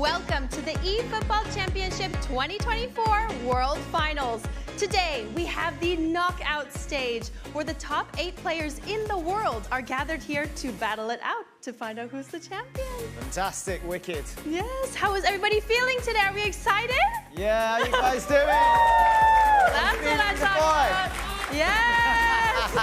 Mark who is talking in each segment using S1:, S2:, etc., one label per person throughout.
S1: welcome to the eFootball Championship 2024 World Finals. Today, we have the knockout stage where the top 8 players in the world are gathered here to battle it out to find out who's the champion.
S2: Fantastic, wicked.
S1: Yes, how is everybody feeling today? Are we excited?
S2: Yeah, how you guys doing?
S1: That's what I'm talking about. Yes!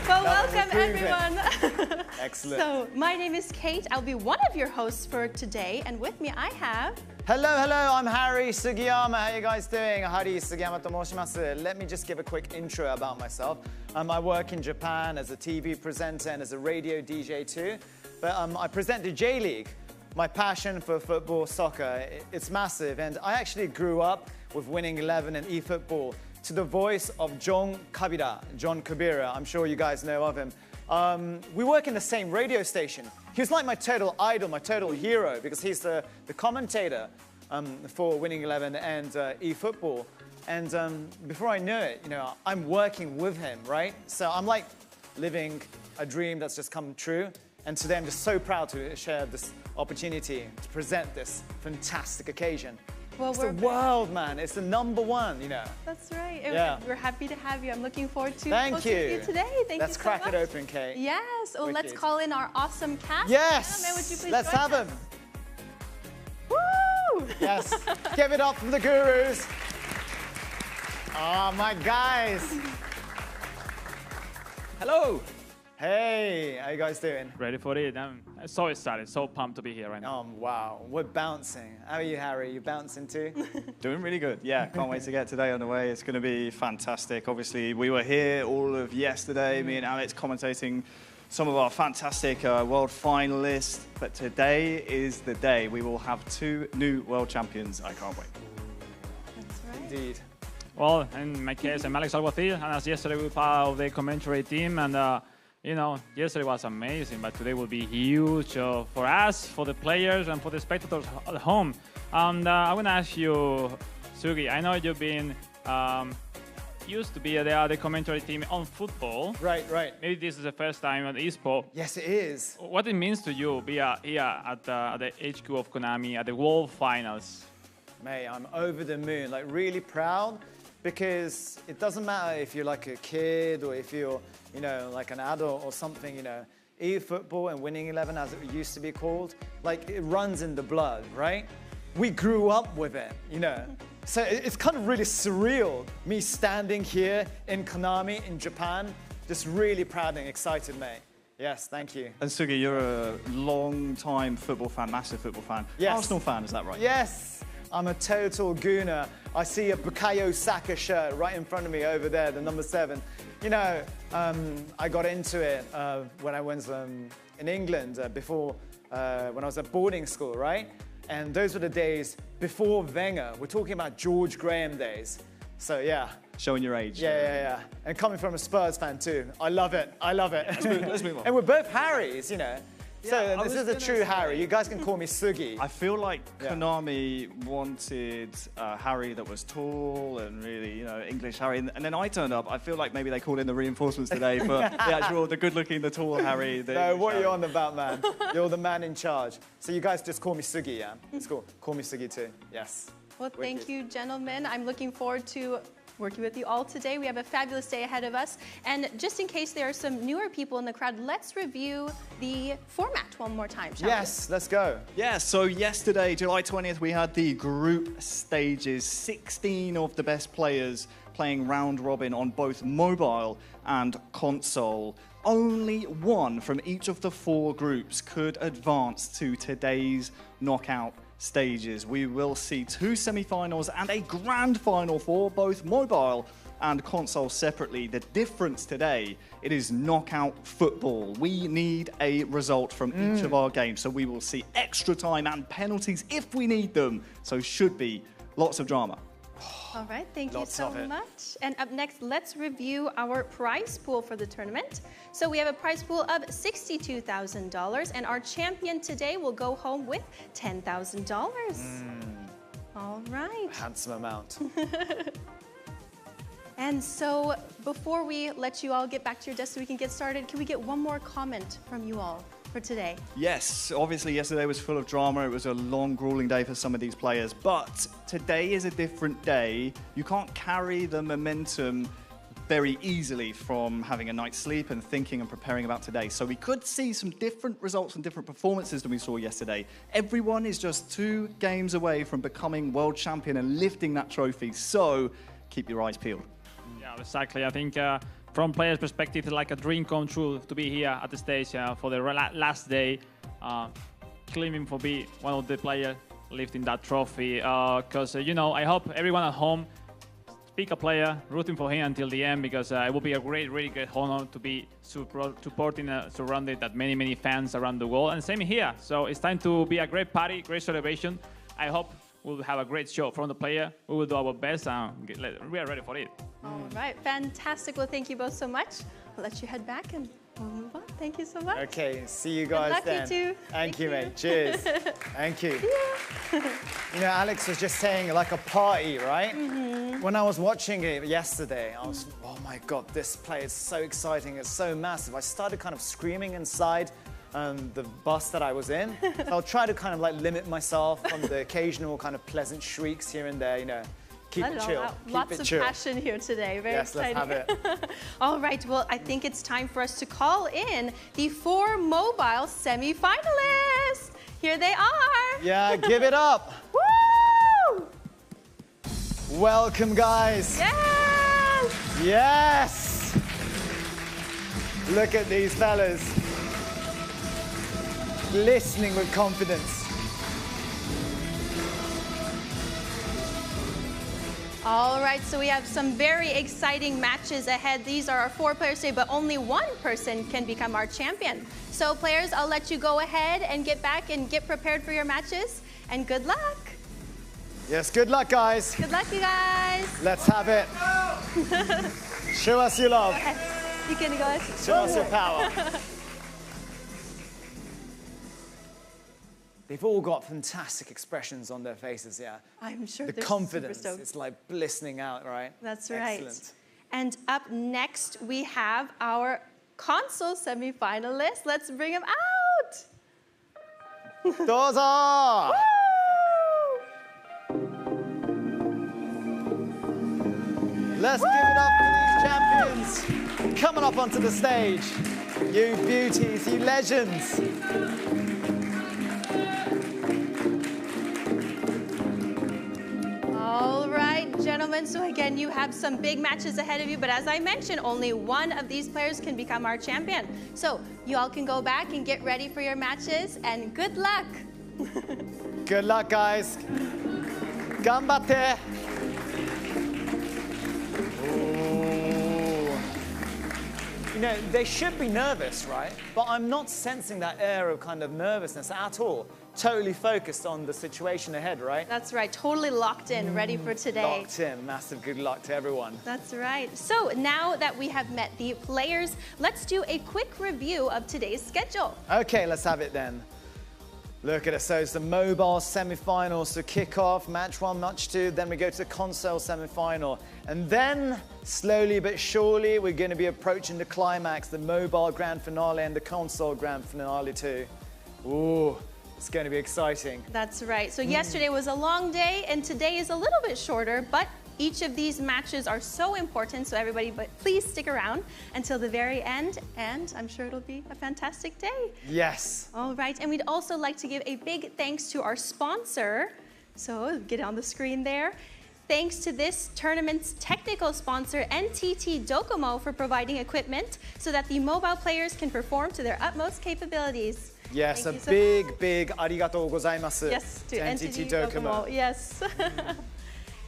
S1: Well, welcome everyone.
S2: Excellent.
S1: So, my name is Kate. I'll be one of your hosts for today, and with me I have...
S2: Hello, I'm Harry Sugiyama. How you guys doing? Hari Sugiyama to moshimasu. Let me just give a quick intro about myself. I work in Japan as a TV presenter and as a radio DJ too. But I present the J-League. My passion for football, soccer, it's massive. And I actually grew up with Winning 11 and eFootball to the voice of John Kabira. I'm sure you guys know of him. We work in the same radio station. He was like my total idol, my total hero, because he's the commentator for Winning 11 and eFootball. And before I know it, I'm working with him, right? So I'm like living a dream that's just come true. And today I'm just so proud to share this opportunity to present this fantastic occasion.
S1: Well,
S2: it's the world, man. It's the #1,
S1: That's right.
S2: Yeah.
S1: We're happy to have you. I'm looking forward to
S2: Thank
S1: hosting you today. Thank you
S2: Let's
S1: so
S2: crack
S1: much.
S2: it open, Kate.
S1: Yes. Well, let's call in our awesome cast.
S2: Yes.
S1: Gentlemen, would you please
S2: Let's
S1: join
S2: have
S1: us?
S2: them.
S1: Woo!
S2: Yes. Give it up for the gurus. Oh, my guys.
S3: Hello.
S2: Hey, how you guys doing?
S3: Ready for it? I'm so excited, so pumped to be here right now.
S2: Oh, wow. We're bouncing. How are you, Harry? You bouncing too?
S4: Doing really good. Yeah, can't wait to get today on the way. It's going to be fantastic. Obviously, we were here all of yesterday, me and Alex commentating some of our fantastic world finalists. But today is the day. We will have 2 new world champions. I can't wait.
S1: That's right.
S2: Indeed.
S3: Well, in my case, I'm Alex Alguacil, and as yesterday we were part of the commentary team, and yesterday was amazing, but today will be huge for us, for the players, and for the spectators at home. And I want to ask you, Sugi, I know you've been used to be the commentary team on football.
S2: Right.
S3: Maybe this is the first time on eSport.
S2: Yes, it is.
S3: What it means to you be here at the HQ of Konami at the World Finals?
S2: Mate, I'm over the moon, like really proud, because it doesn't matter if you're like a kid or if you're, like an adult or something, eFootball and Winning 11, as it used to be called, like it runs in the blood, right? We grew up with it, So it's kind of really surreal, me standing here in Konami in Japan, just really proud and excited, mate. Yes, thank you.
S4: And Sugi, you're a long-time football fan, massive football fan.
S2: Yes.
S4: Arsenal fan, is that right?
S2: Yes, I'm a total gooner. I see a Bukayo Saka shirt right in front of me over there, the number 7. I got into it when I was in England before, when I was at boarding school, right? And those were the days before Wenger. We're talking about George Graham days. So, yeah.
S4: Showing your age.
S2: Yeah. And coming from a Spurs fan, too. I love it.
S4: Let's move on.
S2: And we're both Harrys, So
S4: I
S2: this
S4: was
S2: is a
S4: gonna
S2: true
S4: say-
S2: Harry. You guys can call me Sugi.
S4: I feel like
S2: Yeah.
S4: Konami wanted Harry that was tall and really, English Harry. And then I turned up. I feel like maybe they called in the reinforcements today for the good-looking, the tall Harry.
S2: No,
S4: English
S2: what are you
S4: Harry.
S2: on about, man? You're the man in charge. So you guys just call me Sugi, yeah? It's cool. Call me Sugi too. Yes.
S1: Well, thank
S2: Wicked.
S1: you, gentlemen. I'm looking forward to working with you all today. We have a fabulous day ahead of us. And just in case there are some newer people in the crowd, let's review the format one more time, shall
S2: Yes, let's go.
S4: Yeah, so yesterday, July 20th, we had the group stages. 16 of the best players playing round robin on both mobile and console. Only one from each of the 4 groups could advance to today's knockout stages. We will see 2 semi-finals and a grand final for both mobile and console separately. The difference today, it is knockout football. We need a result from each of our games, so we will see extra time and penalties if we need them. So should be lots of drama.
S1: All right, thank you
S2: Lots
S1: so
S2: of it.
S1: much. And up next, let's review our prize pool for the tournament. So we have a prize pool of $62,000, and our champion today will go home with $10,000. All right.
S2: Handsome amount.
S1: And so before we let you all get back to your desk so we can get started, can we get one more comment from you all? for today?
S4: Yes, obviously yesterday was full of drama. It was a long, grueling day for some of these players. But today is a different day. You can't carry the momentum very easily from having a night's sleep and thinking and preparing about today. So we could see some different results and different performances than we saw yesterday. Everyone is just 2 games away from becoming world champion and lifting that trophy. So keep your eyes peeled.
S3: Yeah, exactly. I think from players' perspective, it's like a dream come true to be here at the stage for the last day, claiming for being one of the players lifting that trophy. Because, you know, I hope everyone at home pick a player, rooting for him until the end, because it will be a really great honor to be supporting, surrounded that many fans around the world. And same here. So it's time to be a great party, great celebration. I hope we'll have a great show from the player. We will do our best, and we are ready for it.
S1: All right, fantastic. Well, thank you both so much. I'll let you head back and we'll move on. Thank you so much.
S2: Okay, see you guys
S1: luck,
S2: then.
S1: you too.
S2: Thank you, mate. Cheers. Thank you. You know, Alex was just saying like a party, right? When I was watching it yesterday, I was, oh my God, this play is so exciting. It's so massive. I started kind of screaming inside the bus that I was in. So I'll try to kind of like limit myself from the occasional kind of pleasant shrieks here and there, you know. Keep it chill.
S1: Lots of passion here today. Very exciting.
S2: Let's have it.
S1: All right, well, I think it's time for us to call in the 4 mobile semi-finalists. Here they are.
S2: Yeah, give it up.
S1: Woo!
S2: Welcome, guys.
S1: Yes!
S2: Yes! Look at these fellas. Glistening with confidence.
S1: All right, so we have some very exciting matches ahead. These are our 4 players today, but only 1 person can become our champion. So players, I'll let you go ahead and get back and get prepared for your matches. And good luck.
S2: Yes, good luck, guys.
S1: Good luck, you guys.
S2: Let's have it. Show us your love.
S1: You can go ahead.
S2: Show us your power. They've all got fantastic expressions on their faces, yeah.
S1: I'm sure
S2: the
S1: they're
S2: confidence
S1: super stoked.
S2: is like glistening out, right?
S1: That's right.
S2: Excellent.
S1: And up next, we have our console semi-finalists. Let's bring them out.
S2: Doza! Let's give it up for these champions. Coming up onto the stage. You beauties, you legends.
S1: All right, gentlemen. So again, you have some big matches ahead of you. But as I mentioned, only 1 of these players can become our champion. So you all can go back and get ready for your matches. And good luck.
S2: Good luck, guys. Ganbatte. You know, they should be nervous, right? But I'm not sensing that air of kind of nervousness at all. Totally focused on the situation ahead, right?
S1: That's right. Totally locked in, ready for today.
S2: Locked in. Massive good luck to everyone.
S1: That's right. So now that we have met the players, let's do a quick review of today's schedule.
S2: Okay, let's have it then. Look at it. So it's the mobile semi-finals to kick off, match 1, match 2. Then we go to the console semi-final. And then, slowly but surely, we're going to be approaching the climax, the mobile grand finale and the console grand finale too. Ooh, it's going to be exciting.
S1: That's right. So yesterday was a long day, and today is a little bit shorter, but each of these matches are so important, so everybody, but please stick around until the very end, and I'm sure it'll be a fantastic day.
S2: Yes.
S1: All right, and we'd also like to give a big thanks to our sponsor. So get it on the screen there. Thanks to this tournament's technical sponsor, NTT Docomo, for providing equipment so that the mobile players can perform to their utmost capabilities.
S2: Yes,
S1: Thank
S2: a
S1: you so
S2: big,
S1: much.
S2: big arigatou gozaimasu.
S1: Yes, to NTT Docomo. Yes.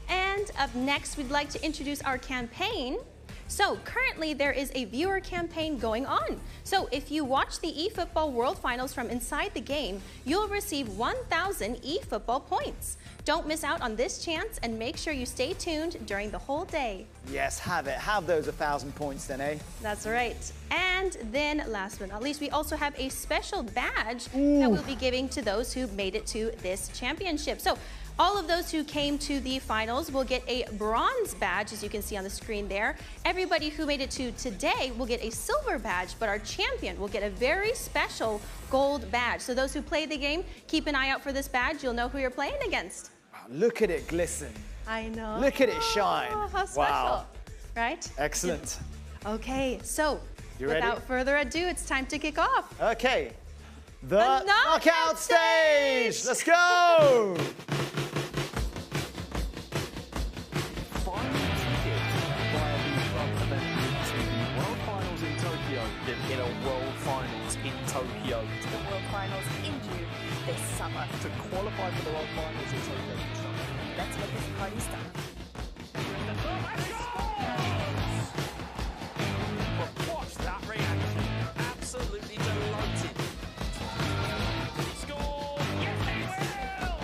S1: And up next, we'd like to introduce our campaign. So currently, there is a viewer campaign going on. So if you watch the eFootball World Finals from inside the game, you'll receive 1,000 eFootball points. Don't miss out on this chance and make sure you stay tuned during the whole day.
S2: Yes, have it. Have those 1,000 points then, eh?
S1: That's right. And then last but not least, we also have a special badge that we'll be giving to those who made it to this championship. So All of those who came to the finals will get a bronze badge, as you can see on the screen there. Everybody who made it to today will get a silver badge, but our champion will get a very special gold badge. So those who play the game, keep an eye out for this badge. You'll know who you're playing against.
S2: Wow, look at it glisten.
S1: I know.
S2: Look at it shine.
S1: Oh, how special.
S2: Wow.
S1: Right?
S2: Excellent.
S1: Okay, so
S2: You ready?
S1: without further ado, it's time to kick off.
S2: Okay. The
S1: knockout
S2: knockout stage. Let's go.
S5: In a World Finals in Tokyo.
S6: To the World Finals in June this summer.
S5: To qualify for the World Finals in Tokyo this summer.
S6: Let's make this party start.
S5: But watch that reaction. Absolutely delighted. Did he score? Yes, he will!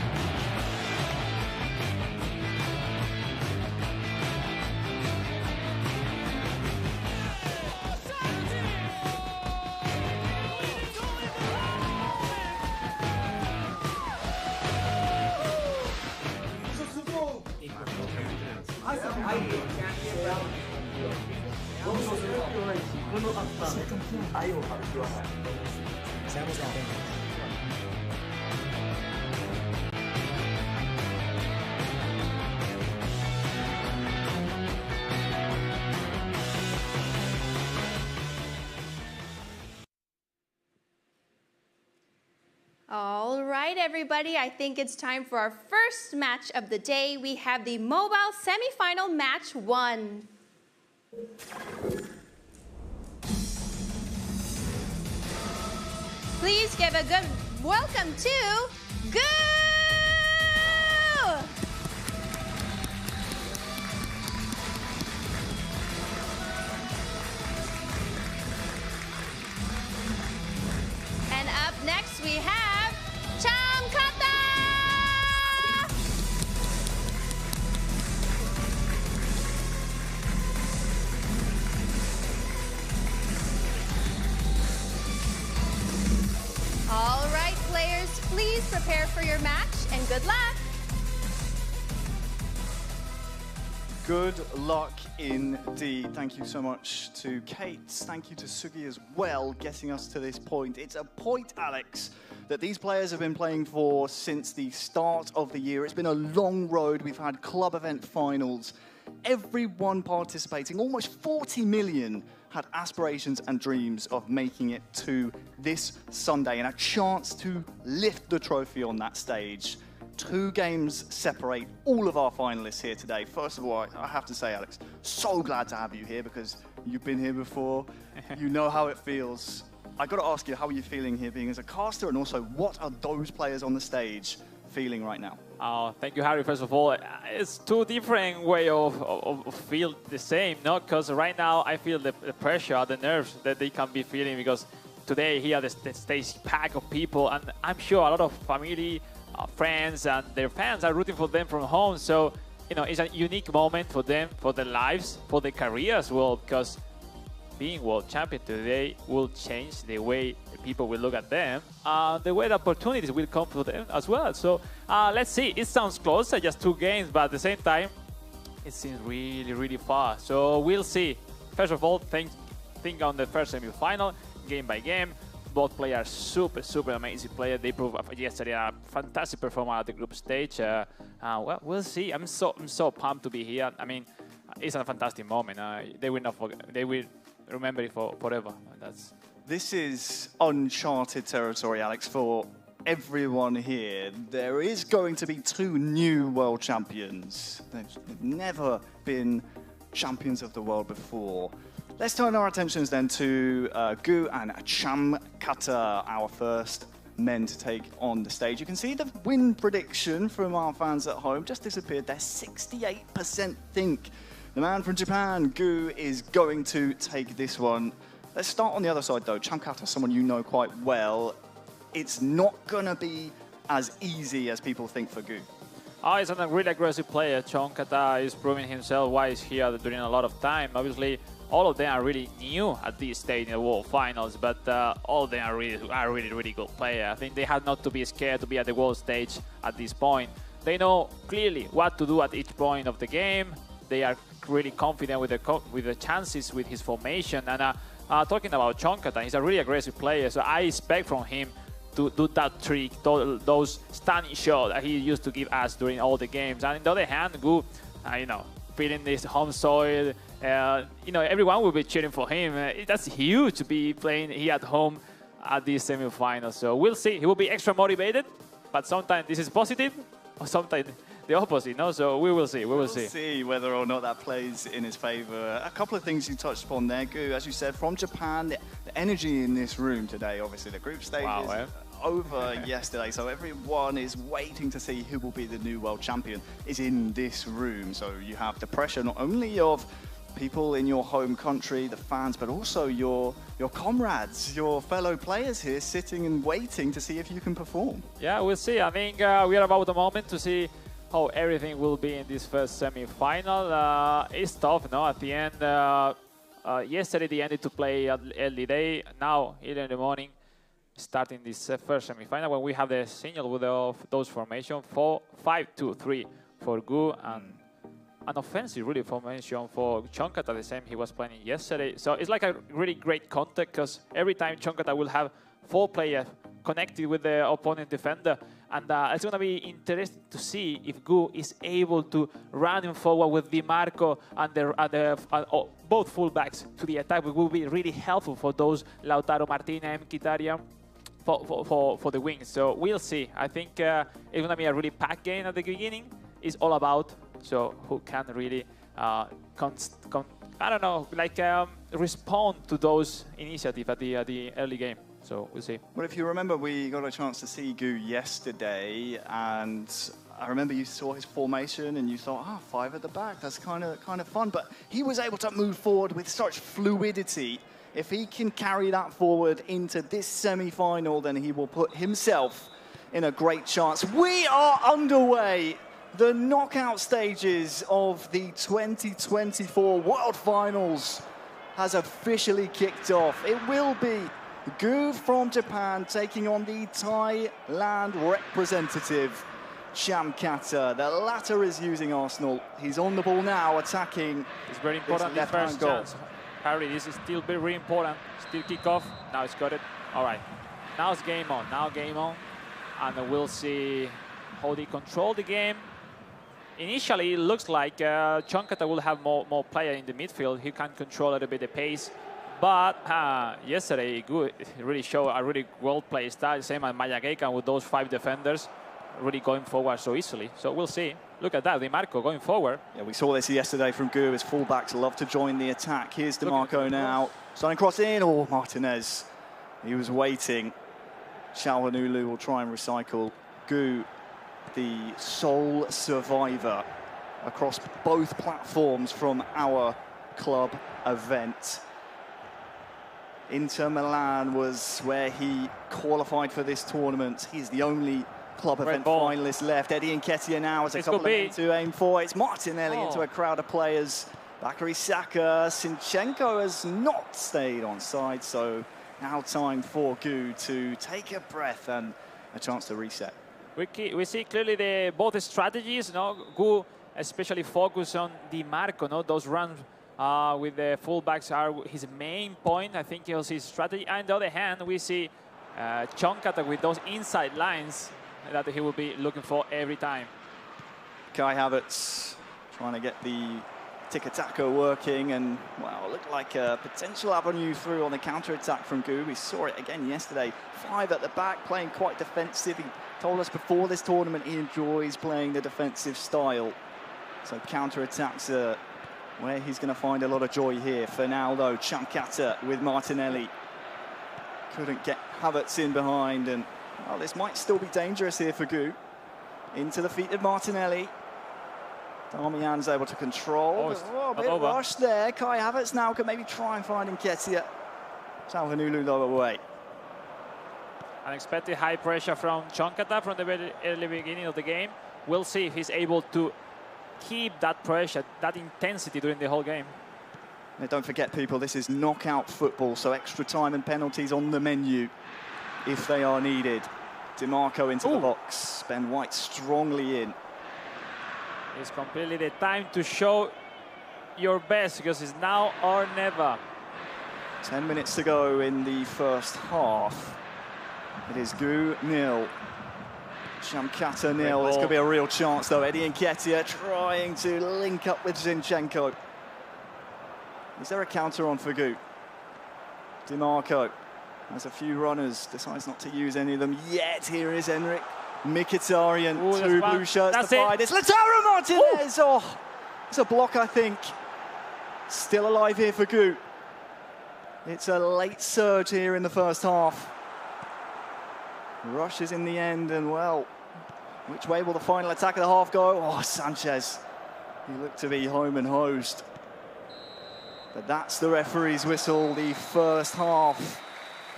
S1: All right, everybody, I think it's time for our first match of the day. We have the mobile semifinal match 1. Please give a good welcome to Goo! And up next we have Chamkata! All right, players, please prepare for your match and good luck.
S4: Good luck indeed. Thank you so much to Kate. Thank you to Sugi as well, getting us to this point. It's a point, Alex, that these players have been playing for since the start of the year. It's been a long road. We've had club event finals. Everyone participating, almost 40 million, had aspirations and dreams of making it to this Sunday and a chance to lift the trophy on that stage. 2 games separate all of our finalists here today. First of all, I have to say, Alex, so glad to have you here because you've been here before. You know how it feels. I got to ask you, how are you feeling here being as a caster, and also what are those players on the stage feeling right now?
S3: Oh, thank you, Harry. First of all, it's 2 different ways of feel the same, no? Because right now I feel the pressure, the nerves that they can be feeling because today here the stage packed of people, and I'm sure a lot of family, friends and their fans are rooting for them from home. So, you know, it's a unique moment for them, for their lives, for their career as well, because being world champion today will change the way people will look at them, the way the opportunities will come for them as well. So let's see. It sounds close, just 2 games, but at the same time, it seems really, really far. So we'll see. First of all, think on the first semi-final, game by game. Both players super, super amazing player. They proved yesterday a fantastic performance at the group stage. Well, we'll see. I'm so pumped to be here. I mean, it's a fantastic moment. They will not forget. They will remember it forever.
S4: This is uncharted territory, Alex, for everyone here. There is going to be 2 new world champions. They've never been champions of the world before. Let's turn our attentions then to Gu and Chamkata, our first men to take on the stage. You can see the win prediction from our fans at home just disappeared there. 68% think the man from Japan, Gu, is going to take this one. Let's start on the other side though. Chamkata, someone you know quite well. It's not gonna be as easy as people think for Gu.
S3: Oh, he's a really aggressive player. Chamkata is proving himself why he's here during a lot of time. Obviously, all of them are really new at this stage in the World Finals, but all of them are really good players. I think they have not to be scared to be at the world stage at this point. they know clearly what to do at each point of the game. They are really confident with the chances, with his formation. And talking about Chonkata, he's a really aggressive player, so I expect from him to do that trick, those stunning shots that he used to give us during all the games. And on the other hand, Gu, you know, feeling this home soil, you know, everyone will be cheering for him. That's huge to be playing here at home at this semi-final. So we'll see. He will be extra motivated, but sometimes this is positive, or sometimes the opposite, no? So we will see. We'll see
S4: whether or not that plays in his favor. A couple of things you touched upon there, Gu. As you said, from Japan, the energy in this room today, obviously the group stage is over yesterday, so everyone is waiting to see who will be the new world champion is in this room. So you have the pressure not only of people in your home country, the fans, but also your comrades, your fellow players here sitting and waiting to see if you can perform.
S3: Yeah, we'll see. I think we are about the moment to see how everything will be in this first semi-final. It's tough, no? At the end, yesterday they ended to play early day. Now, early in the morning, starting this first semi-final, when we have the signal with those formation 4-5-2-3 for Gu, and an offensive really formation for Chonkata, the same he was playing yesterday. So it's like a really great contact, because every time Chonkata will have 4 players connected with the opponent defender, and it's going to be interesting to see if Gu is able to run him forward with Di Marco and both fullbacks to the attack. It will be really helpful for those Lautaro Martinez and Mkhitaryan for the wings. So we'll see. I think it's going to be a really packed game at the beginning. It's all about who can really, I don't know, like respond to those initiatives at the early game. So we'll see.
S4: Well, if you remember, we got a chance to see Gu yesterday, and I remember you saw his formation and you thought, 5 at the back, that's kind of fun. But he was able to move forward with such fluidity. If he can carry that forward into this semi-final, then he will put himself in a great chance. We are underway. The knockout stages of the 2024 World Finals has officially kicked off. It will be Gu from Japan taking on the Thailand representative, Chamkata. The latter is using Arsenal. He's on the ball now, attacking.
S3: It's very important, the first chance. Harry, this is still very important. Still kick off. Now it's got it. All right. Now it's game on. Now game on. And we'll see how they control the game. Initially, it looks like Chonkata will have more player in the midfield. He can control a little bit the pace. But yesterday, Gu really showed a really well-played style, same as Mayageikan with those 5 defenders, really going forward so easily. So we'll see. Look at that, Di Marco going forward. Yeah,
S4: we saw this yesterday from Gu. His fullbacks love to join the attack. Here's Di Marco now. Starting cross in. Oh, Martinez. He was waiting. Calhanoglu will try and recycle. Gu, the sole survivor across both platforms from our club event. Inter Milan was where he qualified for this tournament. He's the only club event finalist left. Eddie Nketiah now has a couple of men to aim for. It's Martinelli into a crowd of players. Bakary Saka, Sinchenko has not stayed on side, so now time for Gu to take a breath and a chance to reset.
S3: We see clearly both strategies. No, Gu especially focus on Di Marco. No, those runs with the fullbacks are his main point. I think he'll see strategy. And on the other hand, we see Chonkata with those inside lines that he will be looking for every time.
S4: Kai Havertz trying to get the tiki-taka working, and well, looked like a potential avenue through on the counter-attack from Gu. We saw it again yesterday. 5 at the back, playing quite defensive. He told us before this tournament he enjoys playing the defensive style. So counter-attacks are where he's going to find a lot of joy here. For now, though, Chonkata with Martinelli. Couldn't get Havertz in behind, and well, this might still be dangerous here for Gu. Into the feet of Martinelli. Darmian's able to control. A bit rushed there. Kai Havertz now can maybe try and find Nketiah. Calhanoglu lower away.
S3: Unexpected high pressure from Chonkata from the very early beginning of the game. We'll see if he's able to keep that pressure, that intensity during the whole game.
S4: Now, don't forget, people, this is knockout football, so extra time and penalties on the menu if they are needed. Di Marco into the box. Ben White strongly in.
S3: It's completely the time to show your best, because it's now or never.
S4: 10 minutes to go in the first half. It is Gu 0, Shamkata 0. This could be a real chance though. Eddie Nketiah trying to link up with Zinchenko. Is there a counter on for Gu? DiMarco has a few runners, decides not to use any of them yet. Here is Henrik Mkhitaryan.
S3: Ooh,
S4: Two blue shirts to fight. It's Lautaro Martinez. Oh, it's a block, I think. Still alive here for Gu. It's a late surge here in the first half. Rushes in the end, and well, which way will the final attack of the half go? Oh, Sanchez. He looked to be home and hosed. But that's the referee's whistle. The first half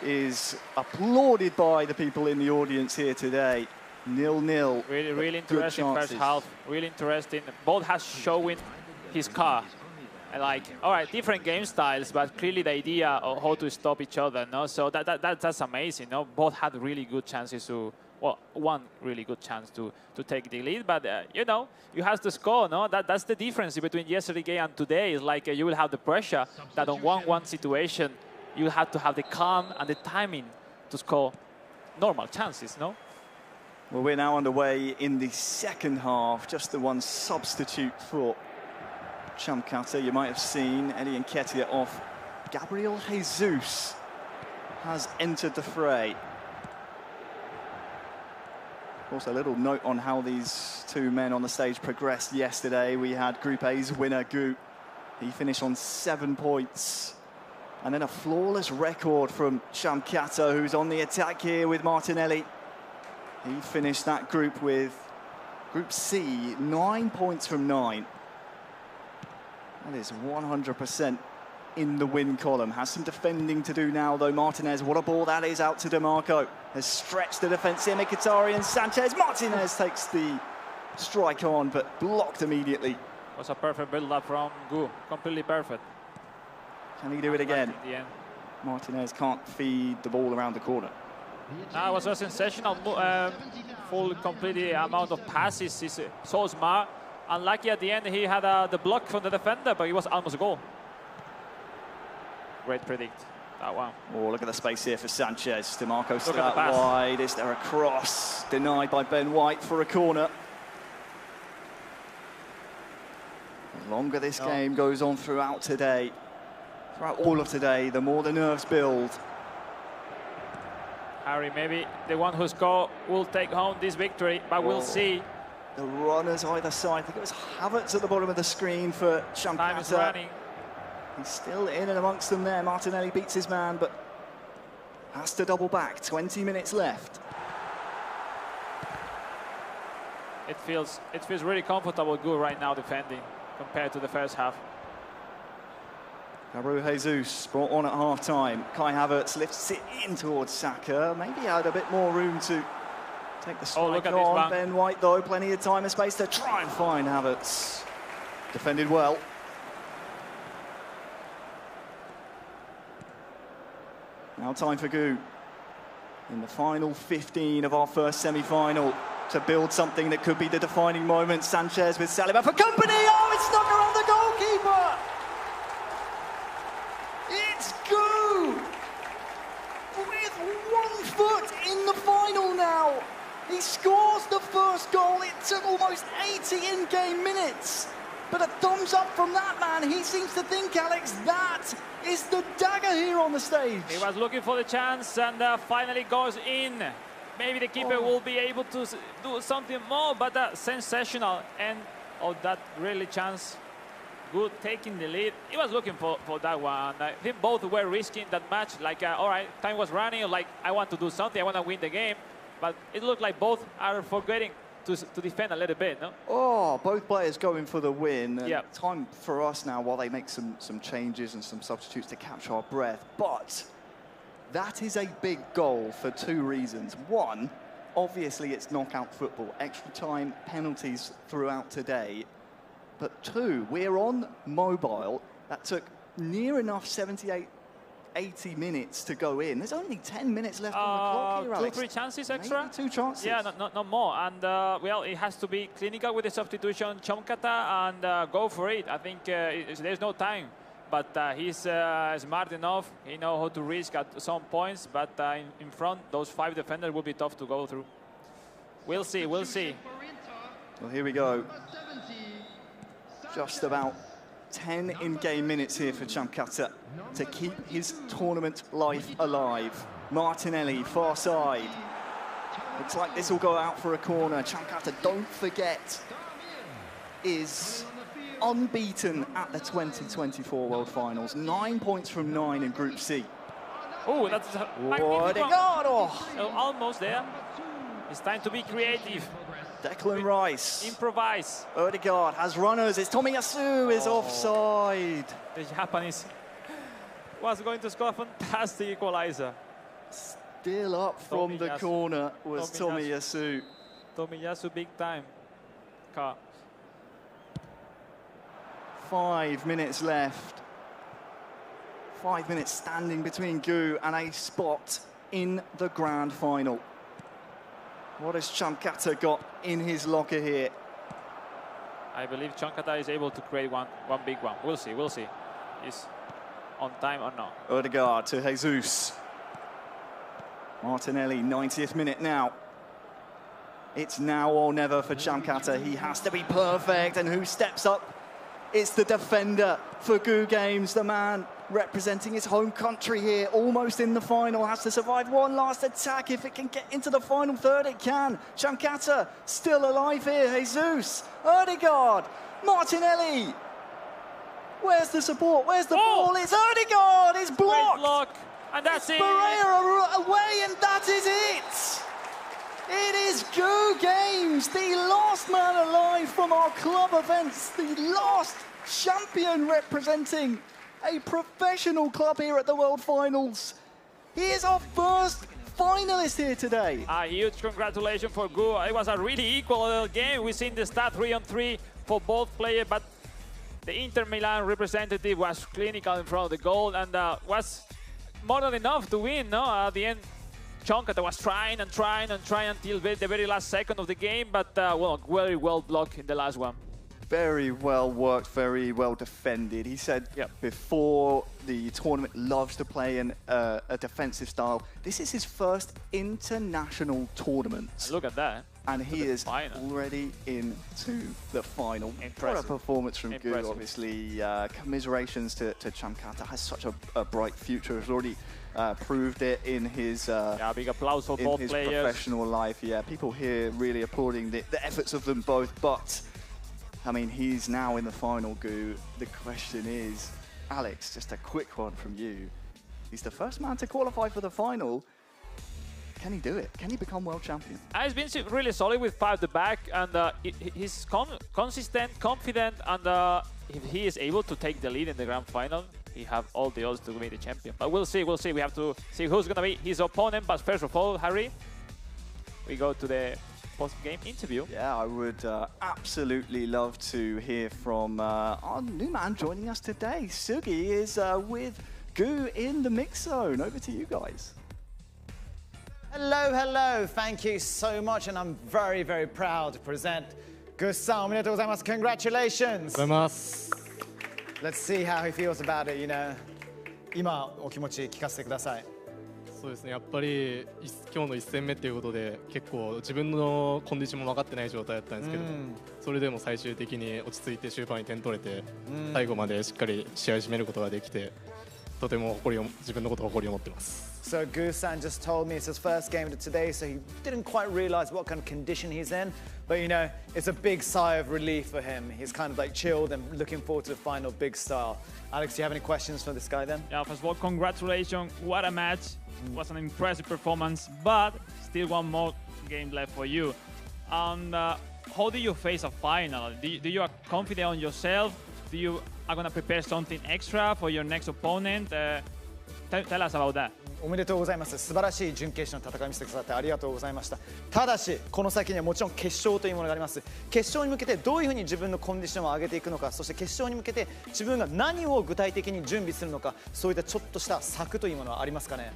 S4: is applauded by the people in the audience here today. 0-0.
S3: Really interesting first half. Really interesting. Both has showing his car. And like, all right, different game styles, but clearly the idea of how to stop each other, no? So that's amazing, no? Both had really good chances to, well, one really good chance to take the lead, but you know, you have to score, no? That's the difference between yesterday's game and today. Is like you will have the pressure that on 1-1 situation, you have to have the calm and the timing to score normal chances, no?
S4: Well, we're now underway in the second half. Just the one substitute for Shamkata. You might have seen Eddie Nketiah off. Gabriel Jesus has entered the fray. Also, a little note on how these two men on the stage progressed yesterday. We had Group A's winner, Gu. He finished on 7 points. And then a flawless record from Shamkata, who's on the attack here with Martinelli. He finished that group with Group C, 9 points from 9. That is 100% in the win column. Has some defending to do now, though. Martinez, what a ball that is, out to DiMarco. Has stretched the defence here. Mkhitaryan, Sanchez. Martinez takes the strike on, but blocked immediately.
S3: Was a perfect build-up from Gu. Completely perfect.
S4: Can he do it again?
S3: Right in the end.
S4: Martinez can't feed the ball around the corner.
S3: It was a sensational, full, complete amount of passes. He's so smart. Unlucky at the end, he had the block from the defender, but it was almost a goal. Great predict, that one.
S4: Oh, look at the space here for Sanchez. DiMarco still out wide. Is there a cross? Denied by Ben White for a corner. The longer this game goes on throughout today, throughout all of today, the more the nerves build.
S3: Harry, maybe the one who scored will take home this victory, but we'll see.
S4: The runners either side. I think it was Havertz at the bottom of the screen for Shamkata.
S3: Time is running.
S4: He's still in and amongst them there. Martinelli beats his man, but has to double back. 20 minutes left.
S3: It feels really comfortable, good right now defending compared to the first half.
S4: Gabriel Jesus brought on at half-time. Kai Havertz lifts it in towards Saka. Maybe had a bit more room to take the strike
S3: look at
S4: on.
S3: this one.
S4: Ben White, though, plenty of time and space to try and find Havertz. Defended well. Now time for Gu. In the final 15 of our first semi-final to build something that could be the defining moment. Sanchez with Saliba for company. Oh, it's snuck around the goalkeeper. It's Gu with 1 foot in the final now. He scores the first goal. It took almost 80 in-game minutes. But a thumbs up from that man. He seems to think, Alex, that is the dagger here on the stage.
S3: He was looking for the chance and finally goes in. Maybe the keeper will be able to do something more, but sensational end of that really chance. Good taking the lead. He was looking for that one. I think both were risking that match. Like, all right, time was running. Like, I want to do something. I want to win the game. But it looked like both are forgetting to defend a little bit, no?
S4: Oh, both players going for the win.
S3: Yeah.
S4: Time for us now, while they make some changes and some substitutes, to catch our breath. But that is a big goal for 2 reasons. One, obviously it's knockout football. Extra time, penalties throughout today. But 2, we're on mobile. That took near enough 78 80 minutes to go in. There's only 10 minutes left on the clock here, Alex.
S3: 2-3 chances extra.
S4: Maybe 2 chances.
S3: Yeah, not more. And well, it has to be clinical with the substitution, Chomkata, and go for it. I think there's no time. But he's smart enough. He knows how to risk at some points. But in front, those 5 defenders will be tough to go through. We'll see, we'll see.
S4: Well, here we go. Just about 10 in-game minutes here for Chomkata to keep his tournament life alive. Martinelli, far side. Looks like this will go out for a corner. Chomkata, don't forget, is unbeaten at the 2024 World Finals. 9 points from 9 in Group C.
S3: Oh, that's a almost there. It's time to be creative.
S4: Declan Rice.
S3: Improvise.
S4: Odegaard has runners. It's Tomiyasu is offside.
S3: The Japanese was going to score a fantastic equalizer.
S4: Still up from the corner was Tomiyasu.
S3: Tomiyasu big time.
S4: 5 minutes left. 5 minutes standing between Gu and a spot in the grand final. What has Chomkata got in his locker here?
S3: I believe Chomkata is able to create one big one. We'll see, we'll see. Is on time or not.
S4: Odegaard to Jesus. Martinelli, 90th minute now. It's now or never for Chomkata. He has to be perfect, and who steps up? It's the defender for Gu Games, the man representing his home country here, almost in the final, has to survive one last attack. If it can get into the final third, it can. Chomkata still alive here. Jesus, Odegaard, Martinelli. Where's the support? Where's the ball? It's Odegaard. It's blocked.
S3: Great block. And that's it.
S4: Pereira away, and that is it. It is Gu Games, the last man alive from our club events, the last champion representing a professional club here at the World Finals. He is our first finalist here today.
S3: A huge congratulations for Gu. It was a really equal game. We've seen the stat 3-on-3 for both players, but the Inter Milan representative was clinical in front of the goal and was more than enough to win. No, at the end, Chomkata was trying until the very last second of the game, but well, very well blocked in the last one.
S4: Very well worked, very well defended. He said before the tournament loves to play in a defensive style. This is his first international tournament.
S3: Look at that.
S4: And he is already into the final.
S3: Impressive.
S4: What a performance from Gu, obviously. Commiserations to Chomkata. Has such a bright future. Has already proved it in his
S3: big applause for both players.
S4: Professional life. Yeah, people here really applauding the efforts of them both. But I mean, he's now in the final, Gu. The question is, Alex, just a quick one from you. He's the first man to qualify for the final. Can he do it? Can he become world champion?
S3: He's been really solid with 5 at the back, and he's consistent, confident, and if he is able to take the lead in the grand final, he have all the odds to be the champion. But we'll see, we'll see. We have to see who's going to be his opponent. But first of all, Harry, we go to the post-game interview.
S4: Yeah, I would absolutely love to hear from our new man joining us today. Sugi is with Gu in the mix zone. Over to you guys.
S2: Hello, hello. Thank you so much, and I'm very, very proud to present Gu-san. Congratulations. Let's see how he feels about it, you know. 今お気持ち聞かせてください。
S7: そうですね、やっぱり今日の1戦目ということで結構自分のコンディションも分かってない状態だったんですけど、それでも最終的に落ち着いて終盤に点取れて、最後までしっかり試合を締めることができて、とても自分のことを誇りを持っています。
S2: So Gu-san just told me it's his first game of today, so he didn't quite realize what kind of condition he's in. But you know, it's a big sigh of relief for him. He's kind of like chilled and looking forward to the final big style. Alex, do you have any questions for this guy then?
S3: Yeah, first of all, congratulations. What a match. It was an impressive performance, but still one more game left for you. And how do you face a final? Do you are confident on yourself? Do you are going to prepare something extra for your next opponent? tell us about that.
S2: おめでとうございます。素晴らしい準決勝の戦いを見せてくださってありがとうございました。ただし、この先にはもちろん決勝というものがあります。決勝に向けてどういうふうに自分のコンディションを上げていくのか、そして決勝に向けて自分が何を具体的に準備するのか、そういったちょっとした策というものはありますかね。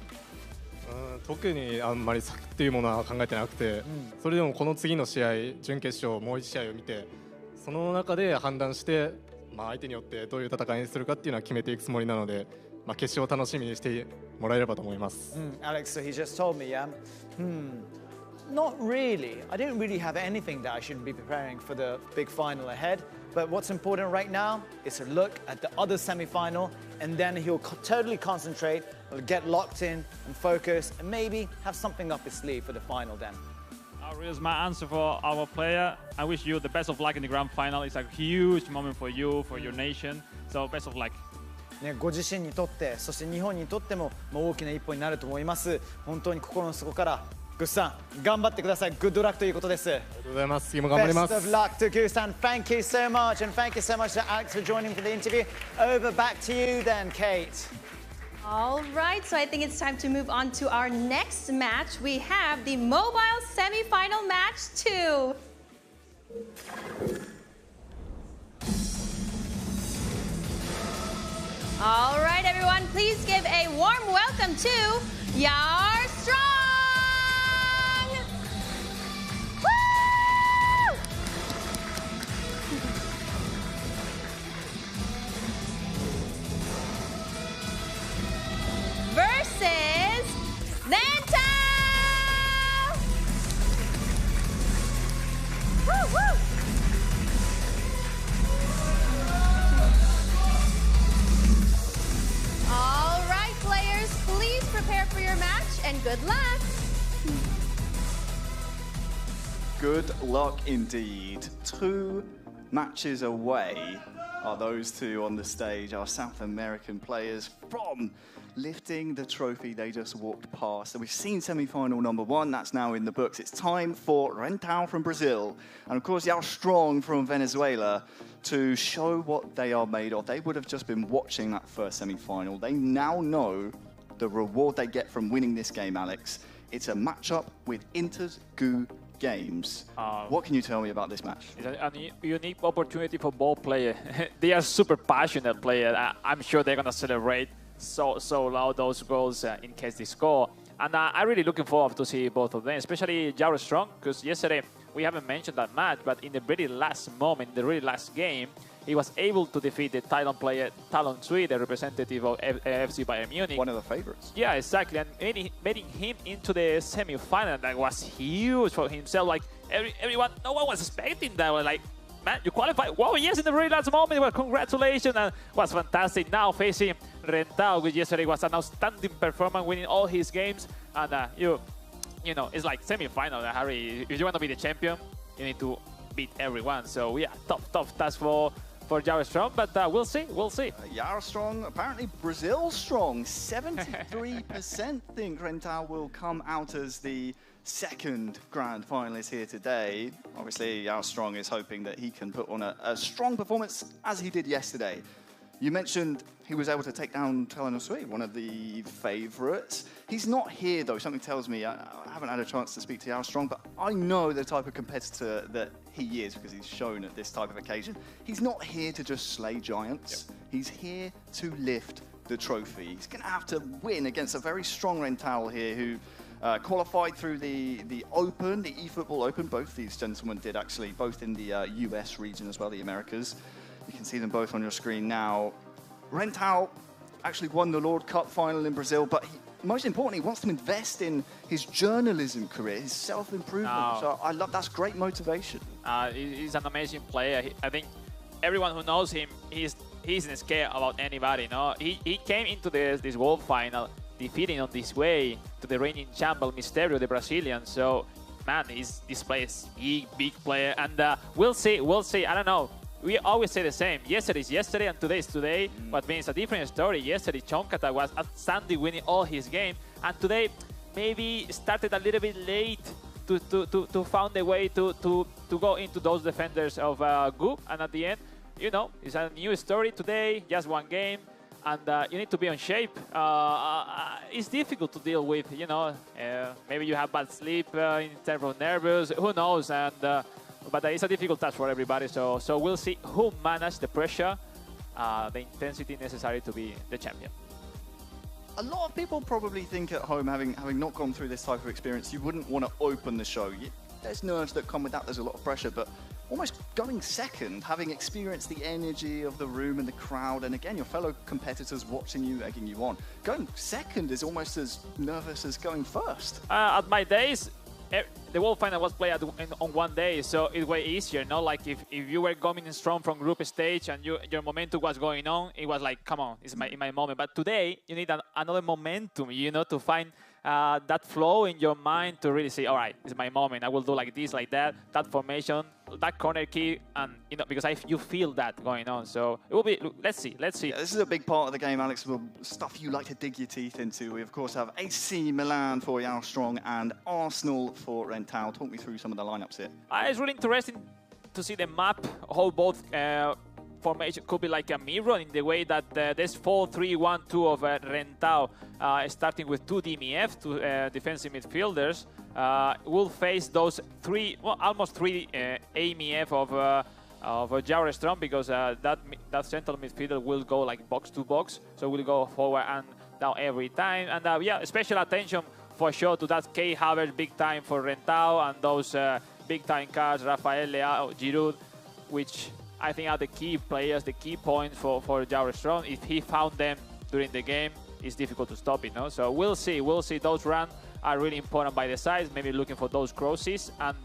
S7: 特にあんまり策っていうものは考えてなくて、それでもこの次の試合、準決勝もう1試合を見て、その中で判断して、相手によってどういう戦いにするかっていうのは決めていくつもりなので、決勝を楽しみにしてもらえればと思います。
S2: Alex, so he just told me, not really. I didn't really have anything that I should be preparing for the big final ahead. But what's important right now is to look at the other semi-final, and then he'll totally concentrate, get locked in and focus, and maybe have something up his sleeve for the final then.
S3: Here's my answer for our player. I wish you the best of luck in the grand final. It's a huge moment for you, for your nation. So best of luck.
S2: ね、ご自身にとって、そして日本にとっても大きな一歩になると思います。本当に心の底からグッさん頑張ってください。グッドラックということです。あり
S7: がとうございます。次も頑張ります。
S2: Best of luck to Gu-san. Thank you so much, and thank you so much to Alex for joining for the interview. Over back to you then, Kate.
S1: All right, so I think it's time to move on to our next match. We have the mobile semi-final match 2. All right, everyone, please give a warm welcome to Yar Strong! Woo! Versus Nanta! Woo, woo! All right, players, please prepare for your match and good luck.
S4: Good luck indeed. 2 matches away are those two on the stage, our South American players, from lifting the trophy they just walked past. So we've seen semi-final number 1, that's now in the books. It's time for Rentao from Brazil, and of course Yao Strong from Venezuela to show what they are made of. They would have just been watching that first semi-final. They now know the reward they get from winning this game, Alex. It's a matchup with Inter's Gu Games. What can you tell me about this match?
S8: It's a unique opportunity for both players. They are super passionate players. I'm sure they're going to celebrate so loud those goals in case they score. And I'm really looking forward to see both of them, especially Yao Strong, because yesterday we haven't mentioned that match, but in the very last moment, in the very last game, he was able to defeat the Thailand player Talon Tsui, the representative of FC Bayern Munich.
S4: One of the favorites.
S8: Yeah, exactly. And making him into the semi-final, that was huge for himself. Like, everyone, no one was expecting that. Like, man, you qualified. Wow, yes, in the very last moment. Well, congratulations. And was fantastic. Now facing Rentao, which yesterday was an outstanding performance, winning all his games. And you know, it's like semi-final, Harry. If you want to be the champion, you need to beat everyone. So yeah, tough task for Yao Strong, but we'll see.
S4: Yao Strong, apparently Brazil strong. 73% think Rentao will come out as the second grand finalist here today. Obviously, Yao Strong is hoping that he can put on a strong performance as he did yesterday. You mentioned he was able to take down Talon Tsui, one of the favourites. He's not here, though. Something tells me, I haven't had a chance to speak to Yao Strong, but I know the type of competitor that he is because he's shown at this type of occasion. He's not here to just slay giants. Yep. He's here to lift the trophy. He's going to have to win against a very strong Rentao here who qualified through the Open, the eFootball Open. Both these gentlemen did, actually, both in the US region as well, the Americas. You can see them both on your screen now. Rentao actually won the Lord Cup final in Brazil, but most importantly, he wants to invest in his journalism career, his self-improvement. So I love that's great motivation.
S8: He's an amazing player. I think everyone who knows him, he's not scared about anybody. No, he came into this world final defeating on this way to the reigning champion Misterio, the Brazilian. So man, this player is big player, and we'll see. I don't know. We always say the same. Yesterday is yesterday and today is today. But means a different story. Yesterday, Chonkata was outstanding, winning all his game. And today, maybe started a little bit late to find a way to go into those defenders of Gu. And at the end, you know, it's a new story today, just one game. and you need to be on shape. It's difficult to deal with, you know. Maybe you have bad sleep in terms of nervous, who knows, and but it's a difficult task for everybody. So we'll see who manage the pressure, the intensity necessary to be the champion.
S4: A lot of people probably think at home, having not gone through this type of experience, you wouldn't want to open the show. There's nerves that come with that, there's a lot of pressure, but almost going second, having experienced the energy of the room and the crowd, and again, your fellow competitors watching you, egging you on, going second is almost as nervous as going first.
S8: At my days, the World Final was played on one day, so it's way easier, no? Like if you were coming in strong from group stage and your momentum was going on, it was like, come on, it's my moment. But today, you need another momentum, you know, to find that flow in your mind to really say, all right, it's my moment. I will do like this, like that formation, that corner kick, and you know, because you feel that going on. So it will be. Let's see.
S4: Yeah, this is a big part of the game, Alex. Stuff you like to dig your teeth into. We of course have AC Milan for Jarstrong and Arsenal for Rentau. Talk me through some of the lineups here.
S8: It's really interesting to see the map, how both formation could be like a mirror in the way that this 4-3-1-2 of Rentau, starting with two DMF, two defensive midfielders, will face those almost three AMF of Jarstrong, because that central midfielder will go like box to box, so we'll go forward and down every time. And yeah, special attention for sure to that Kai Havertz big time for Rentau, and those big time cards, Rafael Leao, Giroud, which I think are the key players, the key points for Jarstrong. If he found them during the game, it's difficult to stop it, no? So we'll see. Those runs are really important by the sides, maybe looking for those crosses. And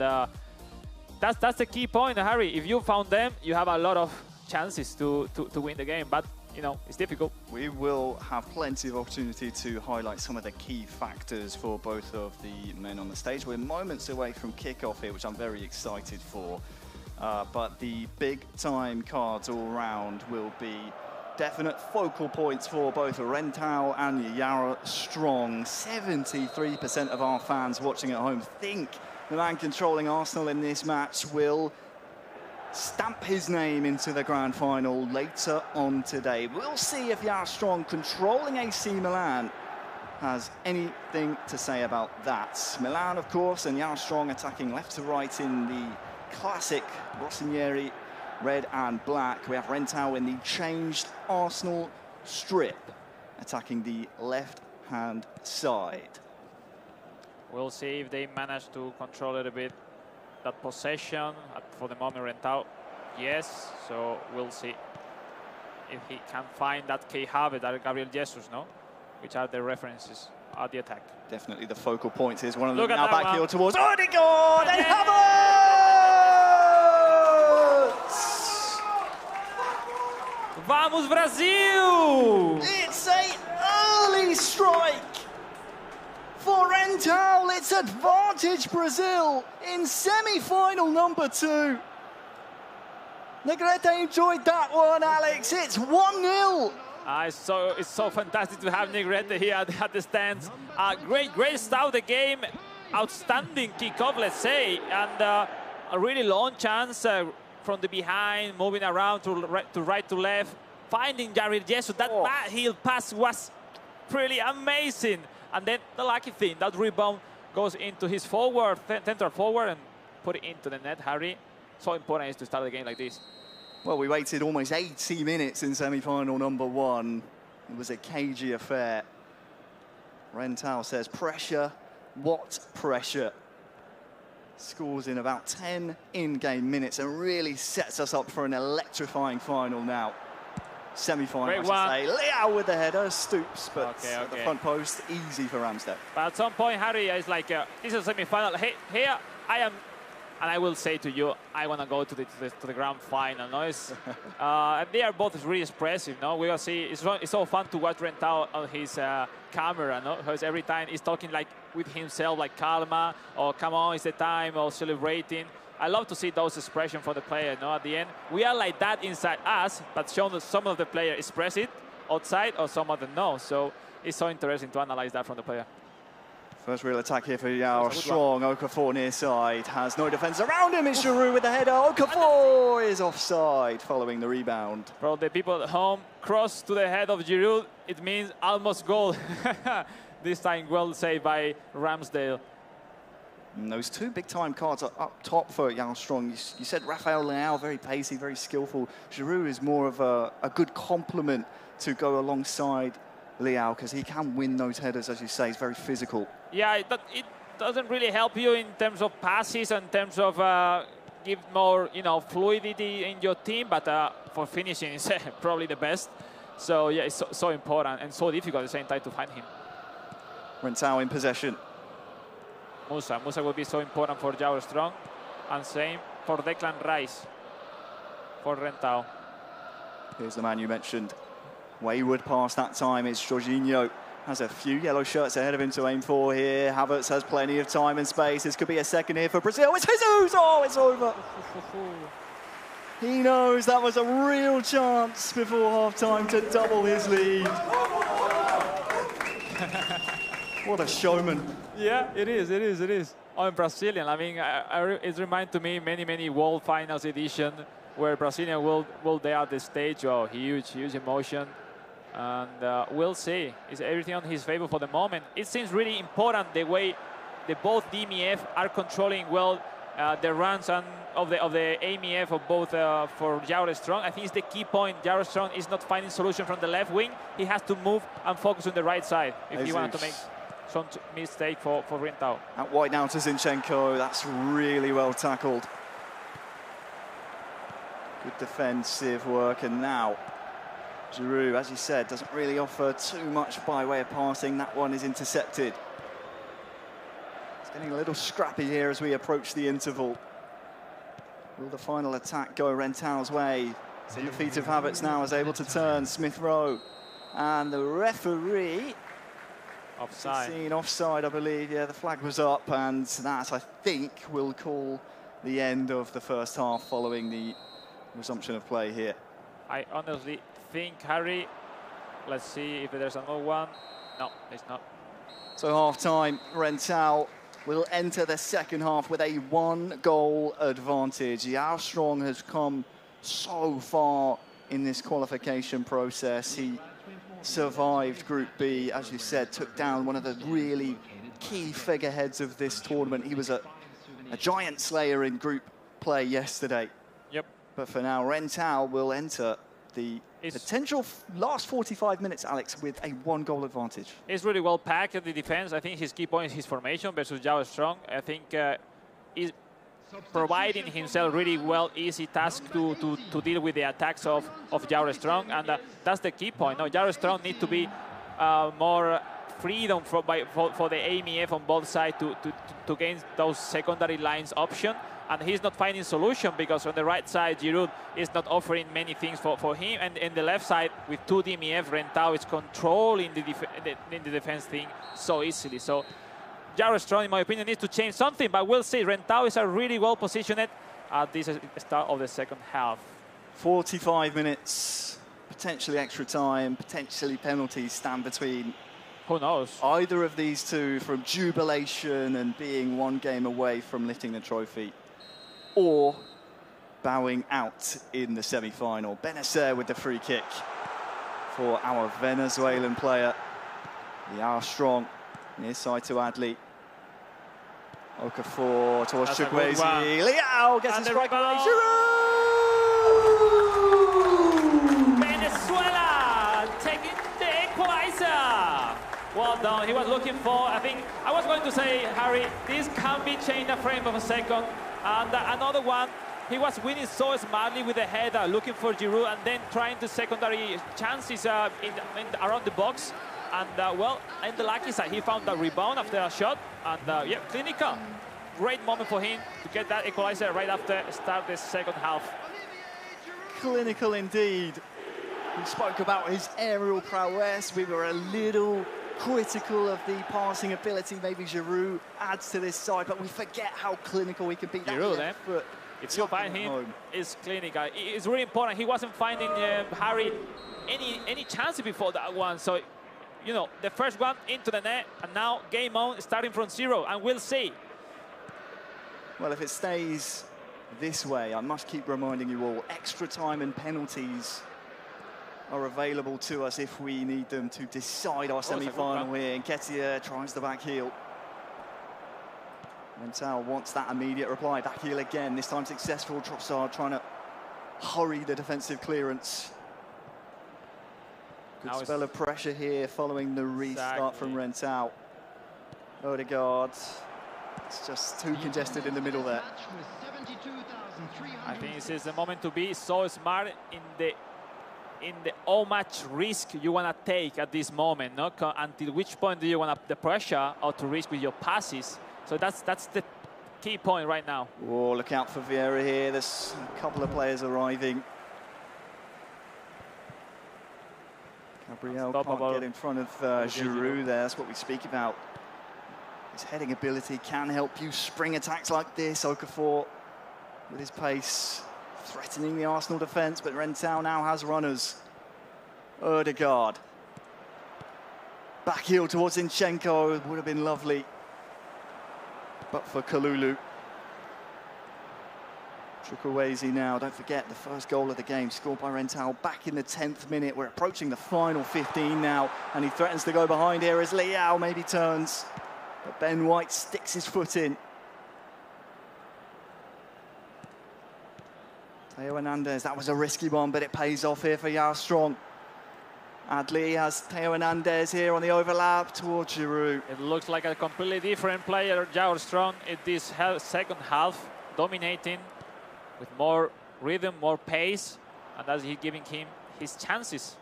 S8: that's the key point, Harry. If you found them, you have a lot of chances to win the game. But, you know, it's difficult.
S4: We will have plenty of opportunity to highlight some of the key factors for both of the men on the stage. We're moments away from kickoff here, which I'm very excited for. But the big-time cards all round will be definite focal points for both Rentau and Jarstrong. 73% of our fans watching at home think the man controlling Arsenal in this match will stamp his name into the grand final later on today. We'll see if Jarstrong, controlling AC Milan, has anything to say about that. Milan, of course, and Jarstrong attacking left to right in the classic Rossinieri red and black. We have Rentau in the changed Arsenal strip, attacking the left-hand side.
S8: We'll see if they manage to control it a bit, that possession. For the moment, Rentau, yes. So we'll see if he can find that Kai Havertz, that Gabriel Jesus, no? Which are the references at the attack.
S4: Definitely the focal point is one of them.
S8: Look at
S4: now
S8: that
S4: back heel
S8: one.
S4: towards Odegaard and Havertz!
S8: Vamos Brasil!
S4: It's an early strike for Rentau. It's advantage Brazil in semi-final number 2. Negrete enjoyed that one, Alex. It's 1-0.
S8: It's so fantastic to have Negrete here at the stands. Great start of the game. Outstanding kickoff, let's say, and a really long chance from the behind, moving around to right to left, finding Gabriel Jesus. That back heel pass was pretty amazing. And then the lucky thing, that rebound goes into his forward, central forward, and put it into the net. Harry, so important is to start the game like this.
S4: Well, we waited almost 80 minutes in semi-final number 1. It was a cagey affair. Rentau says, pressure, what pressure? Scores in about 10 in-game minutes and really sets us up for an electrifying final now. Semi-final, I should say. Leao with the header, Stoops, but at the front post, easy for Ramsdale.
S8: But at some point, Harry is like, this is a semi-final. Hey, here I am. And I will say to you, I want to go to the grand final. No? And they are both really expressive. No, we will see. It's so fun to watch Rentau on his camera. No, because every time he's talking like with himself, like calma, or come on, it's the time, or celebrating. I love to see those expressions from the player. No, at the end, we are like that inside us, but some of the players express it outside, or some of them no. So it's so interesting to analyze that from the player.
S4: First real attack here for Yao Strong. Okafor near side, has no defence around him. It's Giroud with the header. Okafor is offside following the rebound.
S8: For the people at home, cross to the head of Giroud. It means almost goal. This time well saved by Ramsdale.
S4: And those two big-time cards are up top for Yao Strong. You said Rafael Leao, very pacey, very skillful. Giroud is more of a good complement to go alongside Leao, because he can win those headers, as you say. He's very physical.
S8: Yeah, it doesn't really help you in terms of passes and in terms of give more, fluidity in your team. But for finishing, it's probably the best. So yeah, it's so important and so difficult at the same time to find him.
S4: Rentao in possession.
S8: Musa will be so important for Yao Strong, and same for Declan Rice, for Rentao.
S4: Here's the man you mentioned. Wayward pass that time. It's Jorginho. Has a few yellow shirts ahead of him to aim for here. Havertz has plenty of time and space. This could be a second here for Brazil. It's Jesus! Oh, it's over. He knows that was a real chance before half-time to double his lead. What a showman.
S8: Yeah, it is. I'm Brazilian. I mean, it reminds to me many World Finals edition where Brazilian will there at the stage. Oh, huge emotion. And we'll see. Is everything on his favor for the moment? It seems really important the way both DMF are controlling well the runs and of the AMF of both for Yao Strong. I think it's the key point. Yao Strong is not finding solution from the left wing. He has to move and focus on the right side if he wanted to make some mistake for Rentao.
S4: Out wide now to Zinchenko. That's really well tackled. Good defensive work, and now Giroud, as you said, doesn't really offer too much by way of passing. That one is intercepted. It's getting a little scrappy here as we approach the interval. Will the final attack go Rentao's way? It's in the feet of Havertz now, is able to turn. Smith Rowe. And the referee...
S8: Offside.
S4: Seen offside, I believe. Yeah, the flag was up, and that, I think, will call the end of the first half following the resumption of play here.
S8: I honestly think, Harry, let's see if there's another one. No, it's not.
S4: So half-time, Rentao will enter the second half with a 1-goal advantage. Yao Strong has come so far in this qualification process. He survived Group B, as you said, took down one of the really key figureheads of this tournament. He was a giant slayer in group play yesterday.
S8: Yep.
S4: But for now, Rentao will enter the potential last 45 minutes, Alex, with a 1-goal advantage.
S8: It's really well packed at the defense. I think his key point is his formation versus Yao Strong. I think he's providing himself really well easy task to deal with the attacks of Yao Strong, and that's the key point. No, Yao Strong needs to be more freedom for the AMF on both sides to gain those secondary lines option, and he's not finding solution because on the right side Giroud is not offering many things for him, and in the left side with 2 DMF, Rentao is controlling the defense thing so easily. So Yao Strong, in my opinion, needs to change something, but we'll see. Rentao is really well positioned at this start of the second half.
S4: 45 minutes, potentially extra time, potentially penalties stand between.
S8: Who knows?
S4: Either of these two from jubilation and being 1 game away from lifting the trophy, or bowing out in the semi-final. Benacer with the free kick for our Venezuelan player. Yao Strong, near side to Adli. Okafor towards Chukwueze. Leao gets his strike away. Giroud!
S8: Venezuela taking the equalizer. Well done. He was looking for, I was going to say, Harry, this can be changed a frame of a second. And another one, he was winning so smartly with the header, looking for Giroud, and then trying to secondary chances around the box. And well, in the lucky side, he found the rebound after a shot, and yeah, clinical. Great moment for him to get that equalizer right after start the second half.
S4: Clinical indeed. We spoke about his aerial prowess. We were a little critical of the passing ability. Maybe Giroud adds to this side, but we forget how clinical he can be.
S8: Giroud, if you find him, it's clinical. It's really important. He wasn't finding Harry any chances before that one, so you know, the first one into the net, and now game on, starting from zero, and we'll see.
S4: Well, if it stays this way, I must keep reminding you all, extra time and penalties are available to us if we need them to decide our semi-final here. Nketiah tries the back heel. Mental wants that immediate reply. Back heel again, this time successful. Trossard trying to hurry the defensive clearance. Good spell of pressure here following the restart from Rental. Odegaard, it's just too congested in the middle there.
S8: I think this is the moment to be so smart in the all match risk you want to take at this moment. No? Until which point do you want the pressure or to risk with your passes? So that's the key point right now.
S4: Oh, look out for Vieira here. There's a couple of players arriving. Gabriel can't get in front of Giroud there. That's what we speak about. His heading ability can help you spring attacks like this. Okafor with his pace threatening the Arsenal defence, but Rental now has runners. Odegaard. Back heel towards Zinchenko would have been lovely, but for Kalulu. Chukwueze now, don't forget the first goal of the game scored by Rental back in the 10th minute. We're approaching the final 15 now, and he threatens to go behind here as Leao maybe turns, but Ben White sticks his foot in. Theo Hernandez, that was a risky one, but it pays off here for Yao Strong. Adli has Theo Hernandez here on the overlap towards Giroud.
S8: It looks like a completely different player, Yao Strong, in this second half, dominating with more rhythm, more pace, and that's giving him his chances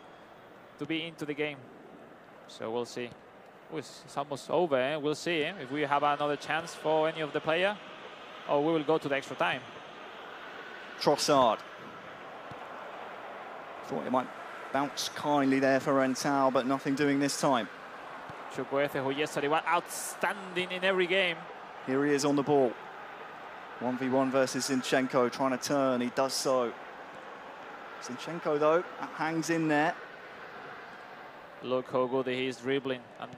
S8: to be into the game. So we'll see. It's almost over, eh? We'll see if we have another chance for any of the player, or we will go to the extra time.
S4: Trossard. Thought it might bounce kindly there for Rental, but nothing doing this time.
S8: Chukwueze, who yesterday was outstanding in every game.
S4: Here he is on the ball. 1v1 versus Zinchenko, trying to turn, he does so. Zinchenko though, hangs in there.
S8: Look how good he is dribbling, and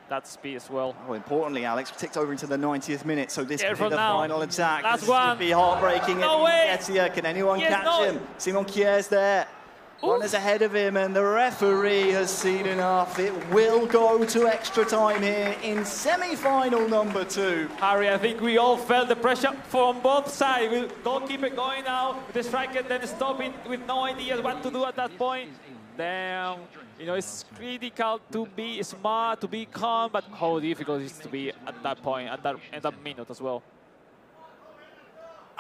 S8: that speed as well.
S4: Oh, importantly, Alex, ticked over into the 90th minute, so this could be the
S8: now.
S4: final attack.
S8: Last
S4: this
S8: one.
S4: could be heartbreaking.
S8: No way.
S4: Can anyone catch him? Simon Kier's there. Runners ahead of him, and the referee has seen enough. It will go to extra time here in semi-final number 2.
S8: Harry, I think we all felt the pressure from both sides. We'll go keep it going now with the striker, then stopping with no ideas what to do at that point. Then, you know, it's critical to be smart, to be calm, but how difficult it is to be at that point, at that minute as well.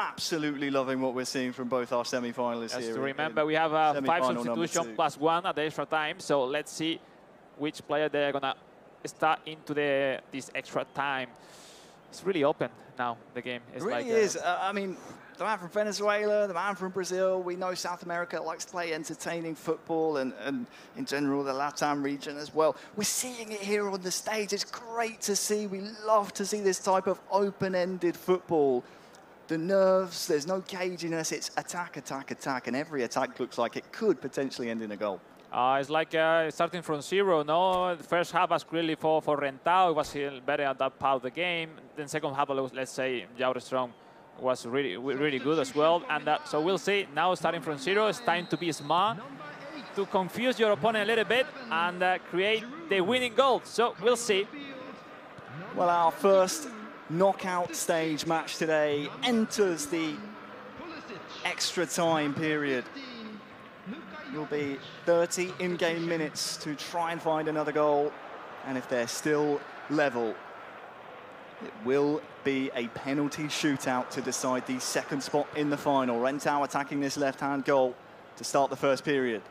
S4: Absolutely loving what we're seeing from both our semi-finalists here.
S8: Just to remember, we have 5 substitutions plus 1 at the extra time, so let's see which player they're gonna start into this extra time. It's really open now, the game.
S4: It really is. I mean, the man from Venezuela, the man from Brazil, we know South America likes to play entertaining football, and in general the LATAM region as well. We're seeing it here on the stage. It's great to see. We love to see this type of open-ended football. The nerves, there's no caginess, it's attack, attack, attack, and every attack looks like it could potentially end in a goal.
S8: It's like starting from zero, no? The first half was really for Rental, it was better at that part of the game. Then second half, let's say, Yao Strong was really good as well. And so we'll see, now starting from zero, it's time to be smart, to confuse your opponent a little bit and create the winning goal. So we'll see.
S4: Well, our first knockout stage match today enters the extra time period. Will be 30 in-game minutes to try and find another goal, and if they're still level, it will be a penalty shootout to decide the second spot in the final. Rental attacking this left-hand goal to start the first period.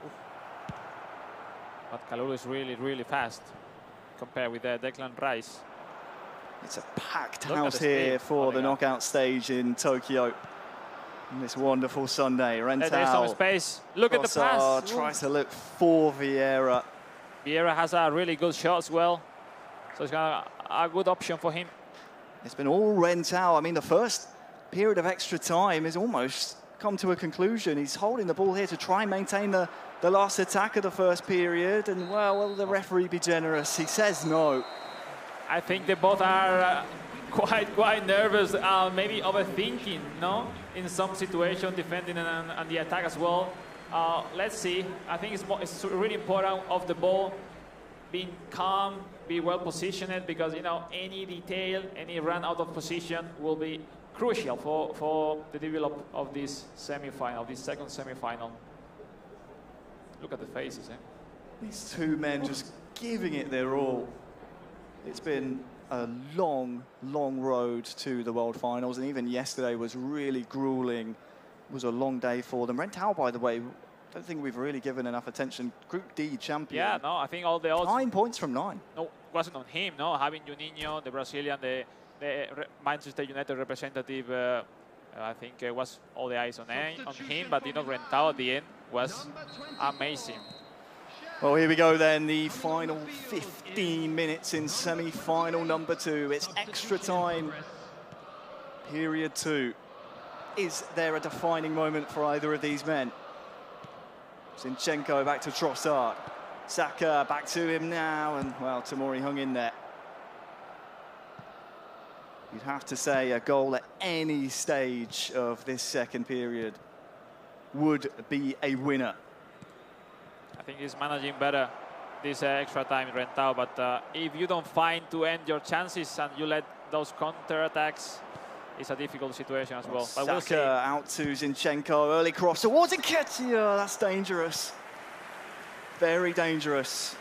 S8: But Kalulu is really fast compared with Declan Rice.
S4: It's a packed house here for the knockout stage in Tokyo on this wonderful Sunday. Rental.
S8: There's some space. Look at the pass.
S4: Tries to look for Vieira.
S8: Vieira has a really good shot as well, so it's a good option for him.
S4: It's been all Rental. I mean, the first period of extra time is almost come to a conclusion. He's holding the ball here to try and maintain the last attack of the first period. And, well, will the referee be generous? He says no.
S8: I think they both are quite nervous, maybe overthinking, no? In some situation, defending and the attack as well. Let's see. I think it's really important of the ball being calm, be well positioned, because you know any detail, any run out of position will be crucial for the development of this semi-final, this second semi-final. Look at the faces, eh?
S4: These two men just giving it their all. It's been a long, long road to the World Finals, and even yesterday was really grueling. It was a long day for them. Rentao, by the way, don't think we've really given enough attention. Group D champion.
S8: Yeah, no, I think all the odds...
S4: 9 points from 9.
S8: No, wasn't on him, no? Having Juninho, the Brazilian, the Manchester United representative, I think was all the eyes on him, but you know, Rentao at the end was amazing.
S4: Well, here we go then, the final 15 minutes in semi-final number 2. It's extra time, period 2. Is there a defining moment for either of these men? Zinchenko back to Trossard. Saka back to him now, and, well, Tomori hung in there. You'd have to say a goal at any stage of this second period would be a winner.
S8: I think he's managing better this extra time, Rentao, but if you don't find to end your chances and you let those counter-attacks, it's a difficult situation as well. But
S4: Saka
S8: we'll see.
S4: out to Zinchenko, early cross towards Nketiah. That's dangerous. Very dangerous.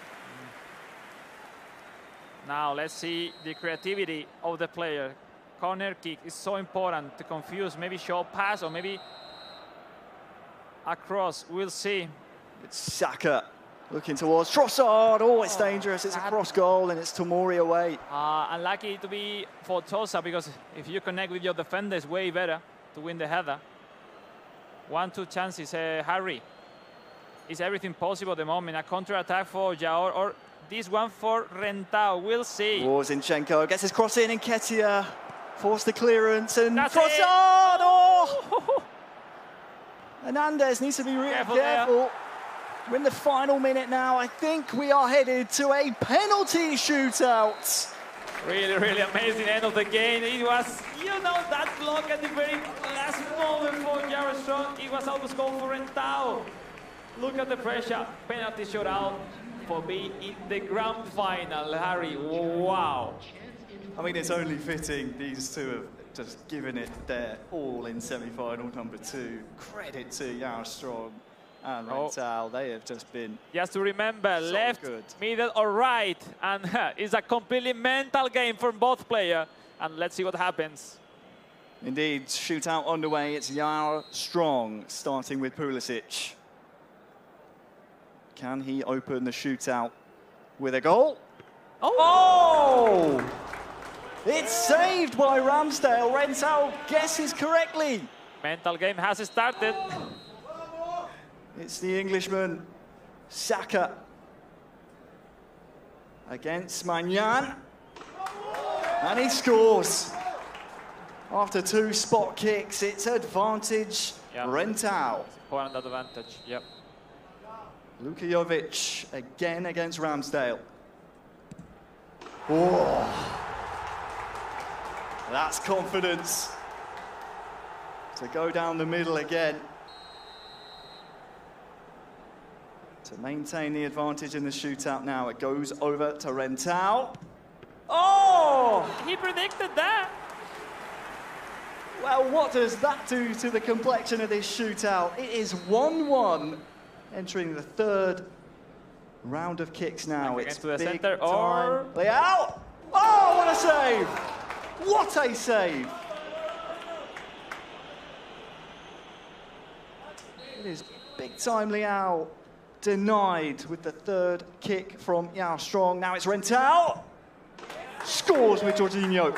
S8: Now let's see the creativity of the player. Corner kick is so important to confuse, maybe short pass or maybe a cross. We'll see.
S4: It's Saka looking towards Trossard. Oh, it's dangerous. It's a cross goal and it's Tomori away.
S8: Unlucky to be for Tosa, because if you connect with your defender, it's way better to win the header. 1-2 chances, Harry. Is everything possible at the moment? A counter-attack for Jaor, or this one for Rentao? We'll see.
S4: Oh, Zinchenko gets his cross in, Nketiah forced the clearance, and
S8: That's
S4: Trossard! Oh! Hernandez needs to be really careful. We're in the final minute now. I think we are headed to a penalty shootout.
S8: Really, really amazing end of the game. It was, you know, that block at the very last moment for Jared Strong. It was almost goal for Rentao. Look at the pressure. Penalty shootout for being in the grand final, Harry. Wow.
S4: I mean, it's only fitting these two have just given it their all in semi-final number 2. Credit to Jared Strong and Rentao. They have just been
S8: Just to remember,
S4: so
S8: left,
S4: good.
S8: middle or right. And it's a completely mental game for both players. And let's see what happens.
S4: Indeed, shootout underway. It's Jared Strong starting with Pulisic. Can he open the shootout with a goal? Oh! It's saved by Ramsdale. Rentao guesses correctly.
S8: Mental game has started.
S4: It's the Englishman, Saka, against Magnan. And he scores. After 2 spot kicks, it's advantage Rentao.
S8: Important advantage, yep.
S4: Luka Jovic again against Ramsdale. Oh, that's confidence. To go down the middle again. To maintain the advantage in the shootout now. It goes over to Rentao. Oh!
S8: He predicted that.
S4: Well, what does that do to the complexion of this shootout? It is 1-1. Entering the 3rd round of kicks now. It's
S8: to the
S4: big
S8: center,
S4: time.
S8: or...
S4: Play out! Oh, what a save! What a save! It is big time Liao denied with the 3rd kick from Yao Strong. Now it's Rentao. Scores with Jorginho.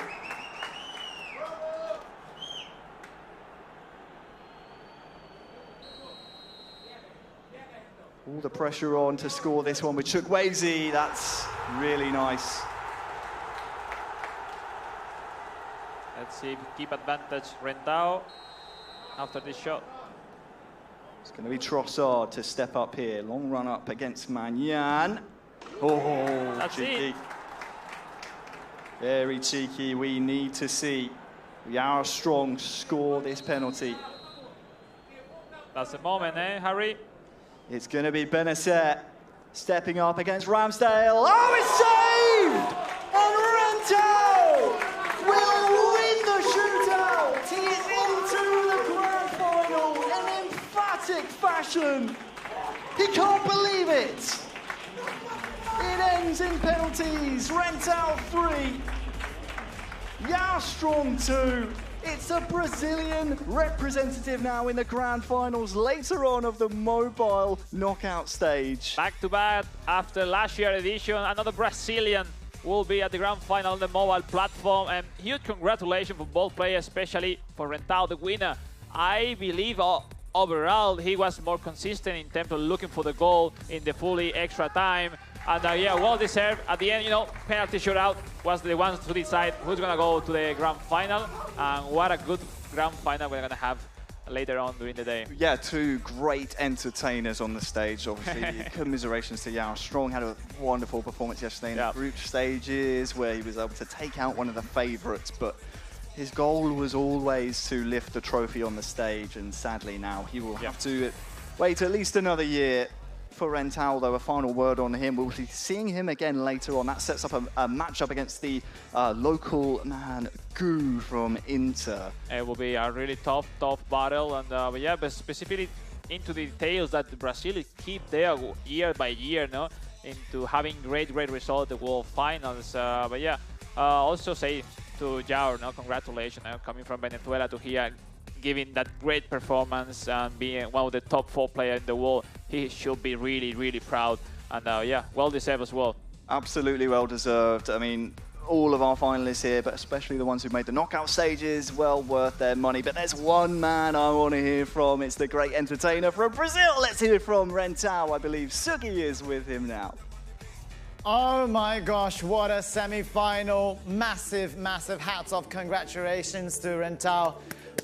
S4: All the pressure on to score this one with Chukwueze. That's really nice.
S8: Let's see, keep advantage. Rentao after this shot.
S4: It's going to be Trossard to step up here. Long run up against Magnan. Oh,
S8: That's
S4: cheeky.
S8: it.
S4: Very cheeky. We need to see Yara Strong score this penalty.
S8: That's the moment, eh, Harry?
S4: It's going to be Benacer stepping up against Ramsdale. Oh, it's saved! And Rentau will win the shootout. He is into the grand final in emphatic fashion. He can't believe it. It ends in penalties. Rentau 3, Yara Strong 2. It's a Brazilian representative now in the grand finals later on of the mobile knockout stage.
S8: Back to back after last year's edition, another Brazilian will be at the grand final on the mobile platform, and huge congratulations for both players, especially for Rentau, the winner. I believe overall he was more consistent in terms of looking for the goal in the fully extra time. And yeah, well deserved. At the end, you know, penalty shootout was the ones to decide who's going to go to the grand final. And what a good grand final we're going to have later on during the day.
S4: Yeah, two great entertainers on the stage. Obviously, commiserations to Yara Strong. Had a wonderful performance yesterday in the group stages where he was able to take out one of the favourites. But his goal was always to lift the trophy on the stage. And sadly now he will have to wait at least another year. For Rentau, though, a final word on him. We'll be seeing him again later on. That sets up a matchup against the local man, Gu from Inter.
S8: It will be a really tough battle. And but yeah, but specifically into the details that Brazil keep there year by year, no, into having great results at the World Finals. But yeah, also say to Jaur, no, congratulations, coming from Venezuela to here, giving that great performance and being one of the top 4 players in the world. He should be really proud, and yeah, well deserved as well.
S4: Absolutely well deserved. I mean, all of our finalists here, but especially the ones who made the knockout stages, well worth their money. But there's one man I want to hear from. It's the great entertainer from Brazil. Let's hear from Rentau. I believe Sugi is with him now.
S2: Oh my gosh, what a semi-final. Massive hats off. Congratulations to Rentau.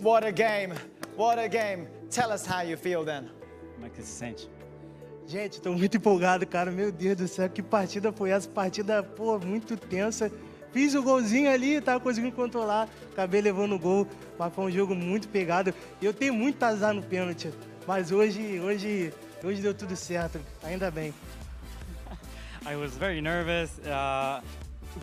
S2: What a game. What a game. Tell us how you feel then.
S9: Como é que se sente?
S10: Gente, tô muito empolgado, cara. Meu Deus do céu, que partida foi essa? Partida, pô, muito tensa. Fiz o golzinho ali, tava conseguindo controlar. Acabei levando o gol, mas foi um jogo muito pegado. Eu tenho muito azar no pênalti, mas hoje deu tudo certo. Ainda bem.
S9: I was very nervous.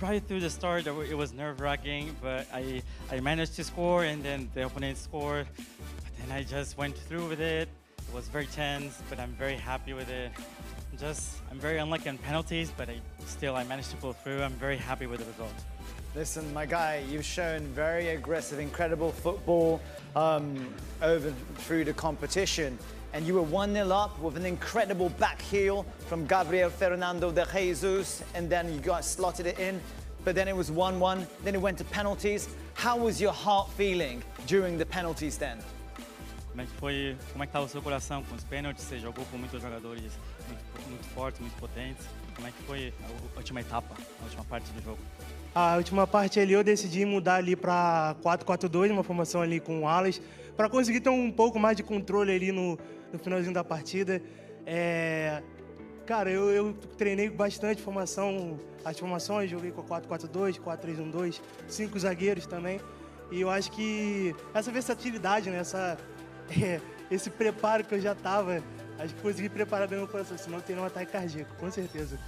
S9: Right through the start, it was nerve-wracking, but I managed to score, and then the opponent scored. But then I just went through with it. It was very tense, but I'm very happy with it. I'm very unlucky on penalties, but I managed to pull through. I'm very happy with the result.
S2: Listen, my guy, you've shown very aggressive, incredible football over through the competition. And you were 1-0 up with an incredible back heel from Gabriel Fernando de Jesus, and then you guys slotted it in, but then it was 1-1, then it went to penalties. How was your heart feeling during the penalties then?
S9: Como é que estava o seu coração com os pênaltis? Você jogou com muitos jogadores muito fortes, muito potentes. Como é que foi a última etapa, a última parte do jogo?
S10: A última parte ali eu decidi mudar ali para 4-4-2, uma formação ali com alas, para conseguir ter um pouco mais de controle ali no finalzinho da partida. Cara, eu treinei bastante as formações, joguei com 4-4-2, 4-3-1-2, 5 zagueiros também. E eu acho que essa versatilidade, né, esse preparo que eu já estava, acho que consegui preparar bem meu coração, senão eu teria um ataque cardíaco, com certeza.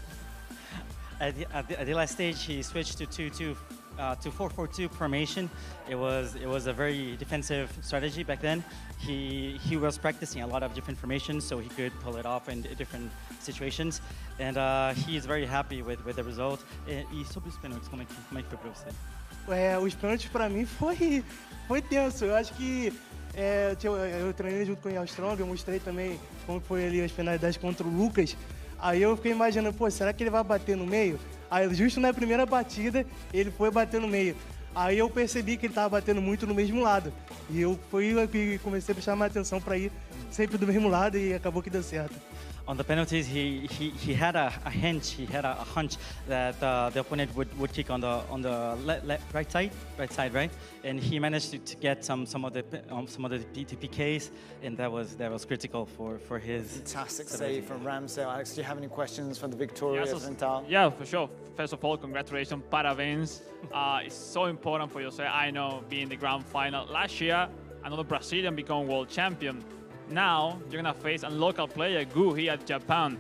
S9: At the last stage, he switched to 4-4-2 formation. It was a very defensive strategy back then. He was practicing a lot of different formations, so he could pull it off in different situations. And he is very happy with the result. E sobre os pênaltis, como é que foi para você?
S10: Os pênaltis para mim foi tenso. Eu acho que eu treinei junto com o Yara Strong, eu mostrei também como foi ali as penalidades contra o Lucas. Aí eu fiquei imaginando, pô, será que ele vai bater no meio? Aí justo na primeira batida, ele foi bater no meio. Aí eu percebi que ele estava batendo muito no mesmo lado. E eu comecei a prestar mais atenção para ir sempre do mesmo lado e acabou que deu certo.
S9: On the penalties, he had a hunch that the opponent would kick on the right side, right? And he managed to get some of the PKs, and that was critical for his.
S2: Fantastic save from Ramsdale. Alex, do you have any questions for the victorious Rental?
S3: Yeah, for sure. First of all, congratulations, parabéns. It's so important for you. So I know being the grand final last year, another Brazilian became world champion. Now you're gonna face a local player, Gu, here at Japan.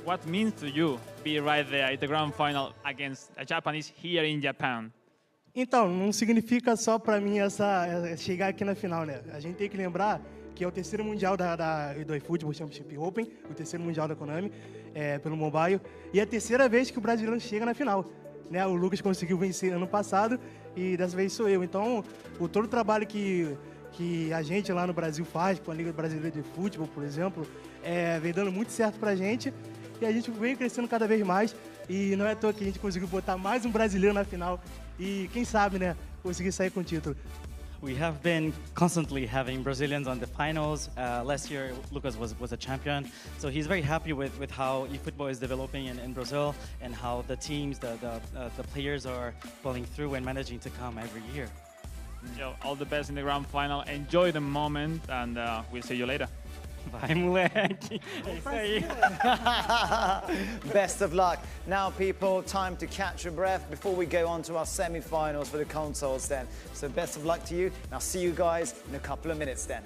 S3: What means to you be right there at the grand final against a Japanese here in Japan?
S10: Então, não significa só para mim chegar aqui na final, né? A gente tem que lembrar que é o terceiro mundial do eFootball Championship Open, o terceiro mundial da Konami, pelo mobile, e é a terceira vez que o brasileiro chega na final. Né? O Lucas conseguiu vencer ano passado e dessa vez sou eu. Então, todo o trabalho que a gente lá no Brasil faz, com a Liga Brasileira de Futebol, por exemplo, vem dando muito certo pra gente e a gente vem crescendo cada vez mais e não é à toa que a gente conseguiu botar mais um brasileiro na final e quem sabe, né, conseguir sair com o título.
S9: We have been constantly having Brazilians on the finals. Last year, Lucas was a champion, so he's very happy with how eFootball is developing in Brazil and how the teams, the players are pulling through and managing to come every year.
S3: Yo, all the best in the grand final. Enjoy the moment, and we'll see you later.
S9: Vai, moleque. É isso aí.
S2: Best of luck. Now, people, time to catch your breath before we go on to our semi-finals for the consoles then. So best of luck to you, and I'll see you guys in a couple of minutes then.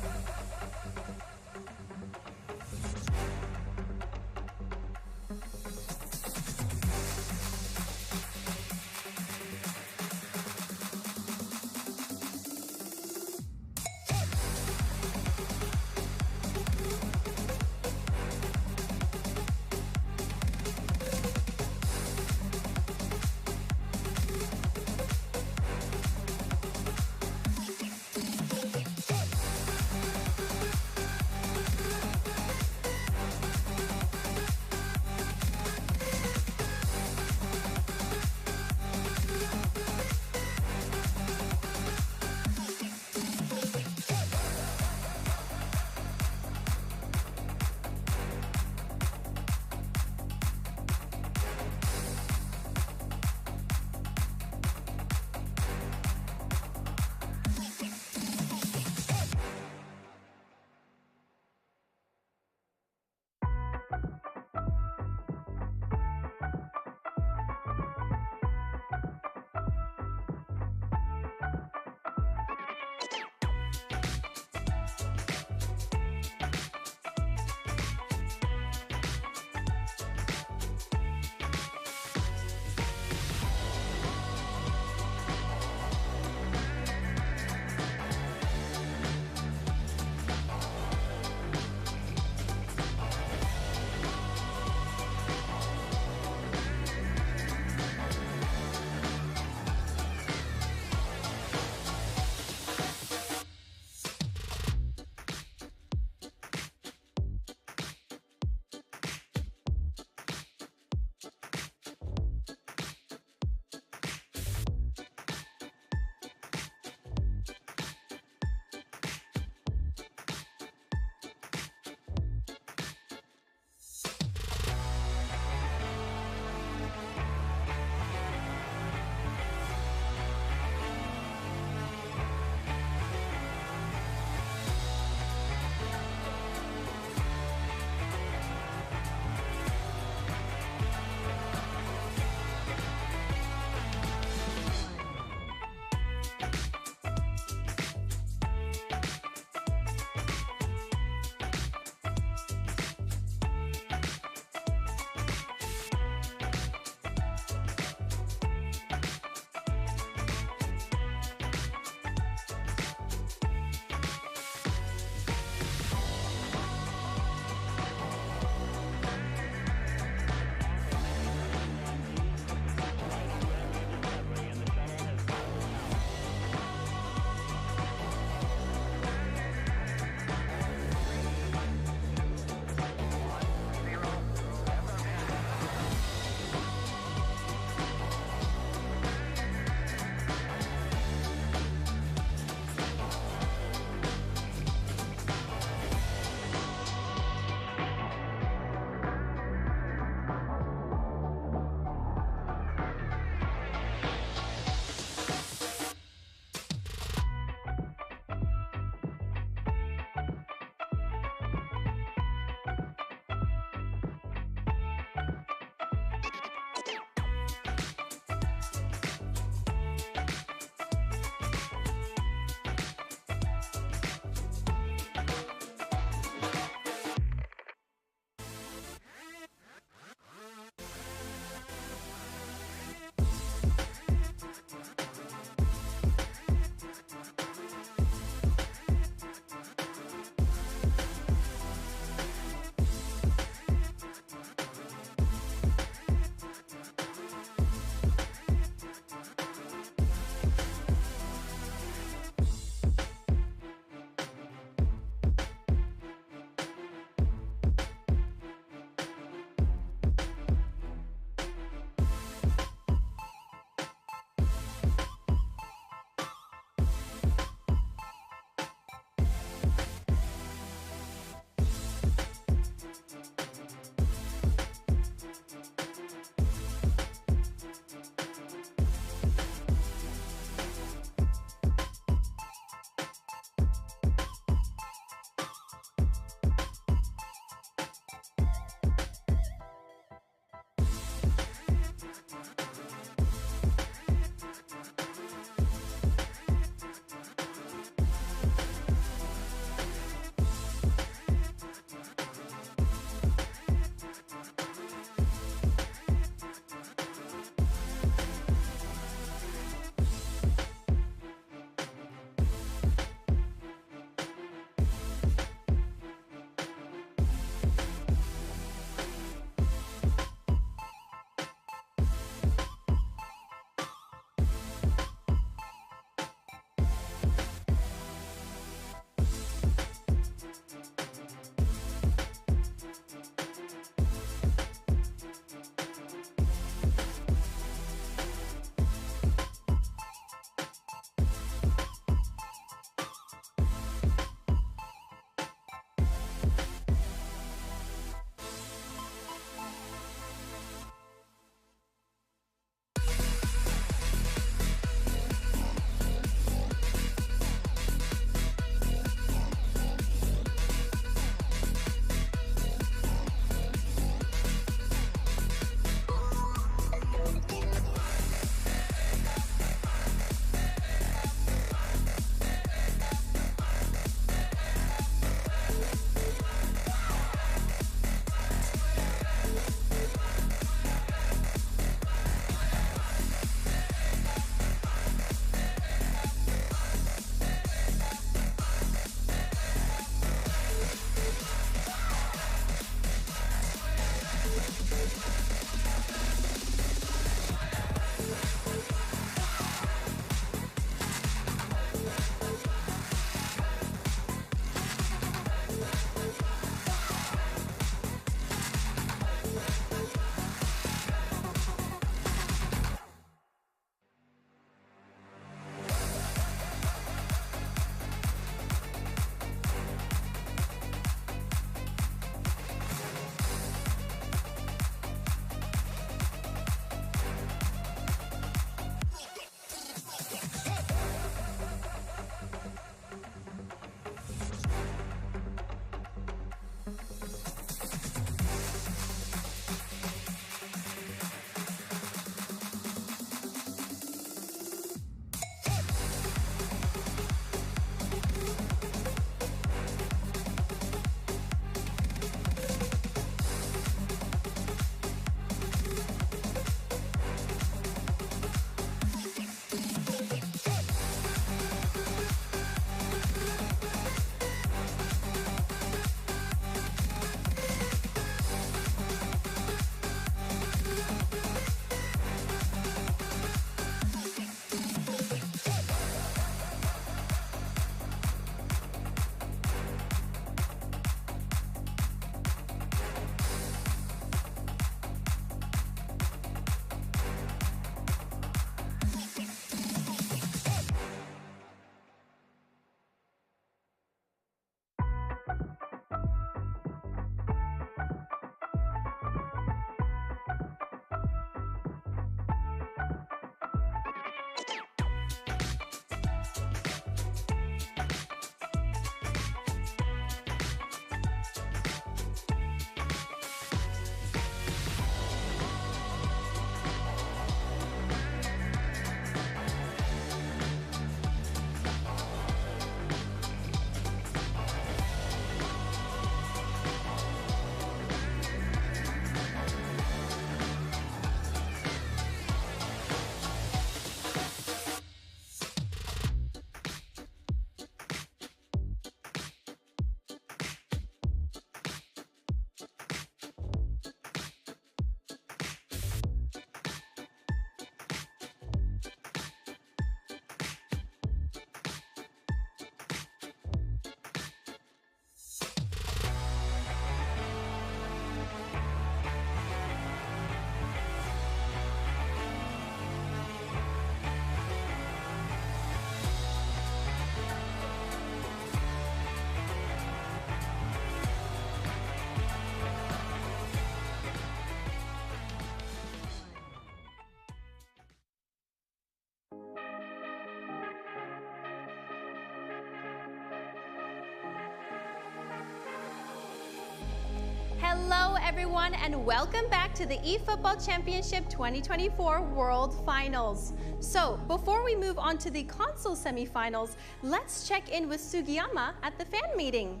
S1: Hello, everyone, and welcome back to the eFootball Championship 2024 World Finals. So, before we move on to the console semifinals, let's check in with Sugiyama at the fan meeting.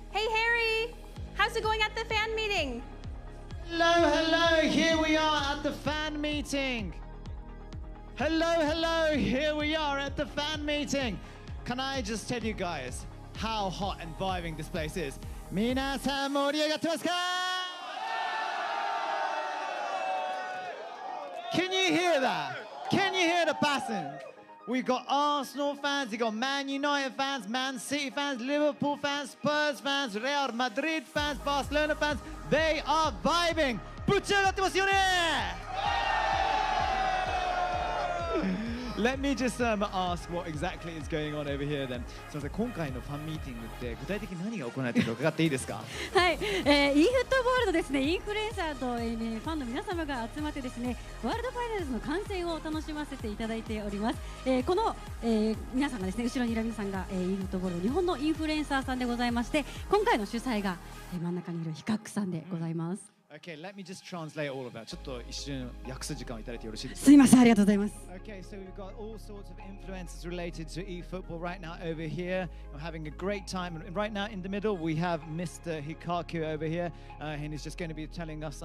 S1: Hey, Harry, how's it going at the fan meeting?
S2: Hello, here we are at the fan meeting. Hello, here we are at the fan meeting. Can I just tell you guys how hot and vibing this place is? 皆さん盛り上がってますか? Can you hear that? Can you hear the passion? We've got Arsenal fans, we've got Man United fans, Man City fans, Liverpool fans, Spurs fans, Real Madrid fans, Barcelona fans. They are vibing. ぶち上がってますよね? Let me just ask what exactly is going on over here then. すみません、今回のファンミーティングって具体的に何が行われているか伺っていいですか？
S11: はい、eFootball のですね、インフルエンサーと、ファンの皆様が集まってですね、ワールドファイナルズの観戦を楽しませていただいております。この、皆さんがですね、後ろにいる皆さんが、eFootball 日本のインフルエンサーさんでございまして、今回の主催が、真ん中にいるヒカックさんでございます。
S2: Okay, let me just translate all of that. ちょっと一瞬訳す時間をいただいてよろしいですか？
S11: すいません、ありがとうございます。
S2: Okay, so we've got all sorts of influences related to eFootball right now over here. We're having a great time. And right now in the middle, we have Mr. Hikaku over here. And he's just going to be telling us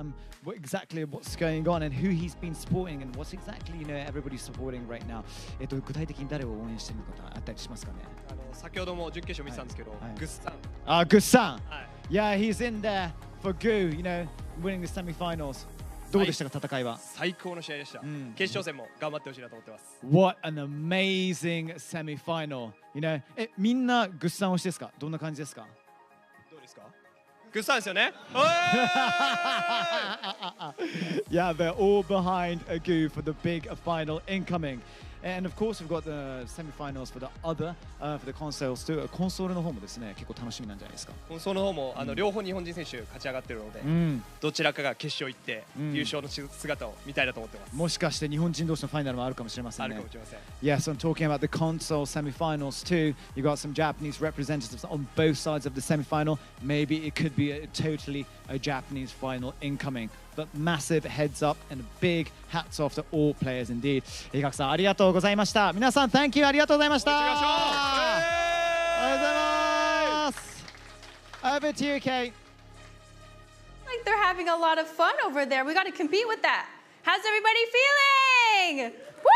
S2: exactly what's going on and who he's been supporting and what's exactly, everybody's supporting right now. 具体的に誰を応援しているのかあったりしますかね？
S12: 先ほども準決勝見てたんですけど、グッさん。
S2: あ、グッさん。Yeah, he's in there for Gu, winning the semi-finals. どうでしたか、戦いは？
S12: 最高の試合でした。決勝戦も頑張ってほしいなと思ってます。
S2: What an amazing semi-final. みんなグッさん推しですか？どんな感じですか？
S12: どうですか？グッさんですよね。
S2: Yeah, they're all behind Gu for the big final incoming. And of course, we've got the semi-finals for the other, for the consoles too. コンソールの方もですね、結構楽しみなんじゃないですか。
S12: コンソールの方も両方日本人選手勝ち上がってるので、どちらかが決勝行って優勝の姿を見たいなと思ってます。
S2: もしかして日本人同士のファイナルもあるかもしれませんね。
S12: あるかもしれません。
S2: Yes, I'm talking about the console semi-finals too. You got some Japanese representatives on both sides of the semi-final. Maybe it could be a Japanese final incoming. But massive heads up and a big hats off to all players indeed. ヒカクさんありがとうございました。皆さん Thank you ありがとうございました。ありがとうございます。Over to you, Kate.
S1: Like they're having a lot of fun over there. We got to compete with that. How's everybody feeling? Woo!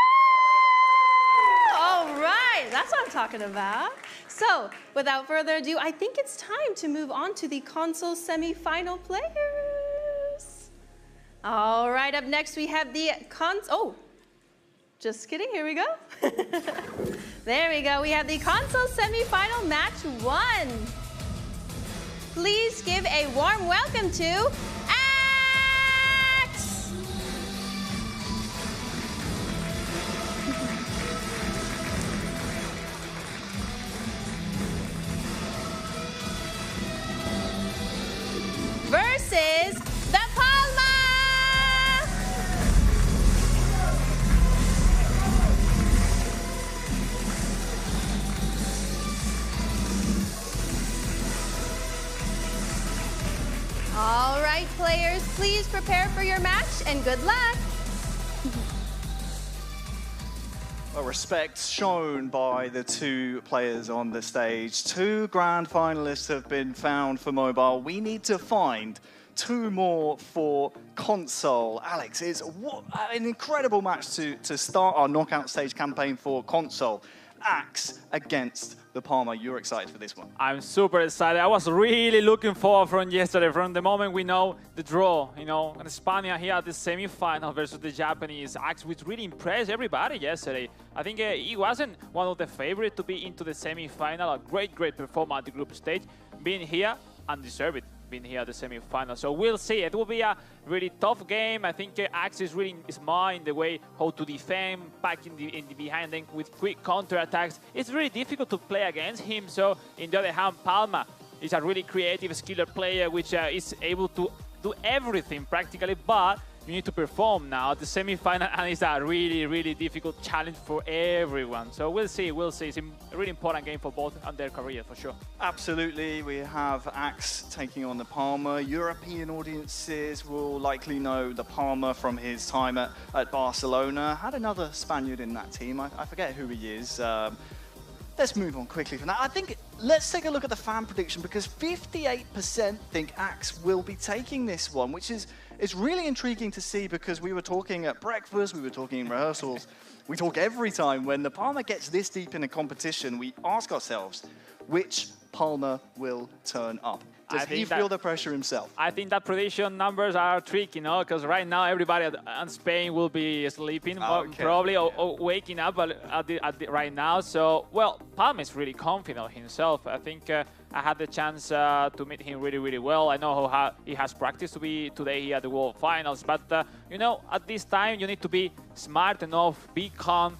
S1: All right, that's what I'm talking about. So, without further ado, I think it's time to move on to the console semi-final players. All right, up next we have the just kidding, here we go. There we go, we have the console semi-final match 1. Please give a warm welcome to Axe! Versus the Palma! All right, players, please prepare for your match and good luck.
S4: Well, respect shown by the two players on the stage. 2 grand finalists have been found for mobile. We need to find 2 more for console. Alex, it's an incredible match to start our knockout stage campaign for console. Axe against the Palma. You're excited for this one?
S8: I'm super excited. I was really looking forward from yesterday, from the moment we know the draw. In Spain here at the semi-final versus the Japanese. Axe, which really impressed everybody yesterday. I think he wasn't one of the favorites to be into the semi-final. A great performance at the group stage. Being here, undeserved. Been here at the semi-final, so we'll see. It will be a really tough game. I think Axe is really smart in the way how to defend, back in the behind with quick counter-attacks. It's really difficult to play against him. So, in the other hand, Palma is a really creative, skilled player which is able to do everything practically, but you need to perform now. The semi-final, and it's a really, really difficult challenge for everyone. So we'll see, we'll see. It's a really important game for both and their career, for sure.
S4: Absolutely. We have Axe taking on the Palmer. European audiences will likely know the Palmer from his time at Barcelona. Had another Spaniard in that team. I forget who he is. Let's move on quickly from that. I think let's take a look at the fan prediction, because 58% think Axe will be taking this one, which is really intriguing to see, because we were talking at breakfast, we were talking in rehearsals, we talk every time when the Palmer gets this deep in a competition, we ask ourselves, which Palmer will turn up? Does he feel the pressure himself?
S8: I think that prediction numbers are tricky, you know, because right now everybody in Spain will be sleeping, probably, or waking up right now. So, well, Palmer is really confident himself. I think I had the chance to meet him really, really well. I know how he has practiced to be today here at the World Finals. But, you know, at this time, you need to be smart enough, be calm,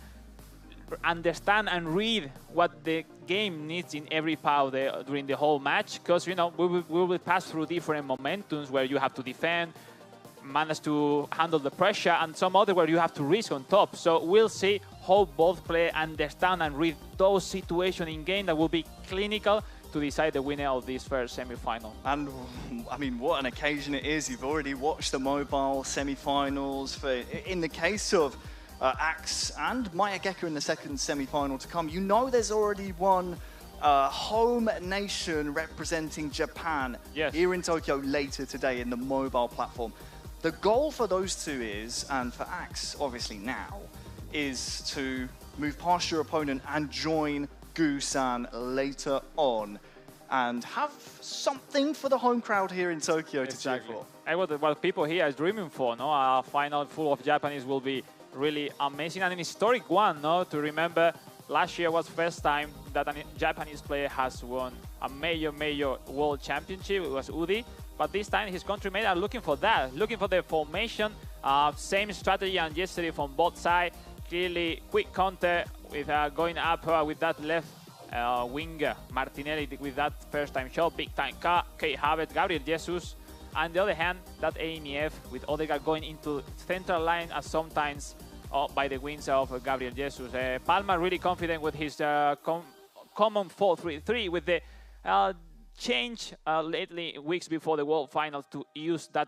S8: understand and read what the game needs in every part during the whole match, because you know we will pass through different momentums where you have to defend, manage to handle the pressure, and some other where you have to risk on top. So we'll see how both players understand and read those situations in game that will be clinical to decide the winner of this first semi-final.
S4: And I mean, what an occasion it is. You've already watched the mobile semi-finals. In the case of Axe and Maya Gecko in the second semi-final to come, you know there's already one home nation representing Japan here in Tokyo later today in the mobile platform. The goal for those two is, and for Axe obviously now, is to move past your opponent and join Gusan later on and have something for the home crowd here in Tokyo to cheer for.
S8: And what people here are dreaming for, no? A final full of Japanese will be really amazing and an historic one, no? To remember, last year was first time that a Japanese player has won a major world championship. It was Udi, but this time his countrymen are looking for that, looking for the formation, same strategy and yesterday from both sides. Clearly quick counter with going up with that left winger Martinelli with that first time shot, big time cut, Kate Havertz, Gabriel Jesus. On the other hand, that AMEF with Odegaard going into central line as sometimes by the wings of Gabriel Jesus. Palma really confident with his common 4-3-3 with the change lately, weeks before the World Finals, to use that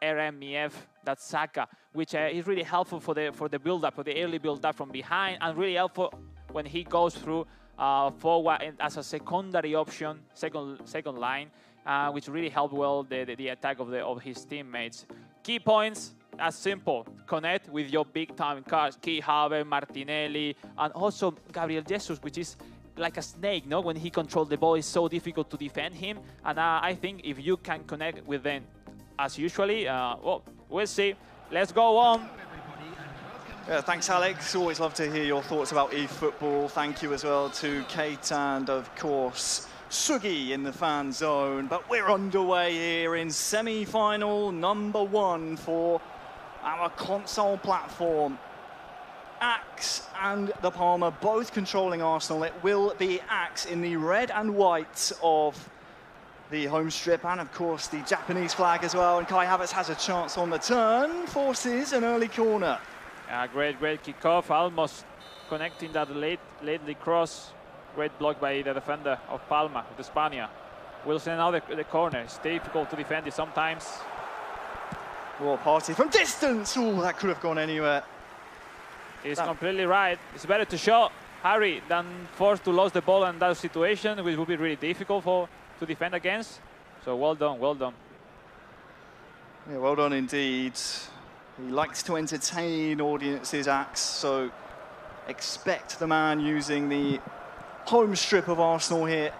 S8: RMEF, that Saka, which is really helpful for the build-up, for the early build-up from behind, and really helpful when he goes through forward as a secondary option, second line. Which really helped well the attack of his teammates. Key points as simple: connect with your big time cards, Key Havertz, Martinelli, and also Gabriel Jesus, which is like a snake, no? When he controls the ball, it's so difficult to defend him. And I think if you can connect with them as usually, well, we'll see. Let's go on.
S4: Yeah, thanks, Alex. Always love to hear your thoughts about eFootball. Thank you as well to Kate and, of course, Sugi in the fan zone. But we're underway here in semi-final number 1 for our console platform. Axe and the Palmer both controlling Arsenal. It will be Axe in the red and white of the home strip, and of course the Japanese flag as well. And Kai Havertz has a chance on the turn, forces an early corner.
S8: Great kickoff, almost connecting that lately cross. Great block by the defender of Palma, the Spaniard. Will send out the corner. It's difficult to defend it sometimes.
S4: Raw party from distance. Oh, that could have gone anywhere.
S8: He's completely right. It's better to show Harry than forced to lose the ball in that situation, which would be really difficult to defend against. So well done, well done.
S4: Yeah, well done indeed. He likes to entertain audiences, Axe, so expect the man using the home strip of Arsenal here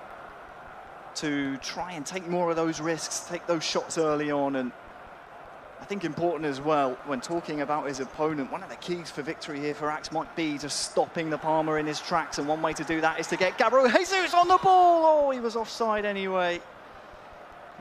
S4: to try and take more of those risks, take those shots early on. And I think important as well, when talking about his opponent, one of the keys for victory here for Axe might be just stopping the Palmer in his tracks. And one way to do that is to get Gabriel Jesus on the ball. Oh, he was offside anyway.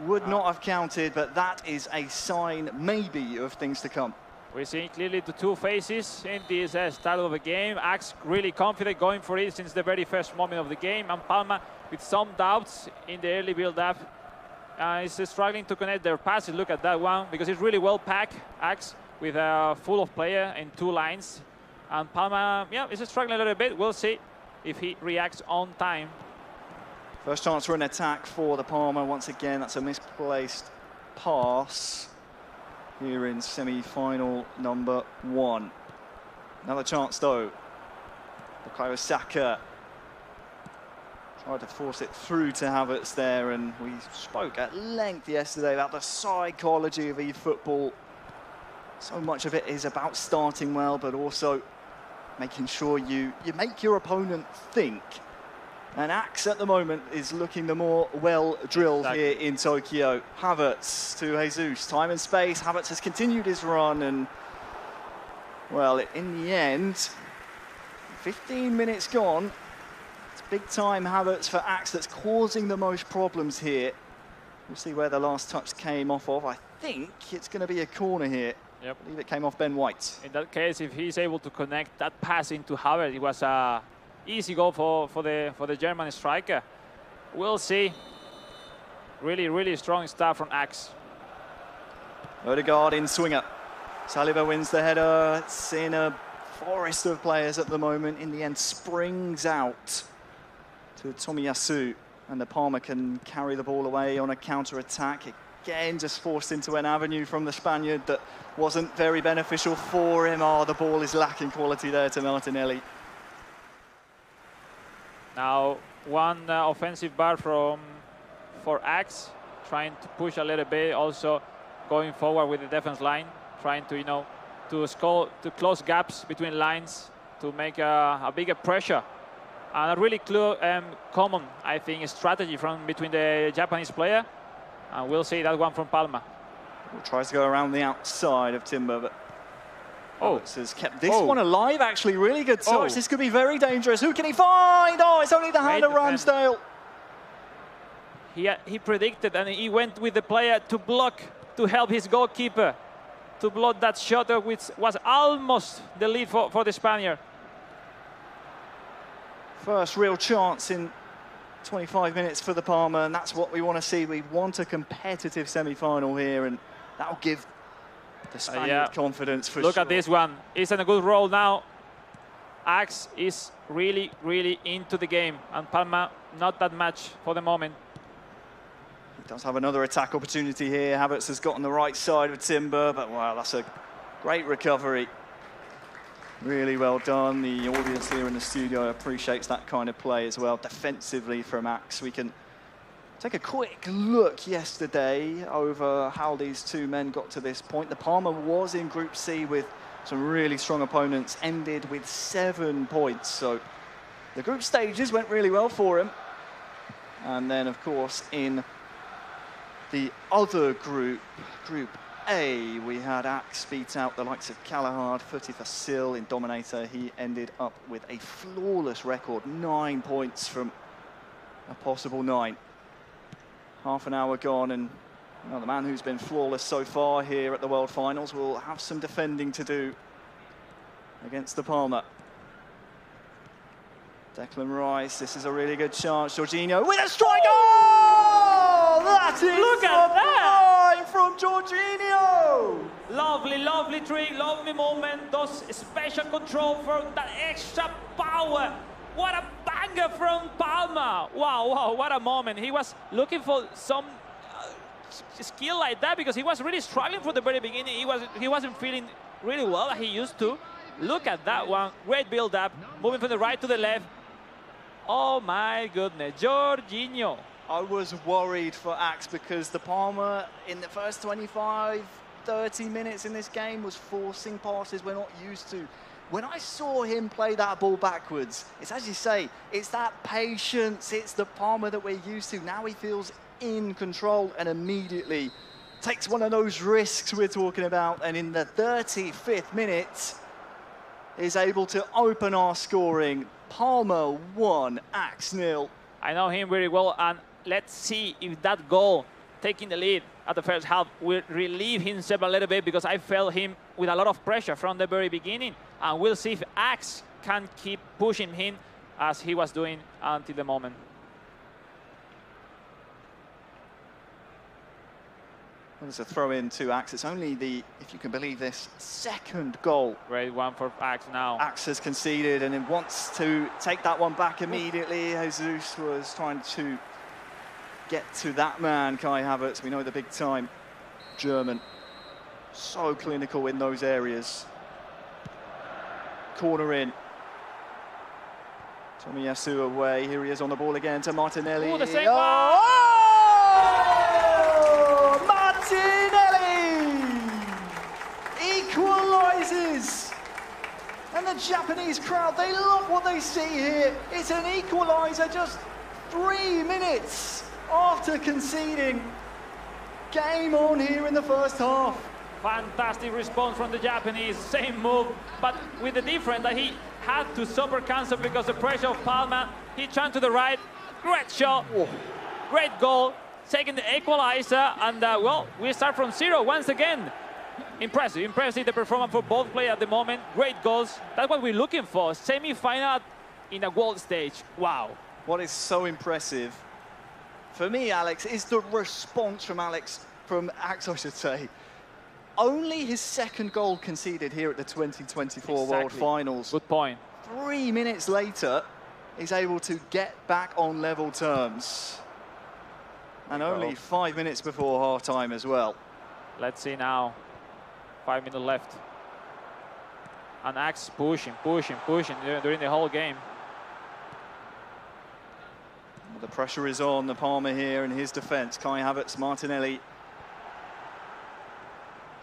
S4: Would not have counted, but that is a sign maybe of things to come.
S8: We're seeing clearly the two phases in this start of the game. Axe really confident, going for it since the very first moment of the game. And Palma with some doubts in the early build-up. Is struggling to connect their passes. Look at that one, because it's really well packed. Axe with a full of player in 2 lines. And Palma, yeah, is struggling a little bit. We'll see if he reacts on time.
S4: First chance for an attack for the Palma. Once again, that's a misplaced pass here in semi-final number 1. Another chance though. Bukayo Saka tried to force it through to Havertz there, and we spoke at length yesterday about the psychology of eFootball. So much of it is about starting well, but also making sure you make your opponent think. And Axe at the moment is looking the more well-drilled here in Tokyo. Havertz to Jesus, time and space. Havertz has continued his run, and well, in the end, 15 minutes gone. It's big time Havertz for Axe that's causing the most problems here. We'll see where the last touch came off of. I think it's going to be a corner here.
S8: Yep.
S4: I believe it came off Ben White.
S8: In that case, if he's able to connect that pass into Havertz, it was a easy goal for the German striker. We'll see. Really, really strong stuff from Axe.
S4: Odegaard in swinger. Saliba wins the header. It's in a forest of players at the moment. In the end, springs out to Tomiyasu, and the Palma can carry the ball away on a counter-attack. Again, just forced into an avenue from the Spaniard that wasn't very beneficial for him. Oh, the ball is lacking quality there to Martinelli.
S8: Now, one offensive bar for Axe, trying to push a little bit, also going forward with the defense line, trying to, to close gaps between lines to make a bigger pressure. And a really common, I think, strategy from between the Japanese player. And we'll see that one from Palma.
S4: Tries to go around the outside of Timber, but Havertz has kept this one alive, actually. Really good touch. This could be very dangerous. Who can he find? Oh, it's only the hand of Ramsdale.
S8: He predicted, and he went with the player to block, to help his goalkeeper, to block that shot, which was almost the lead for the Spaniard.
S4: First real chance in 25 minutes for the Palma, and that's what we want to see. We want a competitive semi-final here, and that'll give the Spaniard confidence for sure.
S8: Look at this one. It's in a good role now. Axe is really, really into the game, and Palma not that much for the moment.
S4: He does have another attack opportunity here. Havertz has got on the right side of Timber, but wow, that's a great recovery. Really well done. The audience here in the studio appreciates that kind of play as well. Defensively from Axe. We can take a quick look yesterday over how these two men got to this point. The Palma was in Group C with some really strong opponents, ended with 7 points. So the group stages went really well for him. And then, of course, in the other group, Group A, we had Axe beat out the likes of Callahard, Footy Fasil in Dominator. He ended up with a flawless record, 9 points from a possible 9. Half an hour gone, and well, the man who's been flawless so far here at the World Finals will have some defending to do against the Palma. Declan Rice, this is a really good chance. Jorginho with a strike! Oh! That is
S8: Look at that!
S4: From Jorginho!
S8: Lovely, lovely trick, lovely moment. Those special control for that extra power. What a banger from Palma. Wow, wow, what a moment. He was looking for some skill like that because he was really struggling from the very beginning. He wasn't feeling really well like he used to. Look at that one. Great build-up, moving from the right to the left. Oh my goodness, Jorginho.
S4: I was worried for Axe because the Palma in the first 25, 30 minutes in this game was forcing passes we're not used to. When I saw him play that ball backwards, it's as you say, it's that patience, it's the Palma that we're used to. Now he feels in control and immediately takes one of those risks we're talking about, and in the 35th minute is able to open our scoring. Palma 1, Axe 0.
S8: I know him very well, and let's see if that goal, taking the lead at the first half, will relieve himself a little bit, because I felt him with a lot of pressure from the very beginning. And we'll see if Axe can keep pushing him as he was doing until the moment.
S4: There's a throw in to Axe. It's only the, if you can believe this, second goal.
S8: Great one for Axe now.
S4: Axe has conceded and it wants to take that one back immediately. Jesus was trying to get to that man, Kai Havertz. We know the big time German. So clinical in those areas. Corner in. Tomiyasu away. Here he is on the ball again to Martinelli.
S8: Ooh, the same
S4: Martinelli equalises, and the Japanese crowd, they love what they see here. It's an equaliser just 3 minutes after conceding. Game on here in the first half.
S8: Fantastic response from the Japanese, same move, but with the difference that he had to super cancel because the pressure of Palma. He turned to the right, great shot, great goal, taking the equalizer, and well, we start from 0 once again. Impressive the performance for both players at the moment. Great goals, that's what we're looking for. Semi-final in a world stage, wow.
S4: What is so impressive, for me, Alex, is the response from Axe, I should say. Only his second goal conceded here at the 2024 World Finals.
S8: Good point.
S4: 3 minutes later, he's able to get back on level terms. And only 5 minutes before half-time as well.
S8: Let's see now. 5 minutes left. And Axe pushing during the whole game.
S4: The pressure is on the Palmer here in his defence. Kai Havertz, Martinelli.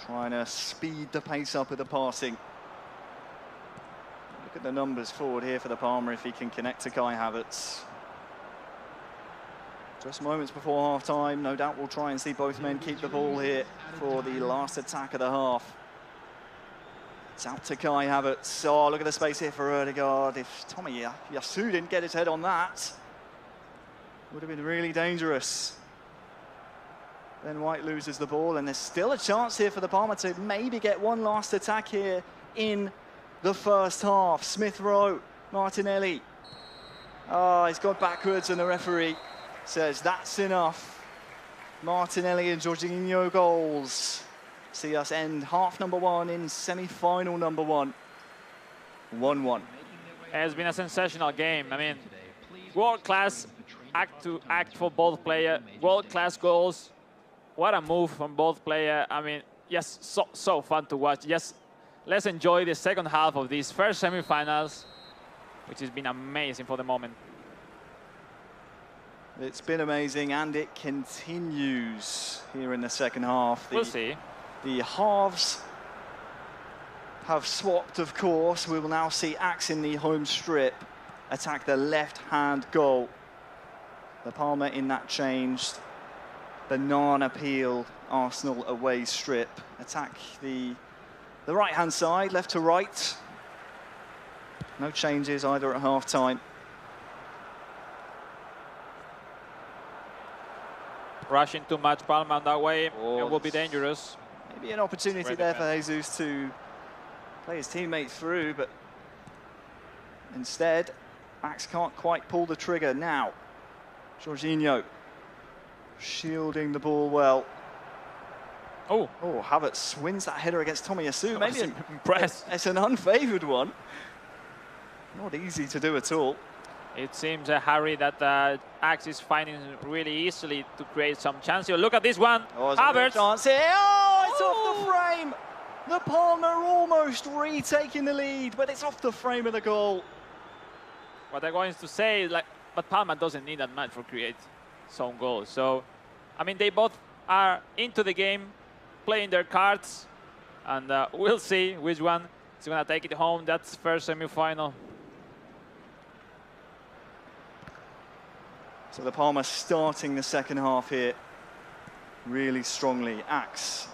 S4: Trying to speed the pace up with the passing. Look at the numbers forward here for the Palmer if he can connect to Kai Havertz. Just moments before half-time, no doubt we'll try and see both men keep the ball here for the last attack of the half. It's out to Kai Havertz. Oh, look at the space here for Ødegaard. If Tomiyasu didn't get his head on that, would have been really dangerous. Ben White loses the ball, and there's still a chance here for the Palmer to maybe get one last attack here in the first half. Smith Rowe, Martinelli. Oh, he's gone backwards, and the referee says that's enough. Martinelli and Jorginho goals see us end half number 1 in semi-final number 1. 1-1.
S8: It's been a sensational game. I mean, world-class act for both players, world-class goals. What a move from both players. I mean, yes, so fun to watch. Yes, let's enjoy the second half of these first semi-finals, which has been amazing for the moment.
S4: It's been amazing, and it continues here in the second half.
S8: We'll see.
S4: The halves have swapped, of course. We will now see Axe in the home strip attack the left-hand goal. The Palmer in that changed banana peel Arsenal away strip. Attack the right-hand side, left to right. No changes either at half-time.
S8: Rushing too much Palma that way, it will be dangerous.
S4: Maybe an opportunity there for Jesus to play his teammate through, but instead, Axe can't quite pull the trigger now. Jorginho shielding the ball well.
S8: Oh,
S4: Havertz wins that header against Tomiyasu. Maybe
S8: impressed.
S4: It's an unfavoured one. Not easy to do at all.
S8: It seems, Harry, that Axe is finding really easily to create some chances. Look at this one. Havertz.
S4: Chance here. Oh, it's off the frame. The Palmer almost retaking the lead, but it's off the frame of the goal.
S8: What I'm going to say is, but Palma doesn't need that much for create some goals. So, I mean, they both are into the game, playing their cards, and we'll see which one is going to take it home. That's first semi-final.
S4: So the Palmer starting the second half here really strongly. Axe,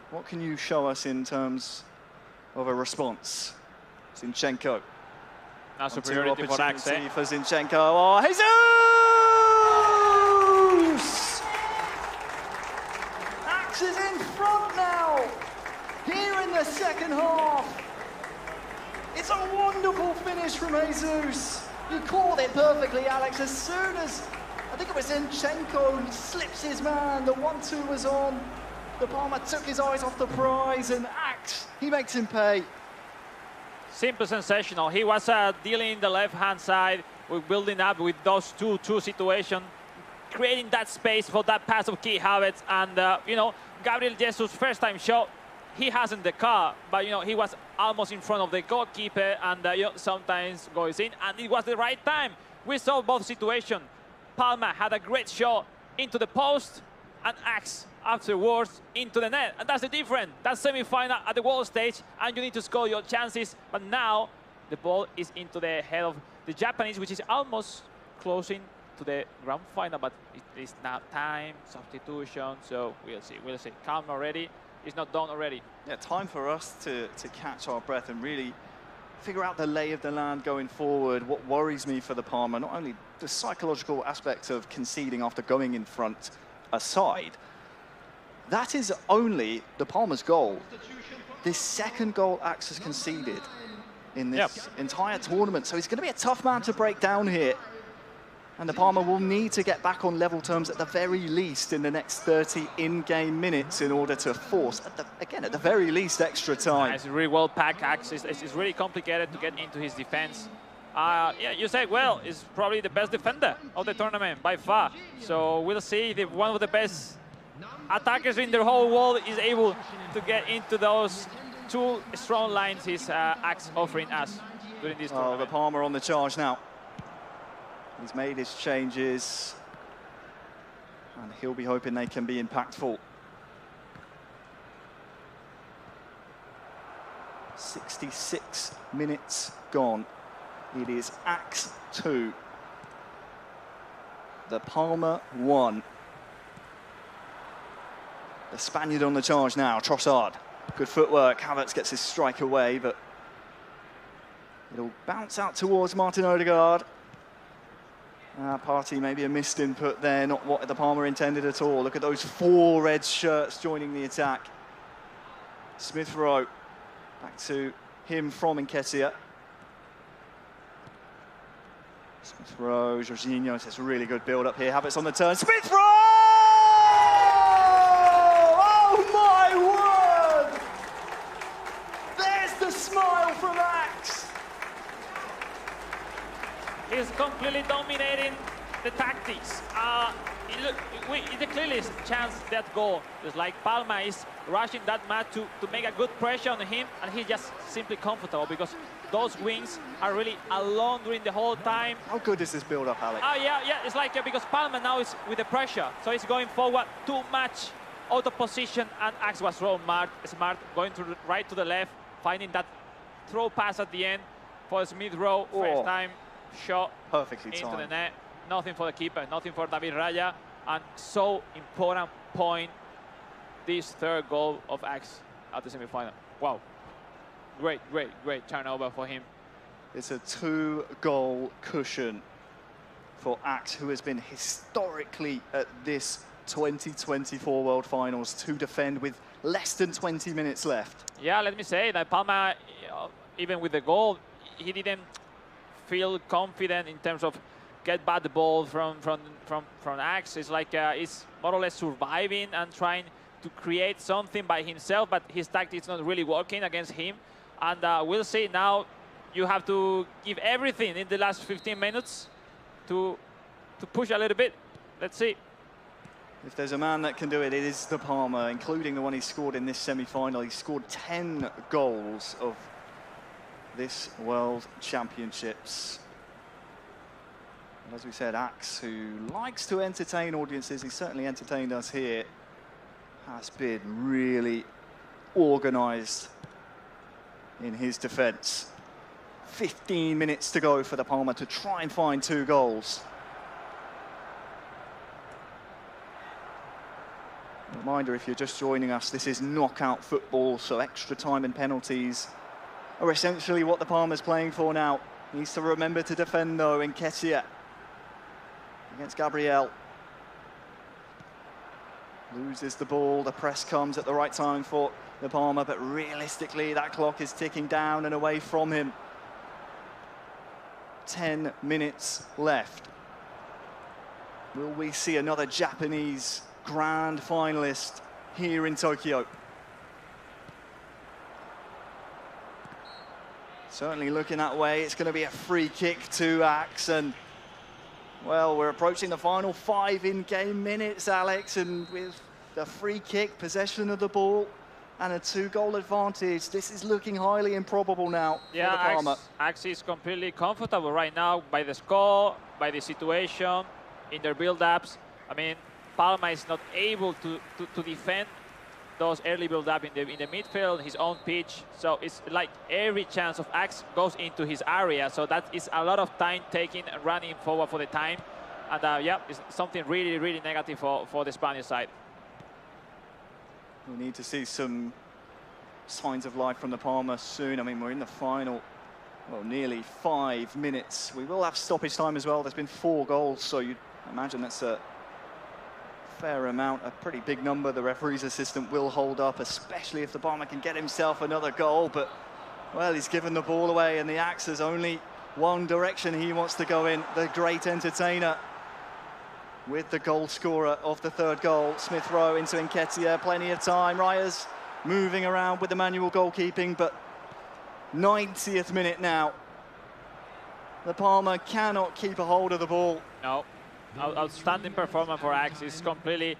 S4: what can you show us in terms of a response? Zinchenko.
S8: Now superiority for Axe.
S4: For Zinchenko. Oh, Jesus! Axe is in front now. Here in the second half. It's a wonderful finish from Jesus. You called it perfectly, Alex. As soon as, I think it was Zinchenko slips his man, the 1-2 was on. De Palma took his eyes off the prize, and Axe, he makes him pay.
S8: Simple, sensational. He was dealing the left-hand side, with building up with those two situations, creating that space for that pass of Key Havertz. And, you know, Gabriel Jesus' first-time shot, he hasn't the car, but, you know, he was almost in front of the goalkeeper, and, you know, sometimes goes in, and it was the right time. We saw both situations. Palma had a great shot into the post, and Axe afterwards into the net. And that's the difference. That's semi-final at the world stage, and you need to score your chances. But now the ball is into the head of the Japanese, which is almost closing to the grand final, but it is now time, substitution, so we'll see, we'll see. Calm already, it's not done already.
S4: Yeah, time for us to catch our breath and really figure out the lay of the land going forward. What worries me for the Palma, not only the psychological aspect of conceding after going in front aside, that is only the Palma's goal. This second goal Axe has conceded in this entire tournament, so he's going to be a tough man to break down here. And the Palma will need to get back on level terms at the very least in the next 30 in-game minutes in order to force, at the very least, extra time.
S8: It's really well packed, Axe. It's really complicated to get into his defense. Yeah, you said, well, he's probably the best defender of the tournament by far. So we'll see if one of the best attackers in the whole world is able to get into those two strong lines his Axe offering us during this tournament.
S4: The Palma on the charge now. He's made his changes, and he'll be hoping they can be impactful. 66 minutes gone. It is Axe 2. The Palma 1. The Spaniard on the charge now, Trossard. Good footwork, Havertz gets his strike away, but it'll bounce out towards Martin Odegaard. Partey, maybe a missed input there, not what the Palma intended at all. Look at those 4 red shirts joining the attack. Smith Rowe, back to him from Nketiah. Smith Rowe, Jorginho, it's a really good build up here. Havertz on the turn, Smith Rowe! Oh my word! There's the smile from Axe.
S8: He's completely dominating the tactics. It's the clearest chance that goal. It's like Palma is rushing that man to make a good pressure on him, and he's just simply comfortable because those wings are really alone during the whole time.
S4: How good is this build-up, Alex?
S8: Oh, yeah, it's like because Palma now is with the pressure, so he's going forward too much out of position, and Axe was smart, going right to the left, finding that throw pass at the end for Smith Rowe, first time shot
S4: perfectly
S8: into
S4: timed.
S8: the net. Nothing for the keeper, nothing for David Raya, and so important point, this third goal of Axe at the semi-final. Wow, great turnover for him.
S4: It's a 2-goal cushion for Axe, who has been historically at this 2024 World Finals to defend with less than 20 minutes left.
S8: Yeah, let me say that Palma, even with the goal, he didn't feel confident in terms of get back the ball from Axe. It's like he's more or less surviving and trying to create something by himself, but his tactics not really working against him. And we'll see now. You have to give everything in the last 15 minutes to push a little bit. Let's see.
S4: If there's a man that can do it, it is De Palma, including the one he scored in this semi-final. He scored 10 goals of this World Championships. And as we said, Axe, who likes to entertain audiences, he certainly entertained us here, has been really organised in his defence. 15 minutes to go for De Palma to try and find 2 goals. Reminder, if you're just joining us, this is knockout football, so extra time and penalties are essentially what De Palma's playing for now. Needs to remember to defend, though, Nketiah against Gabriel. Loses the ball, the press comes at the right time for De Palma, but realistically, that clock is ticking down and away from him. 10 minutes left. Will we see another Japanese grand finalist here in Tokyo. Certainly looking that way. It's going to be a free kick to Axe, and well, we're approaching the final 5 in-game minutes, Alex, and with the free kick, possession of the ball, and a 2-goal advantage, this is looking highly improbable now for the Parma.
S8: Axe is completely comfortable right now by the score, by the situation, in their build-ups. I mean, Parma is not able to defend those early build-up in the midfield, his own pitch. So it's like every chance of Axe goes into his area. So that is a lot of time taking and running forward for the time. And yeah, it's something really, really negative for the Spanish side.
S4: We need to see some signs of life from the Parma soon. I mean, we're in the final, well, nearly 5 minutes. We will have stoppage time as well. There's been 4 goals, so you'd imagine that's a fair amount, a pretty big number. The referee's assistant will hold up, especially if the Parma can get himself another goal. But, well, he's given the ball away, and the Axe has only one direction he wants to go in. The great entertainer with the goal scorer of the 3rd goal. Smith Rowe into Nketiah, plenty of time. Raya's moving around with the manual goalkeeping, but 90th minute now. The Parma cannot keep a hold of the ball.
S8: No. Outstanding performance for Axe. It's completely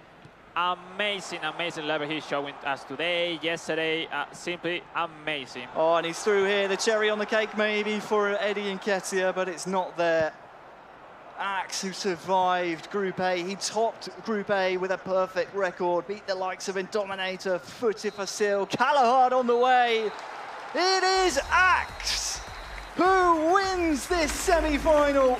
S8: amazing level he's showing us today, yesterday. Simply amazing.
S4: Oh, and he's through here. The cherry on the cake maybe for Eddie Nketiah, but it's not there. Axe, who survived Group A. He topped Group A with a perfect record. Beat the likes of Indominator, Futi Fasil, Callahard on the way. It is Axe who wins this semi-final.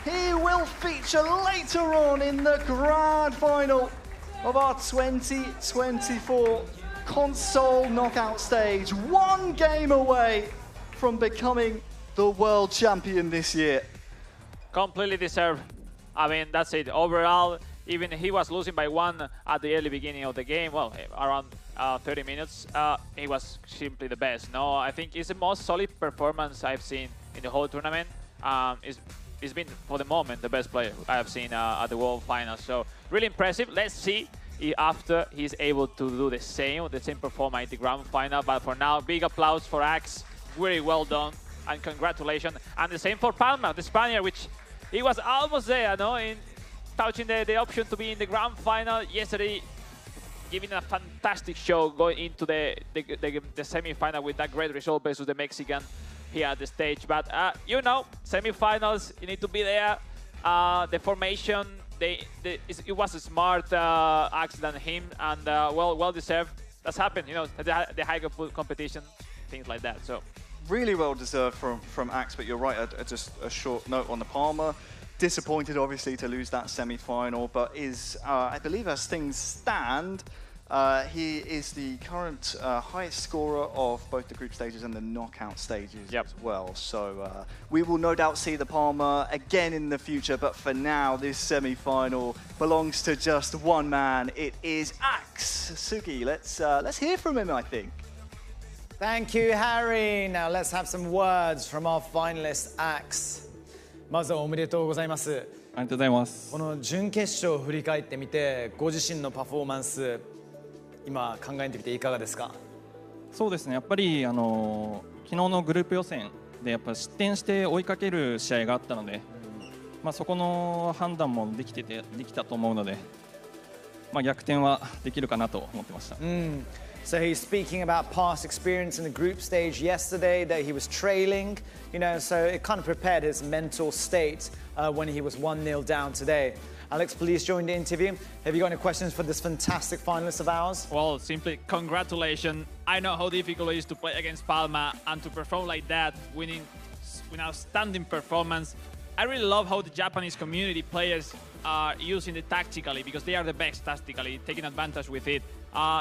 S4: He will feature later on in the grand final of our 2024 console knockout stage. 1 game away from becoming the world champion this year.
S8: Completely deserved. I mean, that's it. Overall, even he was losing by 1 at the early beginning of the game, well, around 30 minutes, he was simply the best. No, I think it's the most solid performance I've seen in the whole tournament. He's been, for the moment, the best player I have seen at the World Finals. So really impressive. Let's see if after he's able to do the same performance in the grand final. But for now, big applause for Axe. Very well done, and congratulations. And the same for Palma, the Spaniard, which he was almost there, no, in touching the option to be in the grand final yesterday, giving a fantastic show going into the semi-final with that great result versus the Mexican here at the stage. But you know, semi-finals, you need to be there. The formation, it was a smart accident him, and well deserved. That's happened, you know, the higher competition, things like that. So
S4: really well deserved from Axe, but you're right. Just a short note on the Parma. Disappointed, obviously, to lose that semi-final, but is, I believe, as things stand, he is the current highest scorer of both the group stages and the knockout stages as well. So we will no doubt see the Parma again in the future, but for now, this semi-final belongs to just one man. It is Axe. Sugi, let's hear from him, I think.
S2: Thank you, Harry. Now let's have some words from our finalist, Axe. まずはおめでとうございます。あり
S13: がとうございます。
S2: この準決勝を振り返ってみて、ご自身のパフォーマンス、今考えてみていかがですか？
S13: そうですね。やっぱり昨日のグループ予選でやっぱ失点して追いかける試合があったので、まあそこの判断もできたと思うので、まあ逆転はできるかなと思ってました。
S2: So he's speaking about past experience in the group stage yesterday, that he was trailing, you know, so it kind of prepared his mental state when he was 1-0 down today. Alex, please join the interview. Have you got any questions for this fantastic finalist of ours?
S3: Well, simply congratulations. I know how difficult it is to play against Palma and to perform like that, winning an outstanding performance. I really love how the Japanese community players are using it tactically, because they are the best tactically, taking advantage with it.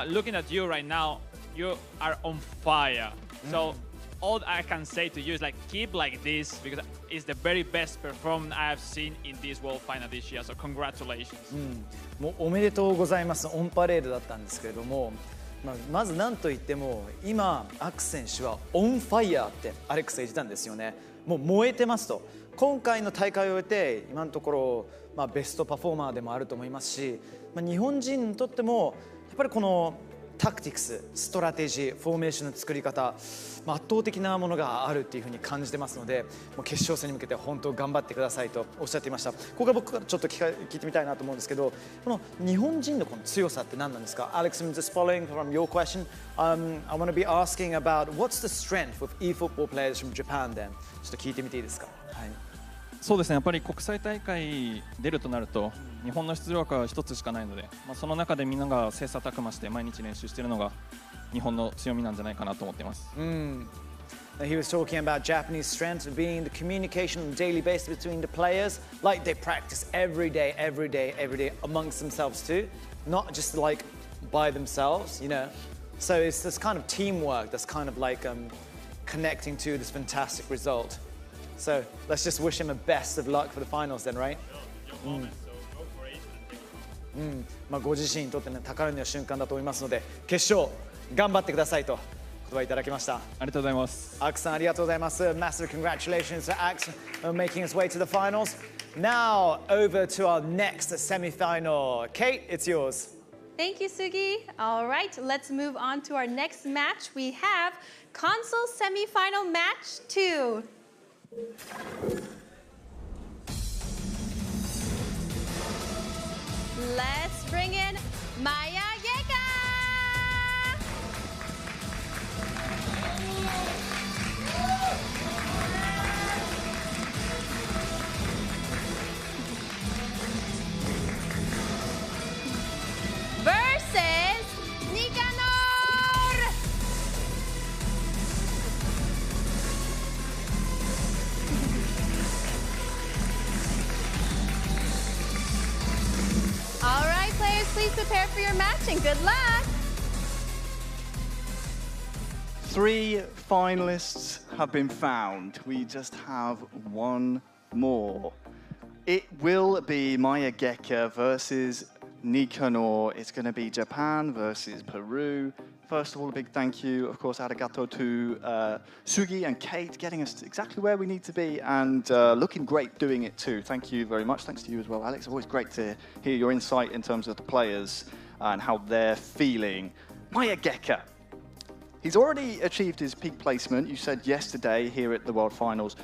S3: Looking at you right now, you are on fire. So all I can say to you is like, keep like this, because it's the very best performance I have seen in this World Final this year. So congratulations.
S2: もうおめでとうございます。オンパレードだったんですけれども、まず何と言っても今アク選手はオンファイヤーってアレックスが言ってたんですよね。もう燃えてますと。今回の大会を終えて今のところベストパフォーマーでもあると思いますし、日本人にとってもぱりこのタクティクス、ストラテジー、フォーメーションの作り方、圧倒的なものがあるっていうふうに感じてますので、もう決勝戦に向けて本当頑張ってくださいとおっしゃっていました。ここから僕からちょっと聞いてみたいなと思うんですけど、この日本人のこの強さって何なんですか？ Alex, I'm just following from your question. I want to be asking about what's the strength with eFootball players from Japan then? ちょっと聞いてみていいですか？はい。
S13: そうですね、やっぱり国際大会出るとなると日本の出場枠は一つしかないので、その中でみんなが切磋琢磨して毎日練習しているのが日本の強みなんじゃないかなと思っています。
S2: He was talking about Japanese strength being the communication on a daily basis between the players, like they practice every day amongst themselves too, not just like by themselves, you know. So it's this kind of teamwork that's kind of like connecting to this fantastic result. So let's just wish him the best of luck for the finals then, right? ご自身にとってね、宝の瞬間だと思いますので、決勝頑張ってくださいと言葉いただきました。
S13: ありがとうございます。
S2: アクさんありがとうございます。Massive congratulations to Ax making his way to the finals. Now over to our next semi-final. Kate, it's yours.
S1: Thank you, Sugi. All right, let's move on to our next match. We have console semi-final match 2. Let's bring in Maya Geka! Versus Nicanor! All right, players, please prepare for your match and good luck.
S4: 3 finalists have been found. We just have one more. It will be Maya Geka versus Nicanor. It's going to be Japan versus Peru. First of all, a big thank you, of course, arigato to Sugi and Kate, getting us exactly where we need to be and looking great doing it too. Thank you very much. Thanks to you as well, Alex. Always great to hear your insight in terms of the players and how they're feeling. Maya Geka. He's already achieved his peak placement, you said yesterday here at the World Finals.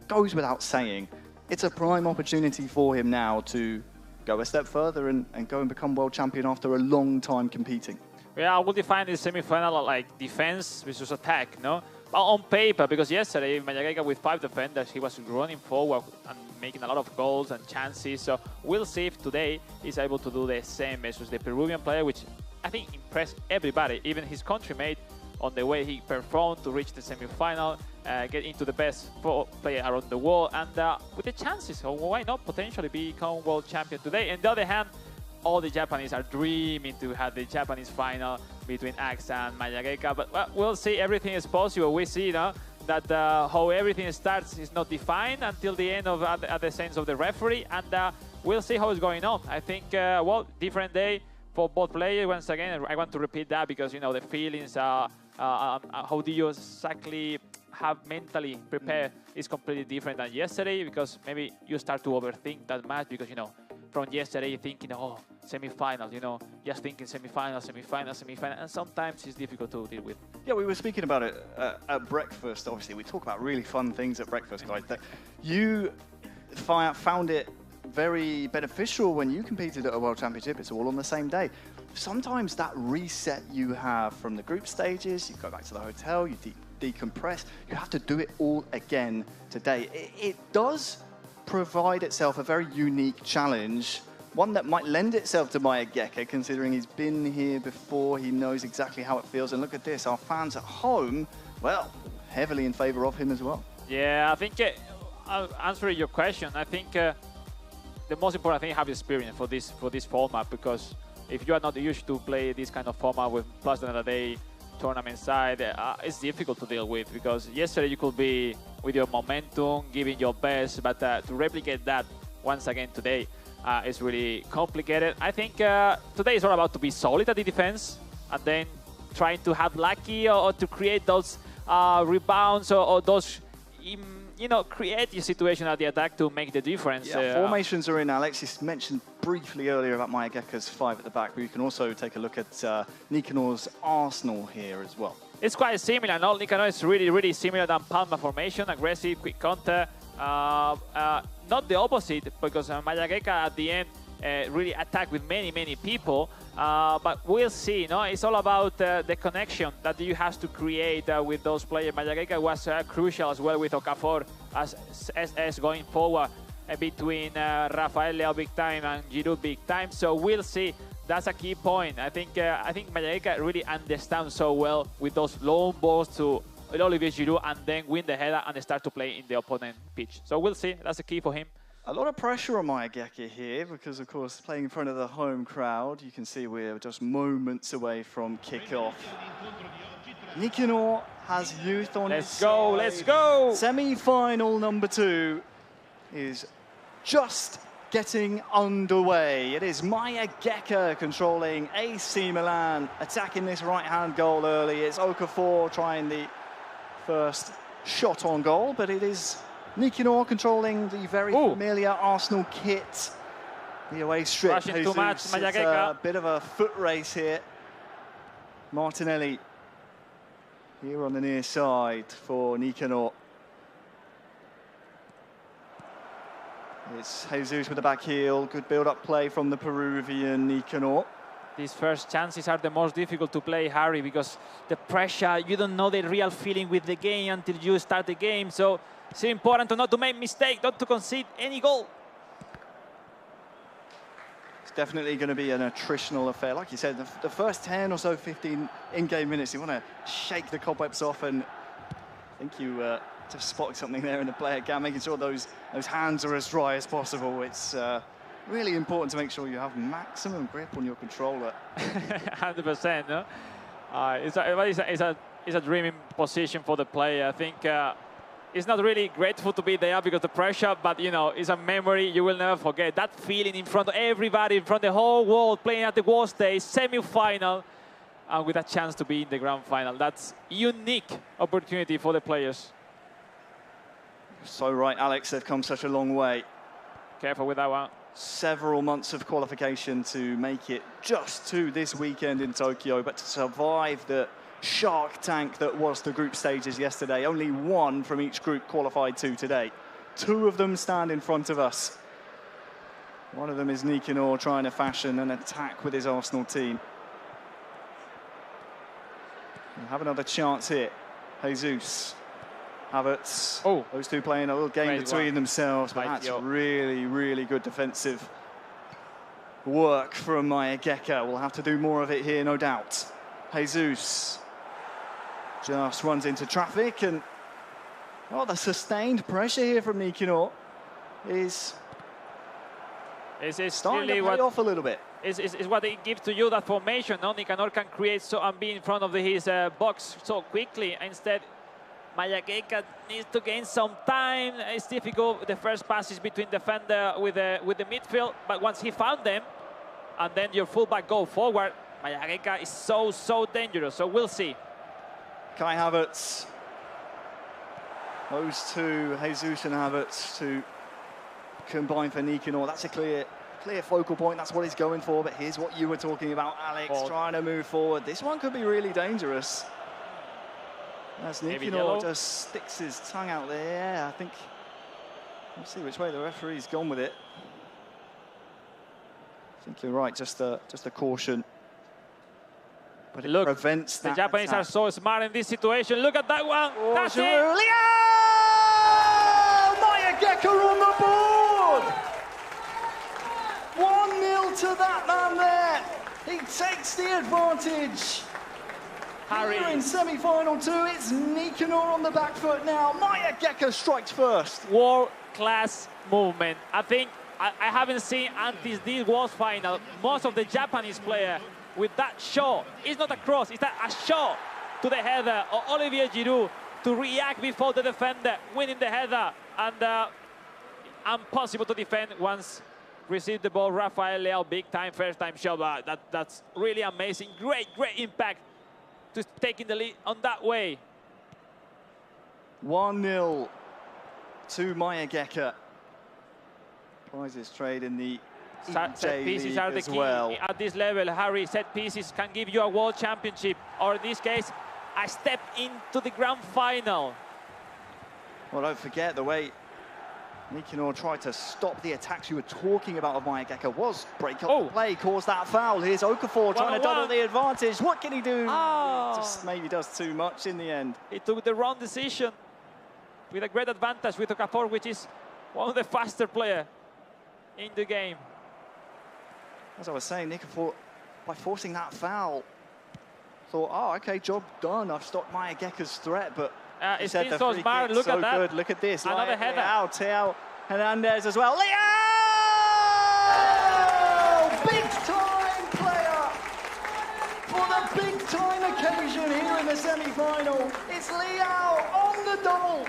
S4: Goes without saying. It's a prime opportunity for him now to go a step further and go and become world champion after a long time competing.
S8: Yeah, I would define this semi-final like defense versus attack, no? But on paper, because yesterday, Maya Geka with 5 defenders, he was running forward and making a lot of goals and chances. So we'll see if today he's able to do the same versus the Peruvian player, which I think impressed everybody, even his countrymate, on the way he performed to reach the semi-final, get into the best player around the world, and with the chances, so why not potentially become world champion today? On the other hand, all the Japanese are dreaming to have the Japanese final between Ax and Maya Geka, but well, we'll see. Everything is possible. We see, you know, that how everything starts is not defined until the end of at the sense of the referee, and we'll see how it's going on. I think, well, different day for both players. Once again, I want to repeat that because, you know, the feelings are, how do you exactly have mentally prepared is completely different than yesterday, because maybe you start to overthink that match because, you know, from yesterday thinking, oh, semi-final, you know, just thinking semi-final, and sometimes it's difficult to deal with.
S4: Yeah, we were speaking about it at breakfast. Obviously, we talk about really fun things at breakfast, guys. That you found it very beneficial when you competed at a World Championship. It's all on the same day. Sometimes that reset you have from the group stages, you go back to the hotel, you decompress, you have to do it all again today. It does provide itself a very unique challenge, one that might lend itself to Maya Geka, considering he's been here before, he knows exactly how it feels. And look at this, our fans at home, well, heavily in favor of him as well.
S8: Yeah, I think, answering your question, I think the most important thing is have experience for this format, because if you are not used to play this kind of format with plus another day tournament side, it's difficult to deal with, because yesterday you could be with your momentum, giving your best, but to replicate that once again today is really complicated. I think today is all about to be solid at the defense, and then trying to have lucky or to create those rebounds or those you know, creative situation at the attack to make the difference.
S4: Yeah, formations are in. Alexis mentioned briefly earlier about Maya Geka's 5 at the back, but you can also take a look at Nikanor's Arsenal here as well.
S8: It's quite similar. No, Nikanor is really similar than Palma formation, aggressive, quick counter. Not the opposite, because Maya Geka at the end really attack with many people. But we'll see. No, it's all about the connection that you have to create with those players. Maya Geka was crucial as well with Okafor as going forward between Rafael Leao big time and Giroud big time. So we'll see. That's a key point. I think Maya Geka really understands so well with those long balls to Olivier Giroud and then win the header and start to play in the opponent pitch. So we'll see. That's the key for him.
S4: A lot of pressure on Maya Geka here because, of course, playing in front of the home crowd, you can see we're just moments away from kick-off. Nikanor has youth on his side.
S8: Let's go!
S4: Semi-final number 2 is just getting underway. It is Maya Geka controlling AC Milan, attacking this right-hand goal early. It's Okafor trying the first shot on goal, but it is Nikanor controlling the very familiar Arsenal kit. The away strip.
S8: Rushing too much, Maya Geka.
S4: A bit of a foot race here. Martinelli here on the near side for Nikanor. It's Jesus with the back heel. Good build-up play from the Peruvian Nikanor.
S8: These first chances are the most difficult to play, Harry, because the pressure, you don't know the real feeling with the game until you start the game. So it's important to not to make mistake, not to concede any goal.
S4: It's definitely going to be an attritional affair. Like you said, the first 10 or so, 15 in-game minutes, you want to shake the cobwebs off, and I think you just spotted something there in the player cam, making sure those hands are as dry as possible. It's really important to make sure you have maximum grip on your controller.
S8: 100%, no? It's a dreaming position for the player. I think it's not really grateful to be there because of the pressure, but you know, it's a memory you will never forget. That feeling in front of everybody, in front of the whole world, playing at the world stage, semi-final, and with a chance to be in the grand final. That's unique opportunity for the players.
S4: So right, Alex, they've come such a long way.
S8: Careful with that one.
S4: Several months of qualification to make it just to this weekend in Tokyo, but to survive the shark tank that was the group stages yesterday. Only one from each group qualified to today. 2 of them stand in front of us. One of them is Nikanor trying to fashion an attack with his Arsenal team. We'll have another chance here. Jesus. Havertz. Those two playing a little game between themselves, but that's really good defensive work from Maya Geka. We'll have to do more of it here, no doubt. Jesus just runs into traffic, and the sustained pressure here from Nikanor is starting to pay off a little bit.
S8: Is what they give to you, that formation. No, Nikanor can create and be in front of his box so quickly. Instead, Maya Geka needs to gain some time. It's difficult. The first pass is between defender with the midfield, but once he found them, and then your fullback go forward, Maya Geka is so dangerous. So we'll see.
S4: Kai Havertz. Those two, Jesus and Havertz, to combine for Nikanor. That's a clear focal point. That's what he's going for. But here's what you were talking about, Alex, trying to move forward. This one could be really dangerous. As Nikanor just sticks his tongue out there, I think. We'll see which way the referee's gone with it. I think you're right, just a caution. But it prevents that.
S8: The Japanese are so smart in this situation. Look at that one. That's it.
S4: Maya Geka on the board. 1-0 to that man there. He takes the advantage.
S8: Harry.
S4: Here in semi-final 2, it's Nikanor on the back foot now. Maya Geka strikes first.
S8: World-class movement. I think I haven't seen until this World Final most of the Japanese player with that shot. It's not a cross, it's a shot to the header of Olivier Giroud to react before the defender, winning the header, and impossible to defend once received the ball. Rafael Leao, big time, first time shot, but that's really amazing. Great impact to taking the lead on that way.
S4: 1-0 to Mayageka. Prizes trade in the
S8: Set pieces
S4: League
S8: are the
S4: as
S8: key
S4: well.
S8: at this level, Harry. Set pieces can give you a world championship, or in this case, a step into the grand final.
S4: Well, don't forget the way Nicanor tried to stop the attacks you were talking about of Mayageka was break up the play, caused that foul. Here's Okafor trying to double the advantage. What can he do? Just maybe does too much in the end.
S8: He took the wrong decision with a great advantage with Okafor, which is one of the faster players in the game.
S4: As I was saying, Nicanor, by forcing that foul, thought, oh, okay, job done. I've stopped Mayageka's threat, but
S8: it's been so smart. Look at that.
S4: Good. Look at this.
S8: Another header.
S4: Teo Hernandez as well. Leo! Big-time player for the big-time occasion here in the semi-final. It's Leo on the double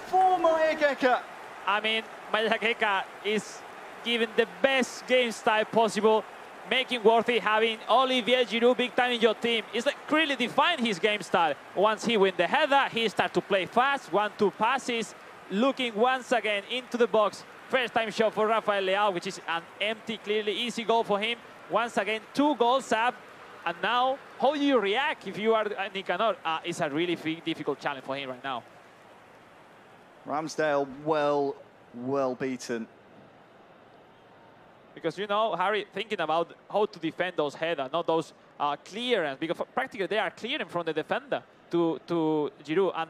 S4: for Mayageka.
S8: I mean, Mayageka is given the best game style possible, making worthy having Olivier Giroud big time in your team. It's like really defined his game style. Once he wins the header, he starts to play fast, 1-2 passes, looking once again into the box. First time shot for Rafael Leao, which is an empty, clearly easy goal for him. Once again, 2 goals up. And now, how do you react if you are Nicanor? It's a really difficult challenge for him right now.
S4: Ramsdale well beaten.
S8: Because, you know, Harry, thinking about how to defend those headers, not those clearance, because practically they are clearing from the defender to Giroud. And,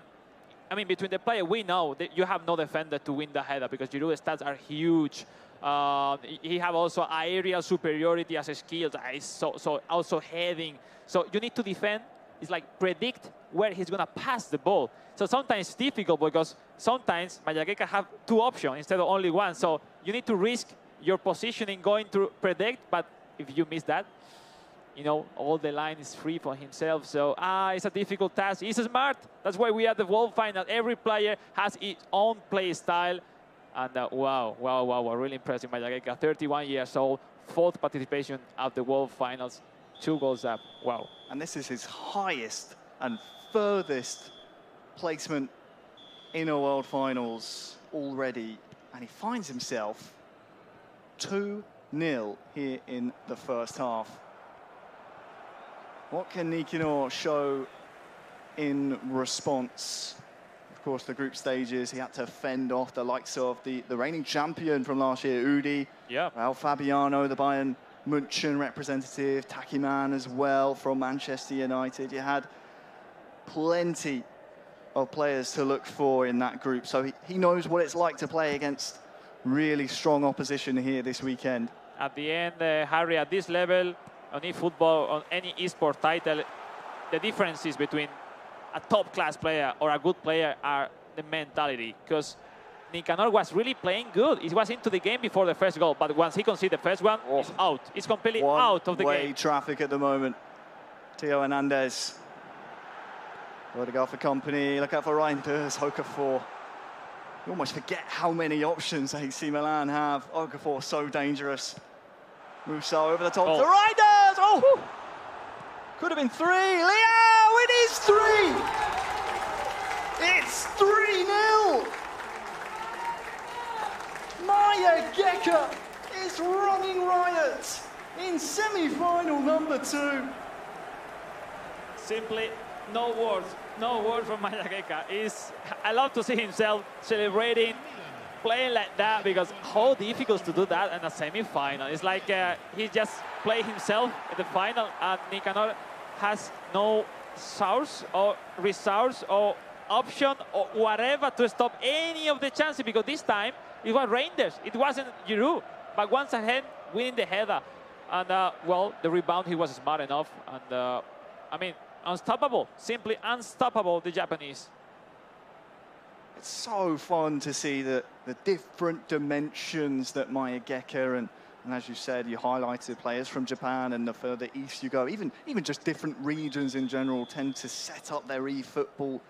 S8: I mean, between the player, we know that you have no defender to win the header because Giroud's stats are huge. He have also aerial superiority as a skill. So also heading. So you need to defend. It's like predict where he's going to pass the ball. So sometimes it's difficult because sometimes Mayageka have 2 options instead of only 1. So you need to risk your positioning going to predict, but if you miss that, you know, all the line is free for himself. So it's a difficult task. He's smart. That's why we are the world final. Every player has his own play style. And wow, really impressive. Mayageka, 31 years old, 4th participation at the world finals, 2 goals up. Wow.
S4: And this is his highest and furthest placement in a world finals already. And he finds himself 2-0 here in the first half. What can Nicanor show in response? Of course, the group stages, he had to fend off the likes of the reigning champion from last year, Udi.
S8: Yeah.
S4: Raul Fabiano, the Bayern München representative, Takiman as well from Manchester United. You had plenty of players to look for in that group, so he knows what it's like to play against really strong opposition here this weekend.
S8: At the end, Harry, at this level, on eFootball, on any esport title, the differences between a top-class player or a good player are the mentality. Because Nicanor was really playing good. He was into the game before the first goal, but once he conceded the first one, he's out. He's completely out of the game.
S4: One-way traffic at the moment. Teo Hernandez. Odegaard for company. Look out for Reinders. Okafor. You almost forget how many options AC Milan have. Okafor so dangerous. Musa over the top to Reinders. Oh! Could have been 3. Leo, it is 3! It's 3-0! Mayageka is running riot in semi-final number 2.
S8: Simply no words. No words from Mayageka. I love to see himself celebrating, playing like that, because how difficult to do that in a semi-final. It's like he just played himself in the final, and Nicanor has no source or resource or option or whatever to stop any of the chances, because this time it was Reinders. It wasn't Giroud. But once ahead, winning the header. And, well, the rebound, he was smart enough. And, I mean, unstoppable. Simply unstoppable, the Japanese.
S4: It's so fun to see the different dimensions that Mayageka and as you said, you highlighted players from Japan, and the further east you go, even just different regions in general tend to set up their eFootball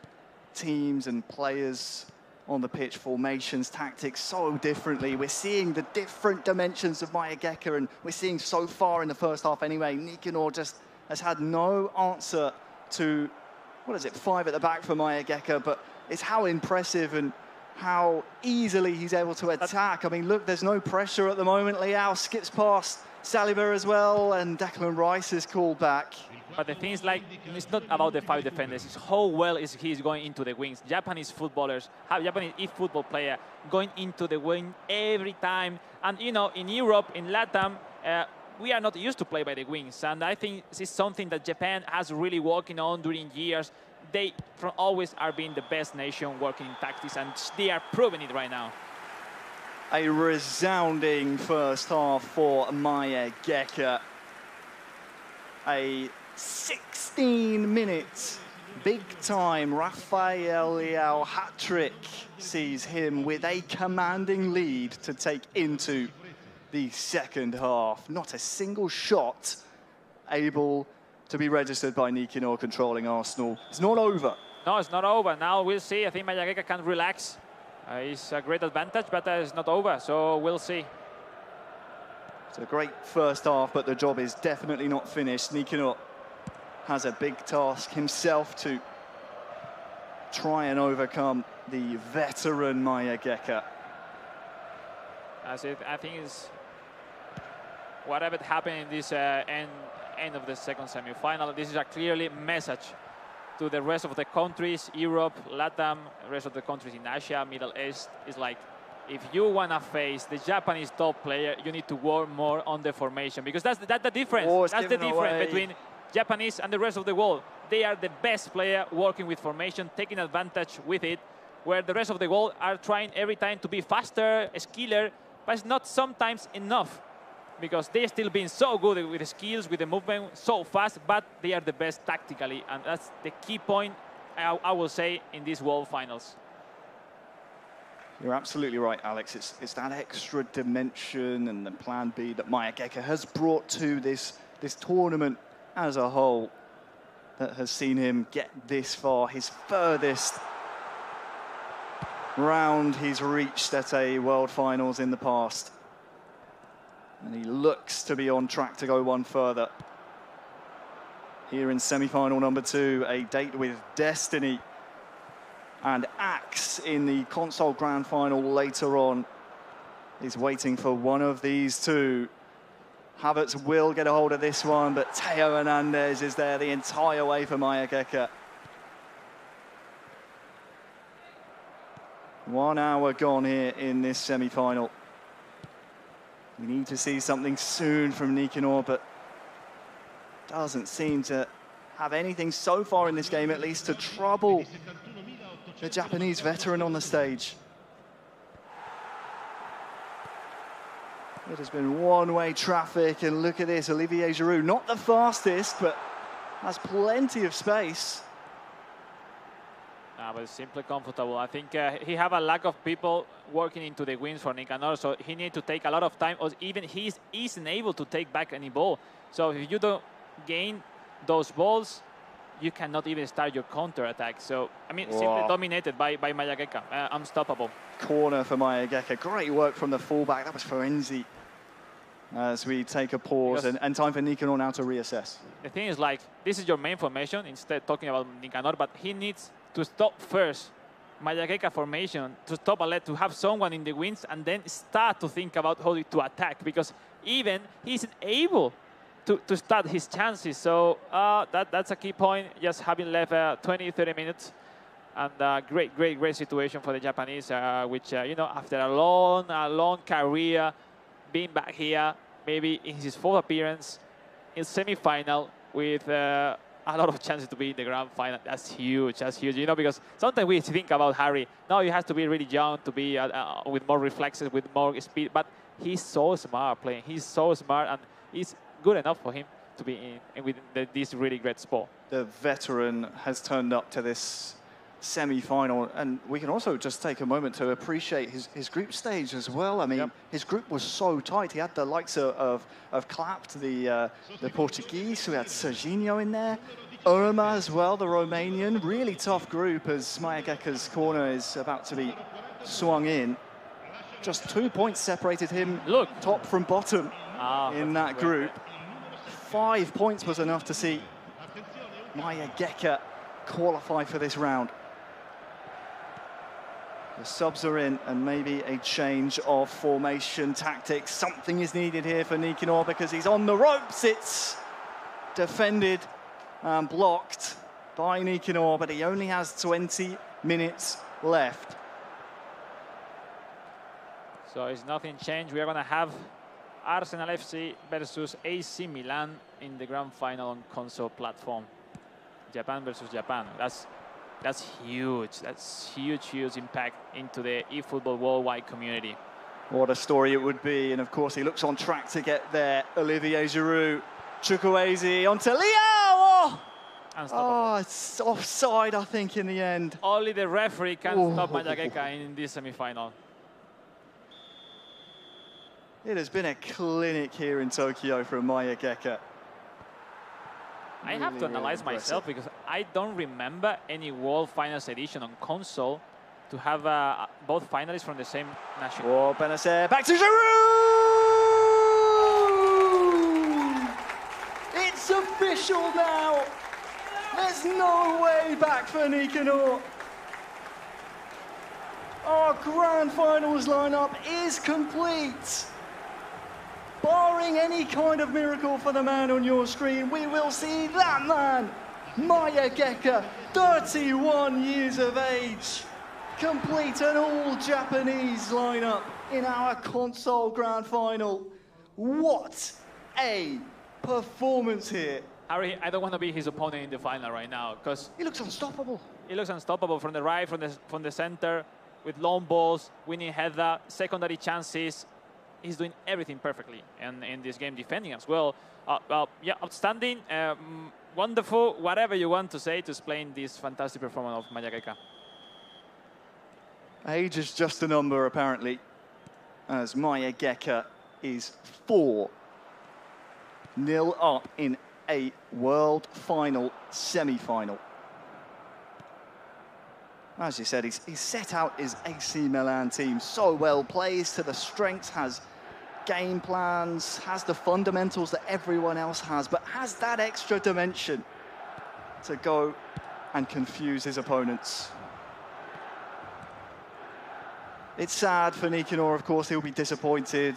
S4: teams and players on the pitch, formations, tactics so differently. We're seeing the different dimensions of Mayageka, and we're seeing so far in the first half anyway, Nicanor just has had no answer to, 5 at the back for Mayageka, but it's how impressive and how easily he's able to attack. I mean, look, there's no pressure at the moment. Leao skips past Saliba as well, and Declan Rice is called back.
S8: But the thing is, like, it's not about the 5 defenders. It's how well is he's going into the wings. Japanese footballers, Japanese eFootball player going into the wing every time. And, you know, in Europe, in LATAM, we are not used to play by the wings. And I think this is something that Japan has really working on during years. They from always are being the best nation working in tactics, and they are proving it right now.
S4: A resounding first half for Maya Geka. A 16-minute big-time Rafael Leao hat-trick sees him with a commanding lead to take into the second half. Not a single shot able to be registered by Nikinor controlling Arsenal. It's not over.
S8: No, it's not over. Now we'll see. I think Maya Geka can relax. It's a great advantage, but it's not over, so we'll see.
S4: It's a great first half, but the job is definitely not finished. Nikinor has a big task himself to try and overcome the veteran Maya Geka.
S8: I think it's whatever happened in this end of the second semi-final. This is a clearly message to the rest of the countries, Europe, LATAM, rest of the countries in Asia, Middle East. It's like, if you want to face the Japanese top player, you need to work more on the formation, because that's the difference.
S4: Oh,
S8: that's the difference between Japanese and the rest of the world. They are the best player working with formation, taking advantage with it, where the rest of the world are trying every time to be faster, skiller, but it's not sometimes enough, because they're still being so good with the skills, with the movement, so fast, but they are the best tactically, and that's the key point, I will say, in these World Finals.
S4: You're absolutely right, Alex. It's that extra dimension and the plan B that Maya Geka has brought to this tournament as a whole that has seen him get this far. His furthest round he's reached at a World Finals in the past. And he looks to be on track to go one further. Here in semi-final number 2, a date with destiny. And Axe in the console grand final later on is waiting for one of these two. Havertz will get a hold of this one, but Theo Hernandez is there the entire way for Maya Geka. 1 hour gone here in this semi-final. We need to see something soon from Nikinor, but doesn't seem to have anything so far in this game, at least, to trouble the Japanese veteran on the stage. It has been one-way traffic, and look at this, Olivier Giroud, not the fastest, but has plenty of space.
S8: But simply comfortable. I think he have a lack of people working into the wings for Nikanor, so he needs to take a lot of time, or even he isn't able to take back any ball. So if you don't gain those balls, you cannot even start your counter-attack. So, I mean, simply dominated by Maya Geka. Unstoppable.
S4: Corner for Maya Geka. Great work from the fullback. That was Forenzi. As we take a pause and time for Nikanor now to reassess.
S8: The thing is, like, this is your main formation, instead talking about Nikanor, but he needs to stop first Maya Geka formation, to stop and let to have someone in the wings, and then start to think about how to attack, because even he isn't able to start his chances. So that's a key point, just having left 20-30 minutes. And great situation for the Japanese, which, you know, after a long career, being back here, maybe in his 4th appearance, in semi-final, with a lot of chances to be in the grand final. That's huge, you know, because sometimes we think about Harry. No, you have to be really young to be with more reflexes, with more speed, but he's so smart playing. He's so smart, and it's good enough for him to be in this really great sport.
S4: The veteran has turned up to this semi-final, and we can also just take a moment to appreciate his group stage as well. I mean, his group was so tight. He had the likes of Clapt, the Portuguese, we had Serginho in there, Irma as well, the Romanian. Really tough group as Maya Geka's corner is about to be swung in. Just 2 points separated him top from bottom in that group. 5 points was enough to see Maya Geka qualify for this round. The subs are in, and maybe a change of formation tactics. Something is needed here for Nikanor because he's on the ropes. It's defended and blocked by Nikanor, but he only has 20 minutes left.
S8: So it's nothing changed. We are going to have Arsenal FC versus AC Milan in the grand final on console platform. Japan versus Japan. That's huge. That's huge impact into the eFootball worldwide community.
S4: What a story it would be, and of course he looks on track to get there. Olivier Giroud, Chukwueze onto Leao! Oh, it's offside, I think, in the end.
S8: Only the referee can stop Mayageka in this semi-final.
S4: It has been a clinic here in Tokyo from Mayageka.
S8: I have to analyze myself because I don't remember any World Finals edition on console to have both finalists from the same nation.
S4: Oh, Benacer, back to Giroud! It's official now! There's no way back for Nikanor. Our grand finals lineup is complete. Barring any kind of miracle for the man on your screen, we will see that man, Mayageka, 31 years of age, complete an all-Japanese lineup in our console grand final. What a performance here.
S8: Harry, I don't want to be his opponent in the final right now because
S4: he looks unstoppable.
S8: He looks unstoppable from the right, from the center, with long balls, winning header, secondary chances. He's doing everything perfectly, and in this game defending as well. Yeah, outstanding, wonderful, whatever you want to say to explain this fantastic performance of Mayageka.
S4: Age is just a number, apparently, as Mayageka is 4-0 up in a World Final semi-final. As you said, he's set out his AC Milan team so well, plays to the strengths, has game plans, has the fundamentals that everyone else has, but has that extra dimension to go and confuse his opponents. It's sad for Nikanor, of course, he'll be disappointed.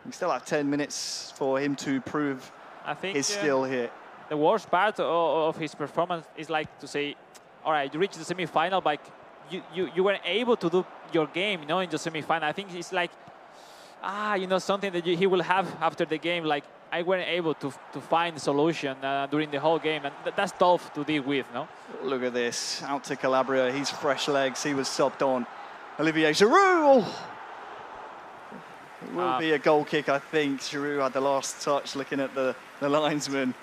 S4: We still have 10 minutes for him to prove his skill here.
S8: The worst part of his performance is like to say, all right, you reached the semi-final, but you weren't able to do your game, in the semi-final. I think it's like, something that he will have after the game, like, I weren't able to find a solution during the whole game, and that's tough to deal with, no?
S4: Look at this, out to Calabria, he's fresh legs, he was subbed on. Olivier Giroud! It will be a goal kick, I think. Giroud had the last touch, looking at the linesman.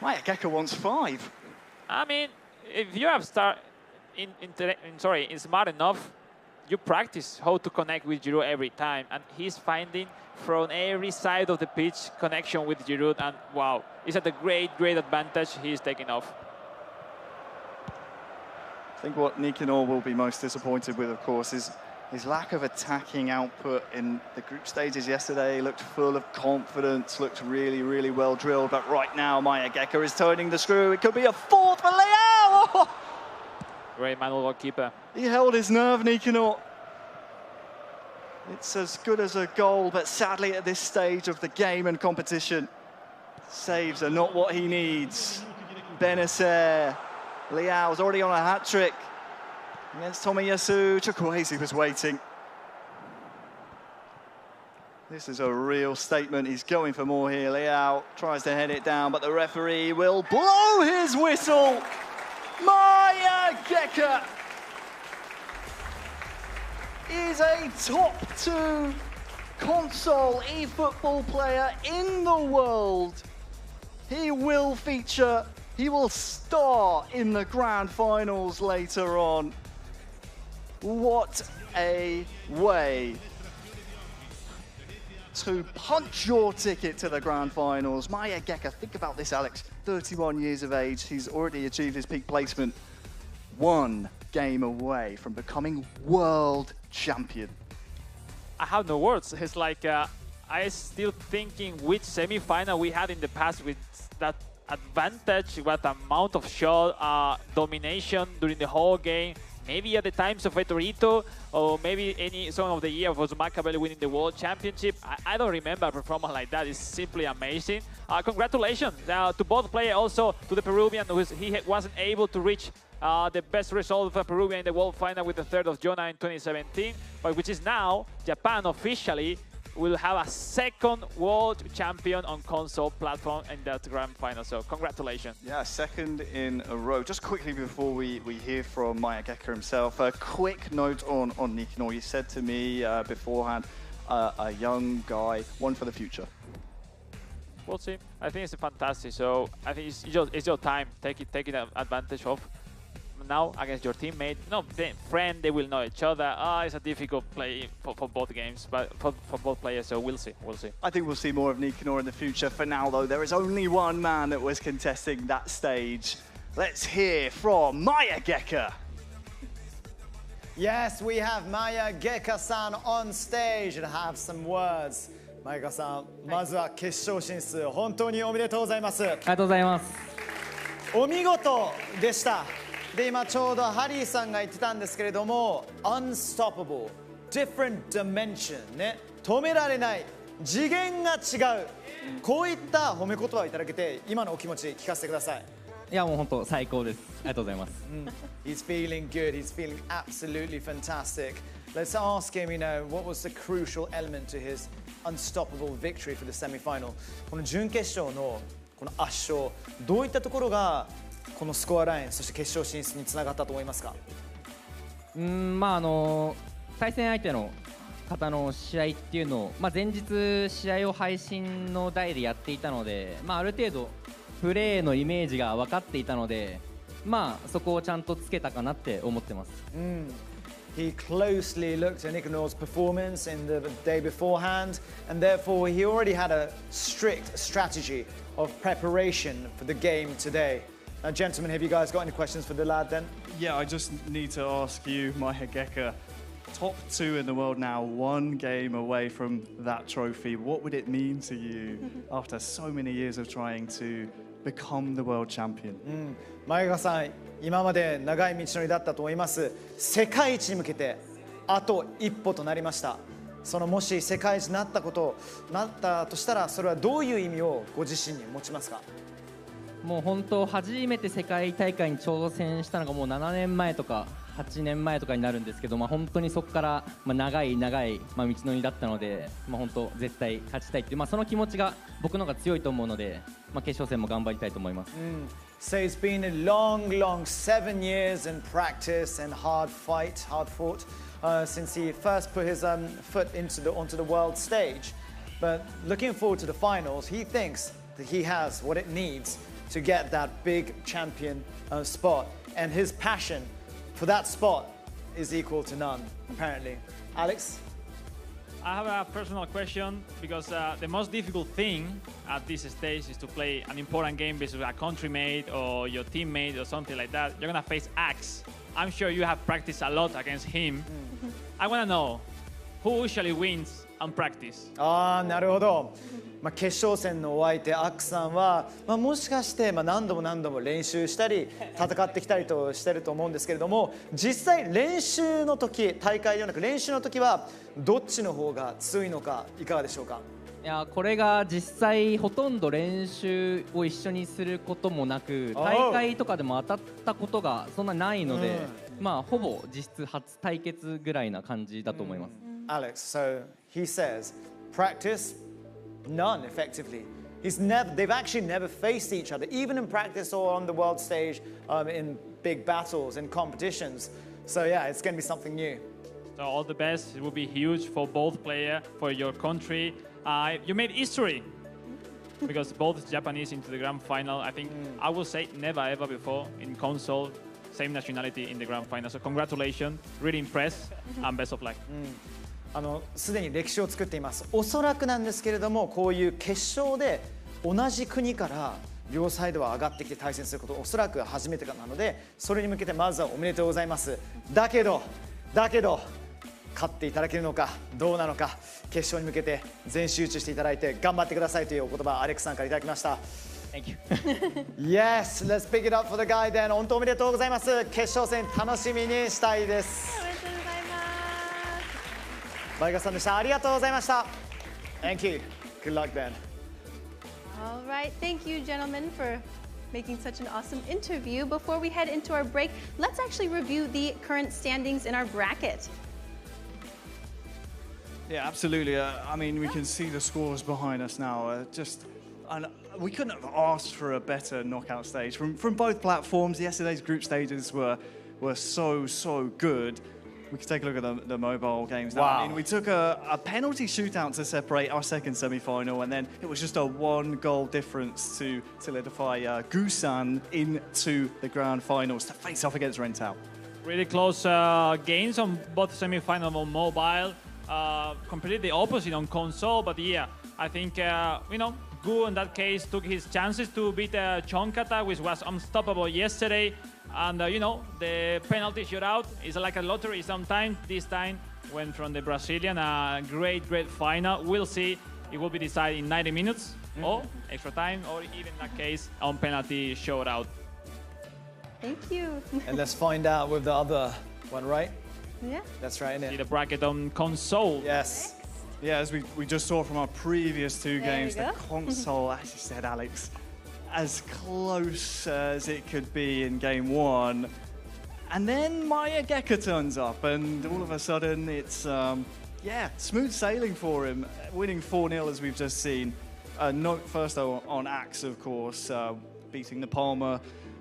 S4: Mayageka wants 5.
S8: I mean, if you have smart enough, you practice how to connect with Giroud every time, and he's finding from every side of the pitch connection with Giroud, and wow, it's at a great advantage he's taking off.
S4: I think what Nikanor will be most disappointed with, of course, is his lack of attacking output in the group stages yesterday. He looked full of confidence, looked really well drilled, but right now Mayageka is turning the screw. It could be a 4th for Leao!
S8: Great manual goalkeeper.
S4: He held his nerve, Nikanor. It's as good as a goal, but sadly at this stage of the game and competition, saves are not what he needs. Benacer, Leao's already on a hat-trick against Tomiyasu. Chukwueze was waiting. This is a real statement. He's going for more here. Leao tries to head it down, but the referee will blow his whistle. Mayageka is a top 2 console eFootball player in the world. He will feature, he will star in the grand finals later on. What a way to punch your ticket to the grand finals. Mayageka, think about this, Alex. 31 years of age, he's already achieved his peak placement. 1 game away from becoming world champion.
S8: I have no words. It's like, I still thinking which semi-final we had in the past with that advantage, what amount of shot domination during the whole game, maybe at the times of Etorito, or maybe any song of the year was Machiavelli winning the World Championship. I don't remember a performance like that. It's simply amazing. Congratulations to both players, also to the Peruvian, who he wasn't able to reach the best result of a Peruvian in the World Final with the third of Jonah in 2017, but which is now Japan officially will have a second world champion on console platform in that grand final. So congratulations.
S4: Yeah, second in a row. Just quickly before we hear from Maya Geka himself, a quick note on Nicanor. You said to me beforehand, a young guy, one for the future.
S8: We'll see. I think it's fantastic. So I think it's your time. Take it advantage of. Now against your teammate, friend, they will know each other. It's a difficult play for both games, but for both players. So we'll see.
S4: I think we'll see more of Nicanor in the future. For now, though, there is only one man that was contesting that stage. Let's hear from Maya Geka.
S2: Yes, we have Maya Geka-san on stage and have some words. Maya Geka-san, まずは決勝進出、本当におめでとうございます。あり
S14: がとうございます。
S2: お見事でした。で、今ちょうどハリーさんが言ってたんですけれども、unstoppable, different dimension ね、止められない、次元が違う、こういった褒め言葉をいただけて、今のお気持ち聞かせてください。
S14: いやもう本当最高です。ありがとうございます。
S2: He's feeling good. He's feeling absolutely fantastic. Let's ask him, what was the crucial element to his unstoppable victory for the semi-final? この準決勝のこの圧勝、どういったところがこのスコアライン、そして決勝進出につながったと思いますか？
S14: 対戦相手の方の試合っていうのを、前日試合を配信の台でやっていたので、ある程度プレーのイメージが分かっていたので、そこをちゃんとつけたかなって思ってます。
S2: He closely looked at Nicanor's performance in the day beforehand, and therefore he already had a strict strategy of preparation for the game today. Now, gentlemen, have you guys got any questions for the lad then?
S4: Yeah, I just need to ask you, Maya Geka, top 2 in the world now, one game away from that trophy. What would it mean to you after so many years of trying to become the world champion?
S2: 前川さん、今まで長い道のりだったと思います。世界一に向けてあと一歩となりました。そのもし世界一になったとしたら、それはどういう意味をご自身に持ちますか？
S14: もう本当初めて世界大会に挑戦したのがもう7年前とか8年前とかになるんですけど、本当にそこから長い道のりだったので、本当絶対勝ちたいっていう、その気持ちが僕の方が強いと思うので、決勝戦も頑張りたいと思います。
S2: So it's been a long 7 years in practice and hard fought since he first put his foot onto the world stage. But looking forward to the finals, he thinks that he has what it needs to get that big champion spot, and his passion for that spot is equal to none, apparently. Alex?
S3: I have a personal question, because the most difficult thing at this stage is to play an important game versus a country-mate or your teammate or something like that. You're going to face Axe. I'm sure you have practiced a lot against him. I want to know, who usually wins on practice?
S2: なるほど。決勝戦のお相手アックさんは、もしかして何度も練習したり戦ってきたりとしてると思うんですけれども、実際練習の時、大会ではなく練習の時はどっちの方が強いのか、いかがでしょうか？
S14: いや、これが実際ほとんど練習を一緒にすることもなく、大会とかでも当たったことがそんなないので、ほぼ実質初対決ぐらいな感じだと思います。
S2: Alex, so he says, practice, none effectively. They've actually never faced each other, even in practice or on the world stage, in big battles, in competitions. So yeah, it's going to be something new.
S3: So all the best. It will be huge for both players, for your country. You made history, because both Japanese into the grand final. I think I will say never ever before in console, same nationality in the grand final. So congratulations, really impressed, and best of luck.
S2: すでに歴史を作っています。おそらくなんですけれども、こういう決勝で同じ国から両サイドは上がってきて対戦すること、おそらく初めてなので、それに向けてまずはおめでとうございます。だけど勝っていただけるのかどうなのか、決勝に向けて全集中していただいて頑張ってくださいというお言葉、アレックスさんからいただきました。
S14: Thank you.
S2: Yes, let's pick it up for the guy then. 本当おめでとうございます。決勝戦楽しみにしたいです。
S1: おめでとうございます。
S2: 前川さんでした。ありがとうございました。Thank you. Good luck then.
S1: All right, thank you, gentlemen, for making such an awesome interview. Before we head into our break, let's actually review the current standings in our bracket.
S4: Yeah, absolutely. I mean, we can see the scores behind us now. We couldn't have asked for a better knockout stage from both platforms. Yesterday's group stages were so good. We can take a look at the mobile games now.
S2: Wow.
S4: I mean, we took a penalty shootout to separate our second semi-final, and then it was just a one-goal difference to solidify Gusan into the grand finals to face off against Rentau.
S3: Really close games on both semi-final on mobile. Completely opposite on console, but yeah, I think Gu in that case took his chances to beat Chonkata, which was unstoppable yesterday. And the penalty shootout is like a lottery sometimes. This time went from the Brazilian. Great final. We'll see. It will be decided in 90 minutes or extra time, or even in that case on penalty shootout.
S1: Thank you.
S2: And let's find out with the other one, right?
S1: Yeah.
S2: That's right.
S3: See the bracket on console.
S2: Yes.
S4: Yeah, as we just saw from our previous two games, the console, as you said, Alex, as close as it could be in game one. And then Maya Geka turns up, and all of a sudden it's, smooth sailing for him, winning 4-0 as we've just seen. Note first though on Axe, of course, beating the Palmer.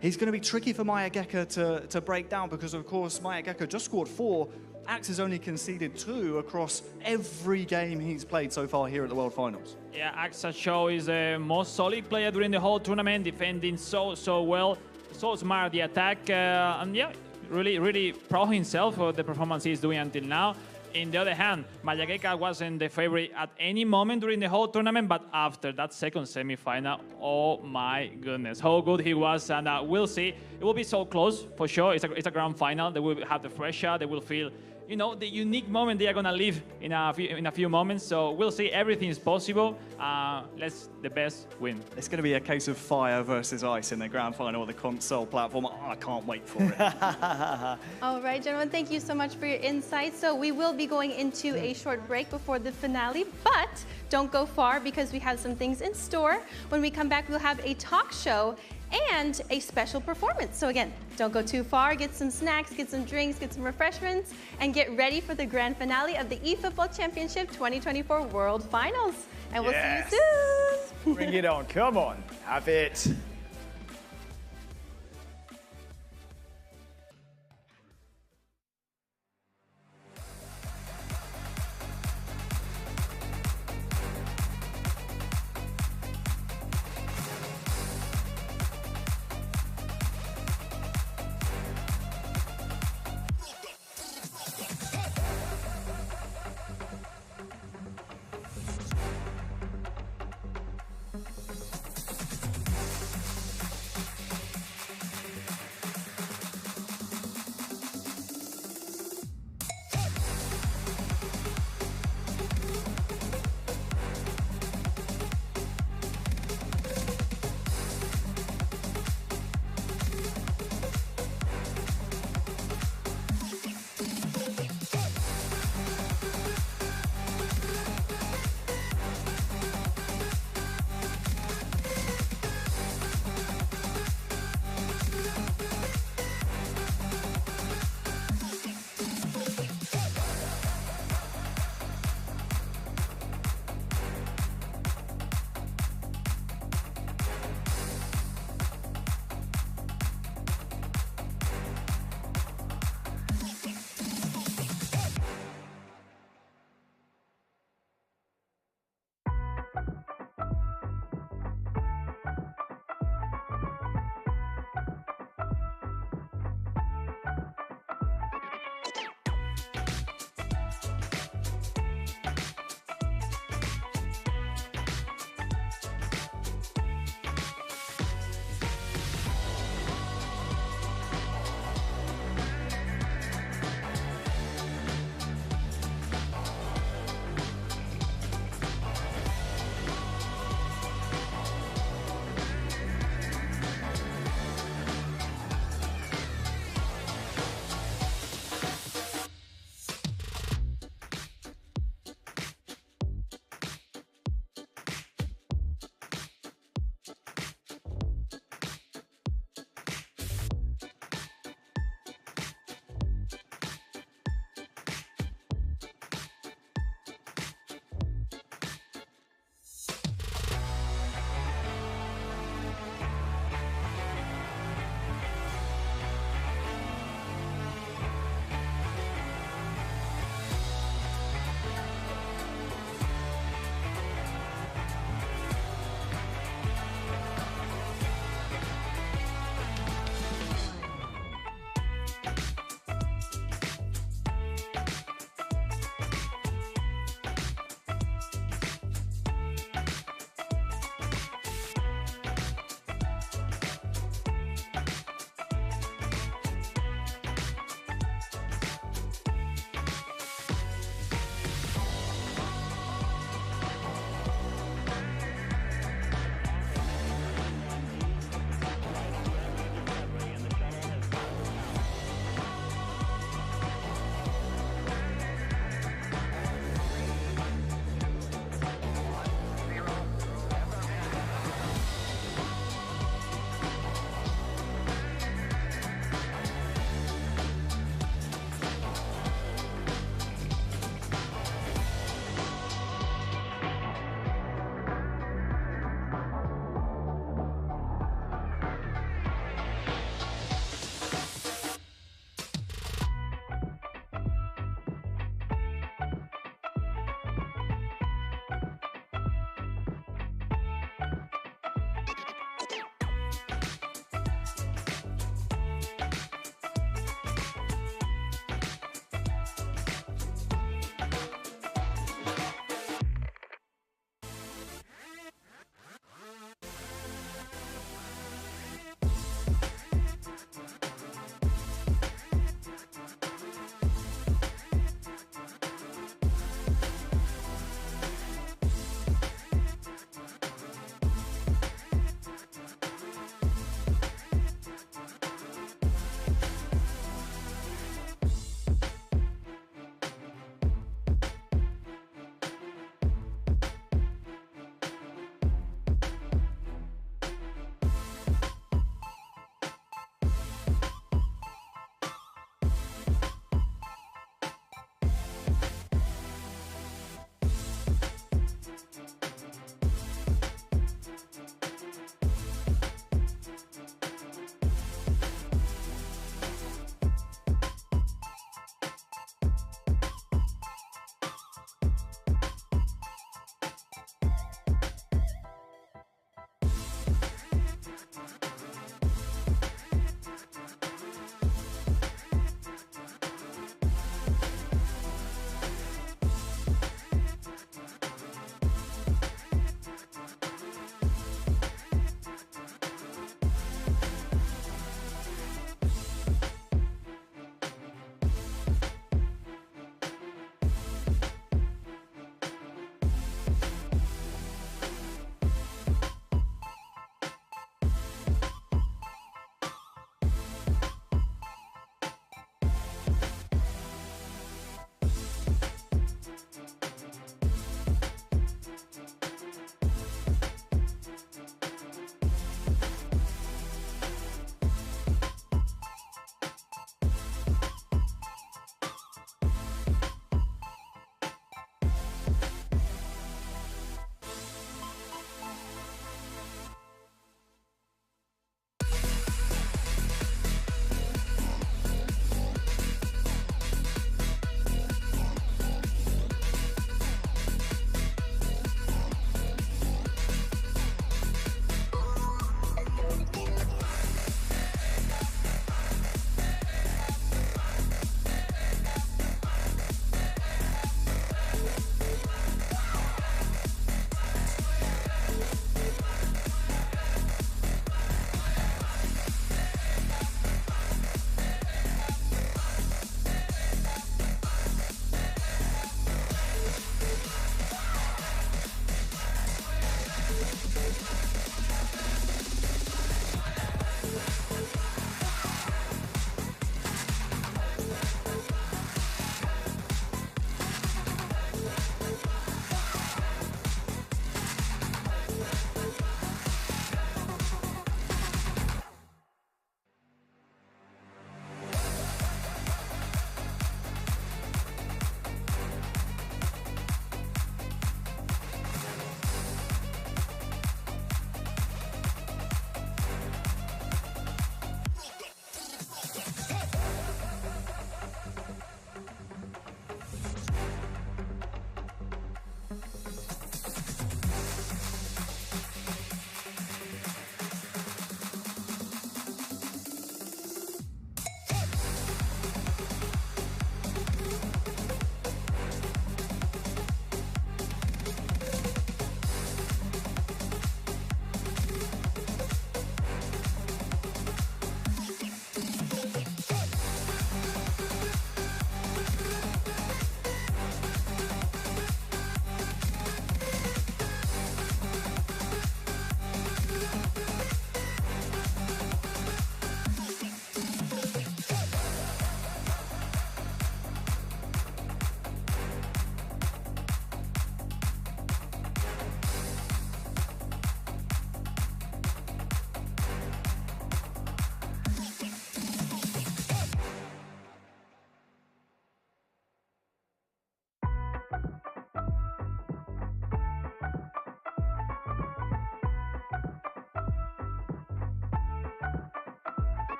S4: He's going to be tricky for Maya Geka to break down because, of course, Maya Geka just scored 4. Axe has only conceded 2 across every game he's played so far here at the World Finals.
S3: Yeah, Axe Show is the most solid player during the whole tournament, defending so well, so smart the attack, and yeah, really proud of himself for the performance he's doing until now. In the other hand, Maya Geka wasn't the favorite at any moment during the whole tournament, but after that second semi-final, oh my goodness, how good he was, and we'll see. It will be so close, for sure. It's a grand final. They will have the pressure. They will feel, the unique moment they are going to live in a few moments. So we'll see. Everything is possible. Let's the best win.
S4: It's going to be a case of fire versus ice in the grand final of the console platform. I can't wait for it.
S1: All right, gentlemen, thank you so much for your insights. So we will be going into a short break before the finale, but don't go far because we have some things in store. When we come back, we'll have a talk show and a special performance. So again, don't go too far. Get some snacks, get some drinks, get some refreshments, and get ready for the grand finale of the eFootball Championship 2024 World Finals. And we'll see you soon.
S2: Bring it on. Come on. Have it.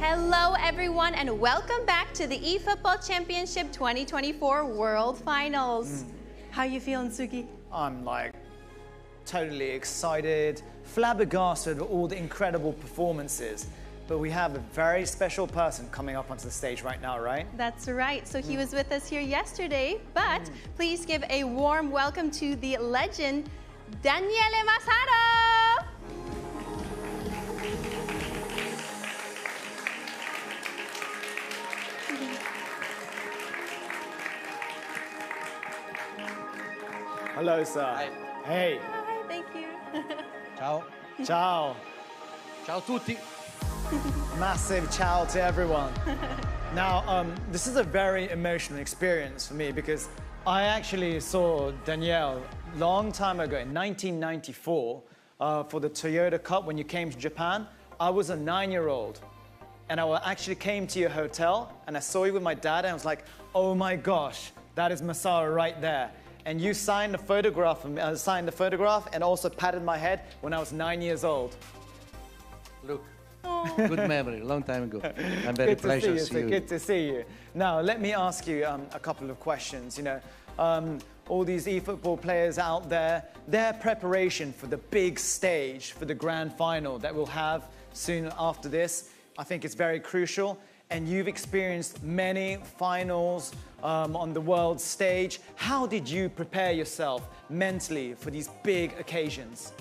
S1: Hello everyone and welcome back to the eFootball Championship 2024 World Finals. How you feeling, Suki?
S2: I'm like totally excited, flabbergasted at all the incredible performances. But we have a very special person coming up onto the stage right now, right?
S1: That's right. So he was with us here yesterday, but please give a warm welcome to the legend, Daniele Massaro!
S2: Hello, sir.
S15: Hi.
S2: Hey.
S1: Hi, thank you.
S15: Ciao.
S2: Ciao.
S15: Ciao a tutti.
S2: Massive ciao to everyone. Now, this is a very emotional experience for me because I actually saw Danielle long time ago in 1994 for the Toyota Cup when you came to Japan. I was a 9-year-old and I actually came to your hotel and I saw you with my dad and I was like, oh my gosh, that is Massaro right there. And you signed the photograph and also patted my head when I was 9 years old.
S15: Look. Good memory, long time ago. I'm very pleased to see you.
S2: Good to see you. Now, let me ask you a couple of questions. You know, all these eFootball players out there, their preparation for the big stage, for the grand final that we'll have soon after this, I think it's very crucial. And you've experienced many finals on the world stage. How did you prepare yourself mentally for these big occasions?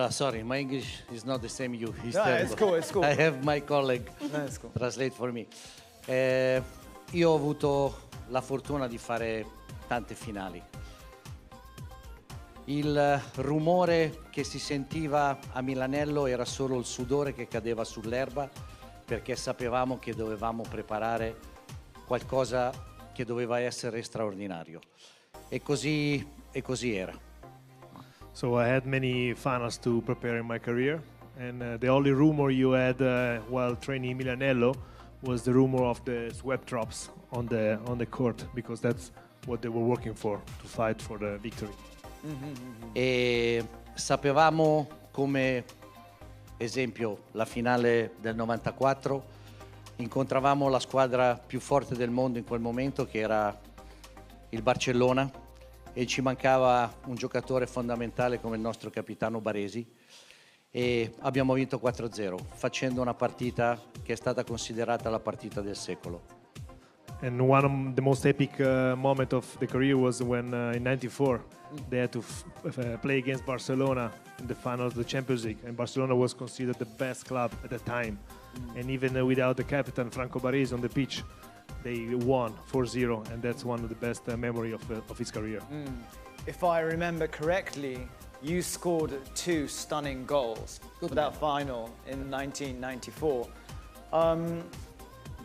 S15: Sorry, my English is not the same you. It's
S2: No,
S15: terrible.
S2: it's cool, it's cool.
S15: I have my colleague
S2: Cool.
S15: translate for me. Io ho avuto la fortuna di fare tante finali. Il rumore che si sentiva a Milanello era solo il sudore che cadeva sull'erba perché sapevamo che dovevamo preparare qualcosa che doveva essere straordinario. E così era.
S16: So I had many finals to prepare in my career, and the only rumor you had while training in Milanello was the rumor of the sweat drops on the court, because that's what they were working for, to fight for the victory.
S15: E sapevamo, come esempio la finale del 94, incontravamo la squadra più forte del mondo in quel momento, che era il Barcellona, e ci mancava un giocatore fondamentale come il nostro capitano Baresi, e abbiamo vinto 4-0 facendo una partita che è stata considerata la partita del secolo.
S16: And one of the most epic moment of the career was when in '94 they had to play against Barcelona in the final of the Champions League, and Barcelona was considered the best club at the time. And even without the captain Franco Baresi on the pitch, they won 4-0, and that's one of the best memory of his career.
S2: If I remember correctly, you scored 2 stunning goals for that final in 1994.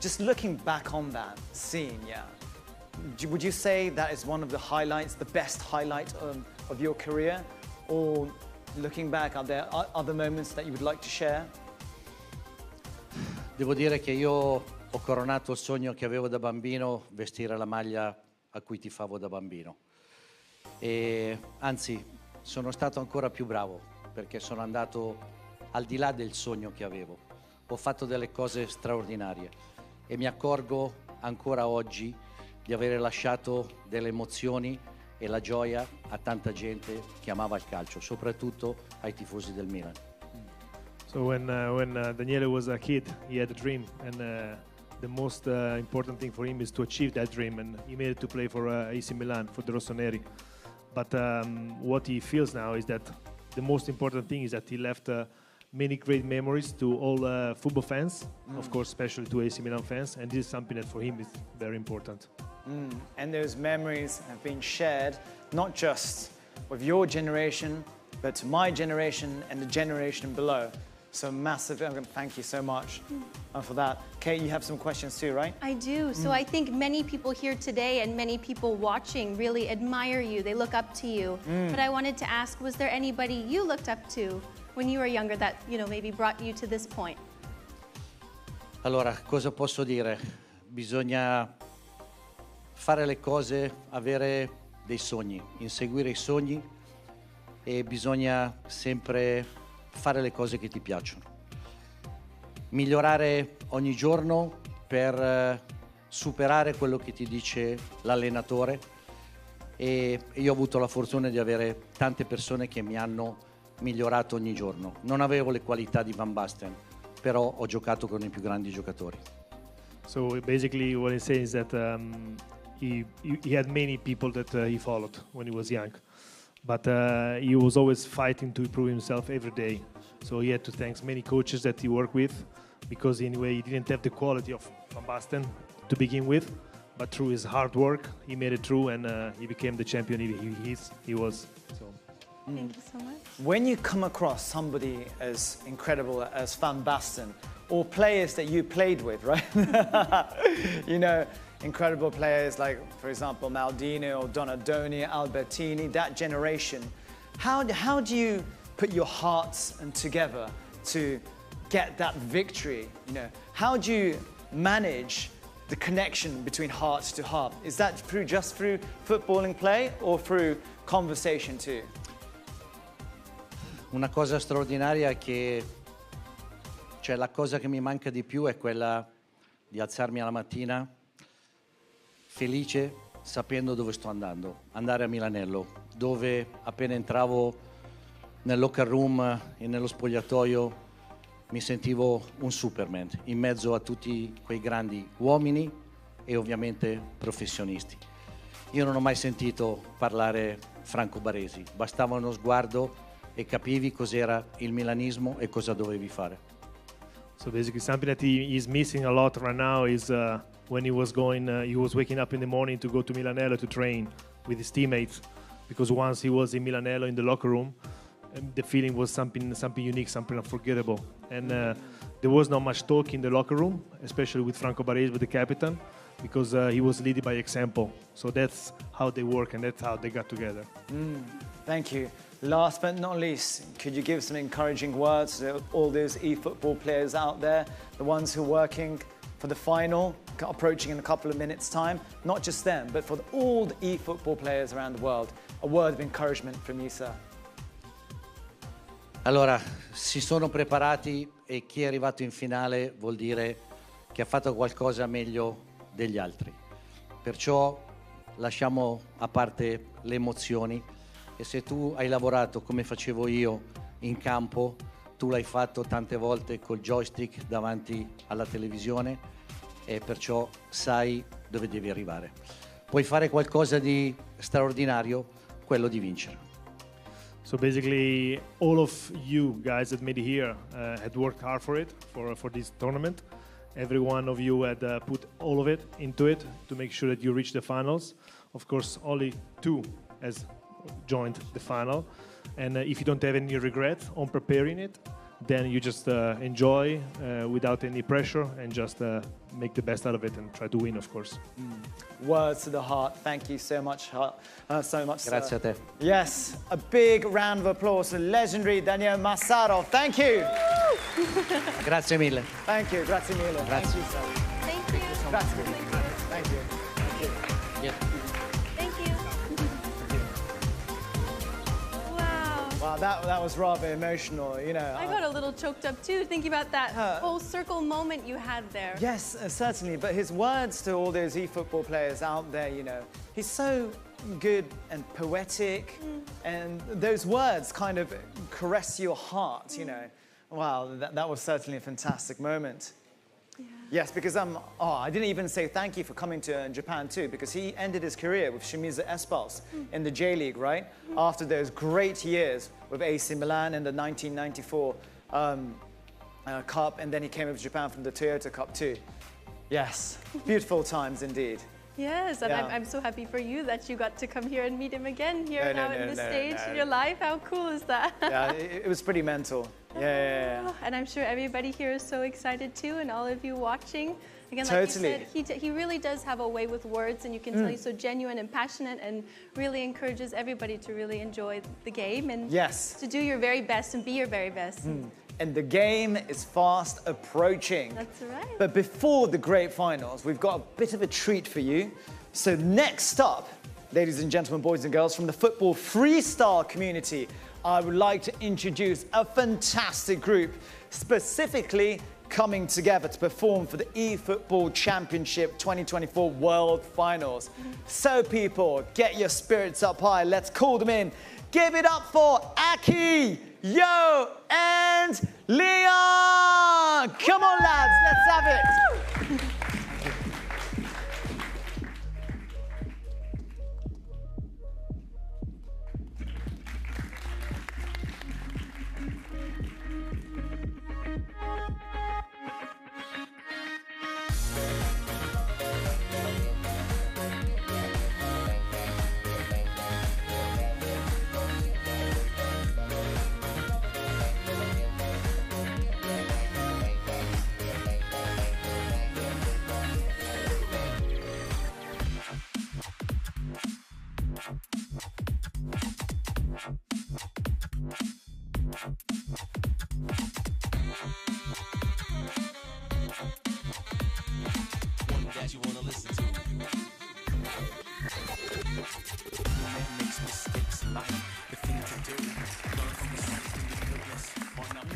S2: Just looking back on that scene, would you say that is one of the highlights, the best highlight of your career? Or looking back, are there other moments that you would like to share?
S15: Devo dire che io ho coronato il sogno che avevo da bambino, vestire la maglia a cui tifavo da bambino. E anzi, sono stato ancora più bravo perché sono andato al di là del sogno che avevo. Ho fatto delle cose straordinarie e mi accorgo ancora oggi di avere lasciato delle emozioni e la gioia a tanta gente che amava il calcio, soprattutto ai tifosi del Milan.
S16: So when Daniele was a kid, he had a dream, and the most important thing for him is to achieve that dream, and he made it to play for AC Milan, for the Rossoneri. But what he feels now is that the most important thing is that he left many great memories to all football fans, of course, especially to AC Milan fans, and this is something that for him is very important.
S2: And those memories have been shared not just with your generation, but to my generation and the generation below. So massive, thank you so much for that. Kate, you have some questions too, right?
S1: I do. So I think many people here today and many people watching really admire you. They look up to you. But I wanted to ask, was there anybody you looked up to when you were younger that, you know, maybe brought you to this point?
S15: Allora, cosa posso dire? Bisogna fare le cose, avere dei sogni, inseguire i sogni, e bisogna sempre fare le cose che ti piacciono. migliorare ogni giorno per superare quello che ti dice l'allenatore, e io ho avuto la fortuna di avere tante persone che mi hanno migliorato ogni giorno. Non avevo le qualità di Van Basten, però ho giocato con i più grandi giocatori.
S16: So basically what he's saying is that he had many people that he followed when he was young, but he was always fighting to improve himself every day. So he had to thank many coaches that he worked with, because anyway he didn't have the quality of Van Basten to begin with, but through his hard work he made it through, and he became the champion he was. So.
S1: Thank you so much.
S2: When you come across somebody as incredible as Van Basten, or players that you played with, right? You know, incredible players like, for example, Maldini or Donadoni, Albertini, that generation. How do you put your hearts together to get that victory? You know, how do you manage the connection between heart to heart? Is that just through footballing play or through conversation too?
S15: Una cosa straordinaria è che, cioè, la cosa che mi manca di più è quella di alzarmi alla mattina felice sapendo dove sto andando. Andare a Milanello, dove appena entravo nel locker room e nello spogliatoio mi sentivo un Superman in mezzo a tutti quei grandi uomini e ovviamente professionisti. Io non ho mai sentito parlare Franco Baresi, bastava uno sguardo e capivi cos'era il milanismo e cosa dovevi fare.
S16: So basically something that he is missing a lot right now is when he was waking up in the morning to go to Milanello to train with his teammates, because once he was in Milanello in the locker room, the feeling was something unique, something unforgettable. And there was not much talk in the locker room, especially with Franco Baresi, with the captain, because he was leading by example. So that's how they work, and that's how they got together.
S2: Thank you. Last but not least, could you give some encouraging words to all those eFootball players out there, the ones who are working for the final, approaching in a couple of minutes' time? Not just them, but for all the eFootball players around the world. A word of encouragement from you, sir.
S15: Allora, si sono preparati e chi è arrivato in finale vuol dire che ha fatto qualcosa meglio degli altri. Perciò lasciamo a parte le emozioni, e se tu hai lavorato come facevo io in campo, tu l'hai fatto tante volte col joystick davanti alla televisione, e perciò sai dove devi arrivare. Puoi fare qualcosa di straordinario, quello di vincere.
S16: So basically, all of you guys that made it here had worked hard for it, for this tournament. Every one of you had put all of it into it to make sure that you reach the finals. Of course, only 2 has joined the final. And if you don't have any regret on preparing it, then you just enjoy without any pressure and just make the best out of it and try to win, of course.
S2: Words to the heart. Thank you so much,
S15: Grazie a te.
S2: Yes, a big round of applause to legendary Daniel Massaro. Thank you.
S15: Grazie mille.
S2: Thank you. Grazie mille.
S15: Grazie.
S2: Thank you, sir.
S1: Thank you.
S2: Grazie. Thank you. Thank you.
S15: Yeah.
S1: Thank you. Wow.
S2: Wow, that was rather emotional, you know.
S1: I got a little choked up too, thinking about that whole circle moment you had there.
S2: Yes, certainly. But his words to all those eFootball players out there, you know, he's so good and poetic, and those words kind of caress your heart, you know. Wow, that was certainly a fantastic moment. Yeah. Yes, because I didn't even say thank you for coming to Japan too, because he ended his career with Shimizu Espals in the J-League, right? After those great years with AC Milan in the 1994 Cup, and then he came over to Japan from the Toyota Cup too. Yes, beautiful times indeed.
S1: Yes, and
S2: Yeah.
S1: I'm so happy for you that you got to come here and meet him again here
S2: No,
S1: now
S2: no,
S1: in
S2: no,
S1: this
S2: no,
S1: stage
S2: no.
S1: in your life. How cool is that?
S2: Yeah, it was pretty mental. Yeah.
S1: And I'm sure everybody here is so excited too, and all of you watching. Again,
S2: Totally.
S1: like you said, he really does have a way with words, and you can tell he's so genuine and passionate, and really encourages everybody to really enjoy the game and
S2: Yes.
S1: to do your very best and be your very best.
S2: And the game is fast approaching.
S1: That's right.
S2: But before the great finals, we've got a bit of a treat for you. So next up, ladies and gentlemen, boys and girls, from the football freestyle community, I would like to introduce a fantastic group, specifically coming together to perform for the eFootball Championship 2024 World Finals. So people, get your spirits up high. Let's call them in. Give it up for Aki, Yo, and Leon. Come on, lads, let's have it.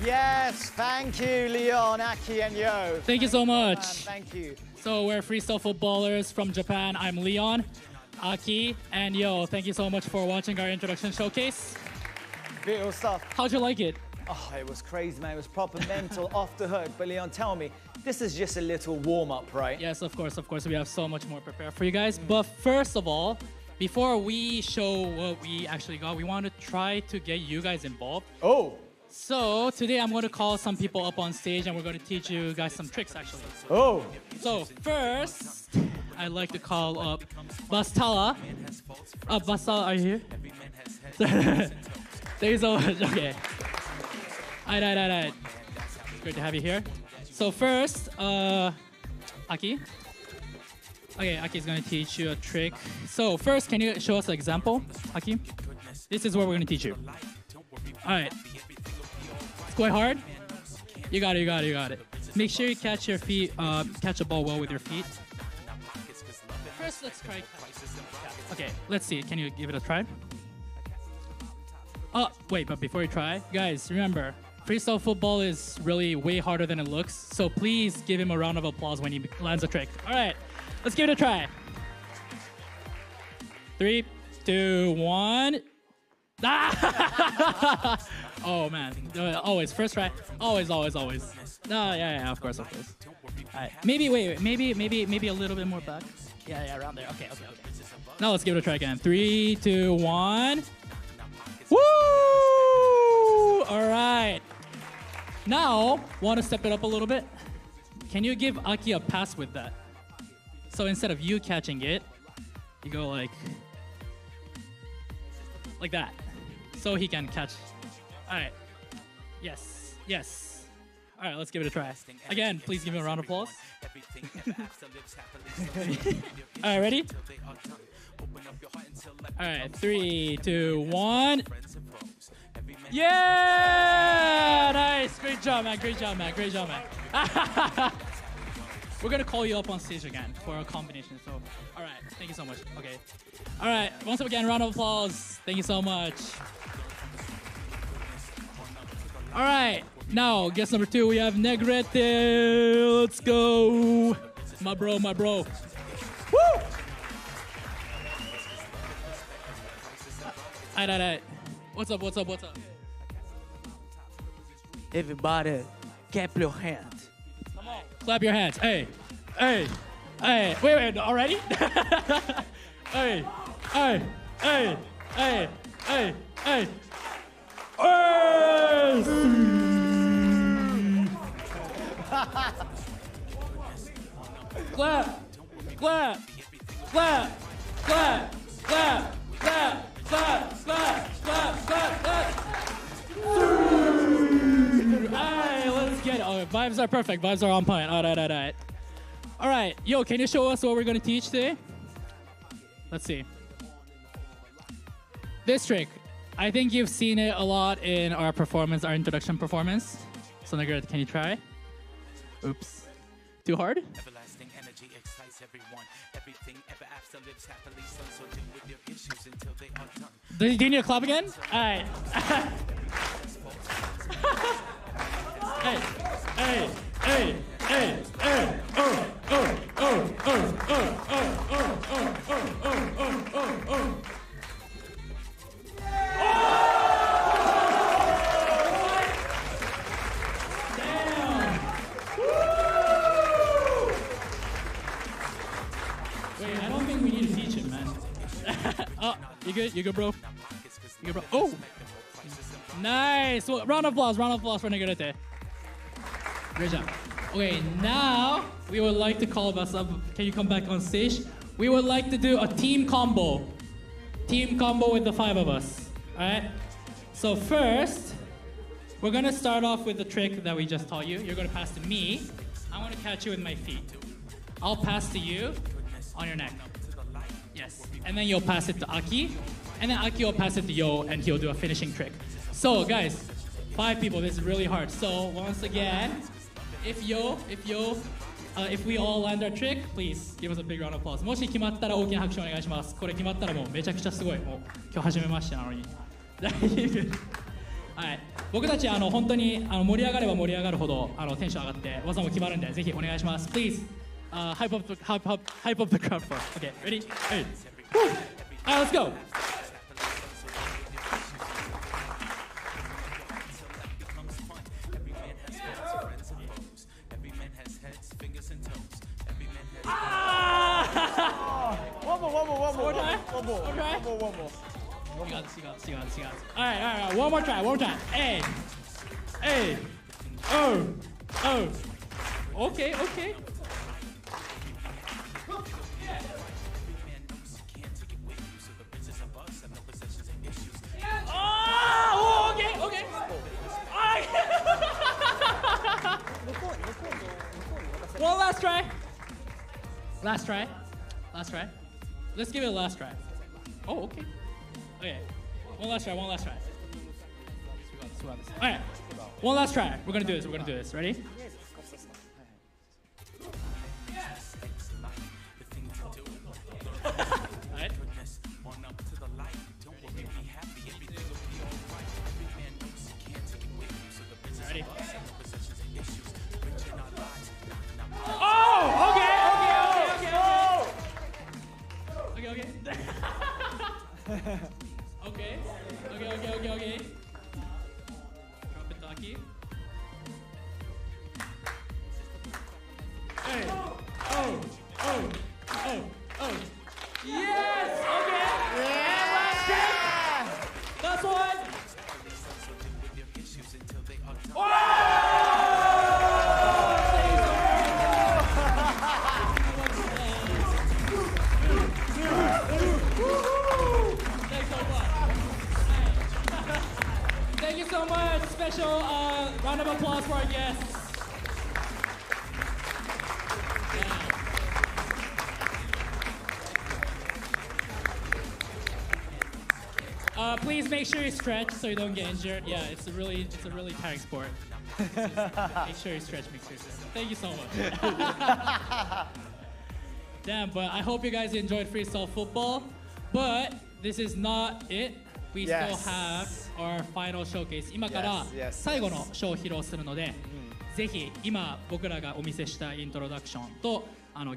S2: Yes, thank you, Leon, Aki, and Yo.
S17: Thank you so much.
S2: Thank you.
S17: So we're freestyle footballers from Japan. I'm Leon, Aki, and Yo. Thank you so much for watching our introduction showcase.
S2: Beautiful stuff.
S17: How'd you like it?
S2: Oh, it was crazy, man. It was proper mental, off the hook. But Leon, tell me, this is just a little warm-up, right?
S17: Yes, of course. We have so much more prepared for you guys. But first of all, before we show what we actually got, we want to try to get you guys involved.
S2: Oh.
S17: So today I'm going to call some people up on stage and we're going to teach you guys some tricks actually.
S2: Oh.
S17: So first, I'd like to call up Bastala. Bastala, are you here? Thank you so much. Okay. Alright. It's great to have you here. So first, Aki. Okay, Aki's going to teach you a trick. So first, can you show us an example, Aki? This is what we're going to teach you. Alright. Quite hard. You got it. Make sure you catch your feet, catch the ball well with your feet. First, let's try. Okay, let's see. Can you give it a try? Oh, wait, but before you try, guys, remember, freestyle football is really way harder than it looks. So please give him a round of applause when he lands a trick. All right, let's give it a try. 3, 2, 1. Ah! Oh man, always first try, always. No, yeah, of course. All right, maybe a little bit more back. Yeah, around there. Okay. Now let's give it a try again. 3, 2, 1. Woo! All right. Now, want to step it up a little bit? Can you give Aki a pass with that? So instead of you catching it, you go like that, so he can catch. All right. Yes. All right, let's give it a try. Again, please give him a round of applause. All right, ready? All right, 3, 2, 1. Yeah! Nice. Great job, man. We're going to call you up on stage again for a combination. So, all right. Thank you so much. Okay. All right. Once again, round of applause. Thank you so much. All right, now guest number 2, we have Negrete. Let's go, my bro. Woo! Alright. What's up?
S18: Everybody, clap your hands.
S17: Come on, clap your hands. Hey. Wait, already? Hey. Clap. Alright, let's get it. Oh, vibes are perfect. Vibes are on point. Alright. Alright, Yo, can you show us what we're going to teach today? Let's see. This trick. I think you've seen it a lot in our introduction performance. So Negrete, can you try? Oops. Too hard?
S5: Everlasting energy excites everyone. Everything ever after lives happily. So deal with your issues until they are done.
S17: Do you need to clap again? Alright. Hey. Oh, you good? You good, bro? You good, bro? Oh! Nice! Well, round of applause for Negrete. Great job. Okay, now we would like to call us up. Can you come back on stage? We would like to do a team combo. Team combo with the 5 of us. Alright? So first, we're gonna start off with the trick that we just taught you. You're gonna pass to me. I wanna catch you with my feet. I'll pass to you on your neck. Yes. And then you'll pass it to Aki. And then Aki will pass it to Yo, and he'll do a finishing trick. So guys, 5 people, this is really hard. So once again, if we all land our trick, please give us a big round of applause. もし決まったら大きな拍手お願いします。これ決まったらもうめちゃくちゃすごい。もう今日初めましてなのに。はい。僕たち本当に盛り上がれば盛り上がるほどテンション上がって技も決まるんでぜひお願いします。Please, hype up the crowd for us. Okay, ready? Hey. Alright, let's go. One more. You got this. Alright. One more try. Hey. Oh. Okay. Oh, okay. One last try. Let's give it a last try. Oh, okay. Okay. One last try. Alright. One last try. We're gonna do this. Ready? Alright. Ready? Oh! Okay. Okay. Drop it, Taki. Hey. Oh. Yes! Okay. Yeah! And last trick. Last one. Thank you so much. Special round of applause for our guests. Please make sure you stretch so you don't get injured. Yeah, it's a really tiring sport. Make sure you stretch. Thank you so much. Damn, but I hope you guys enjoyed freestyle football. But this is not it. We still have our final showcase. 今から最後のショーを披露するので、ぜひ今僕らがお見せしたイントロダクションと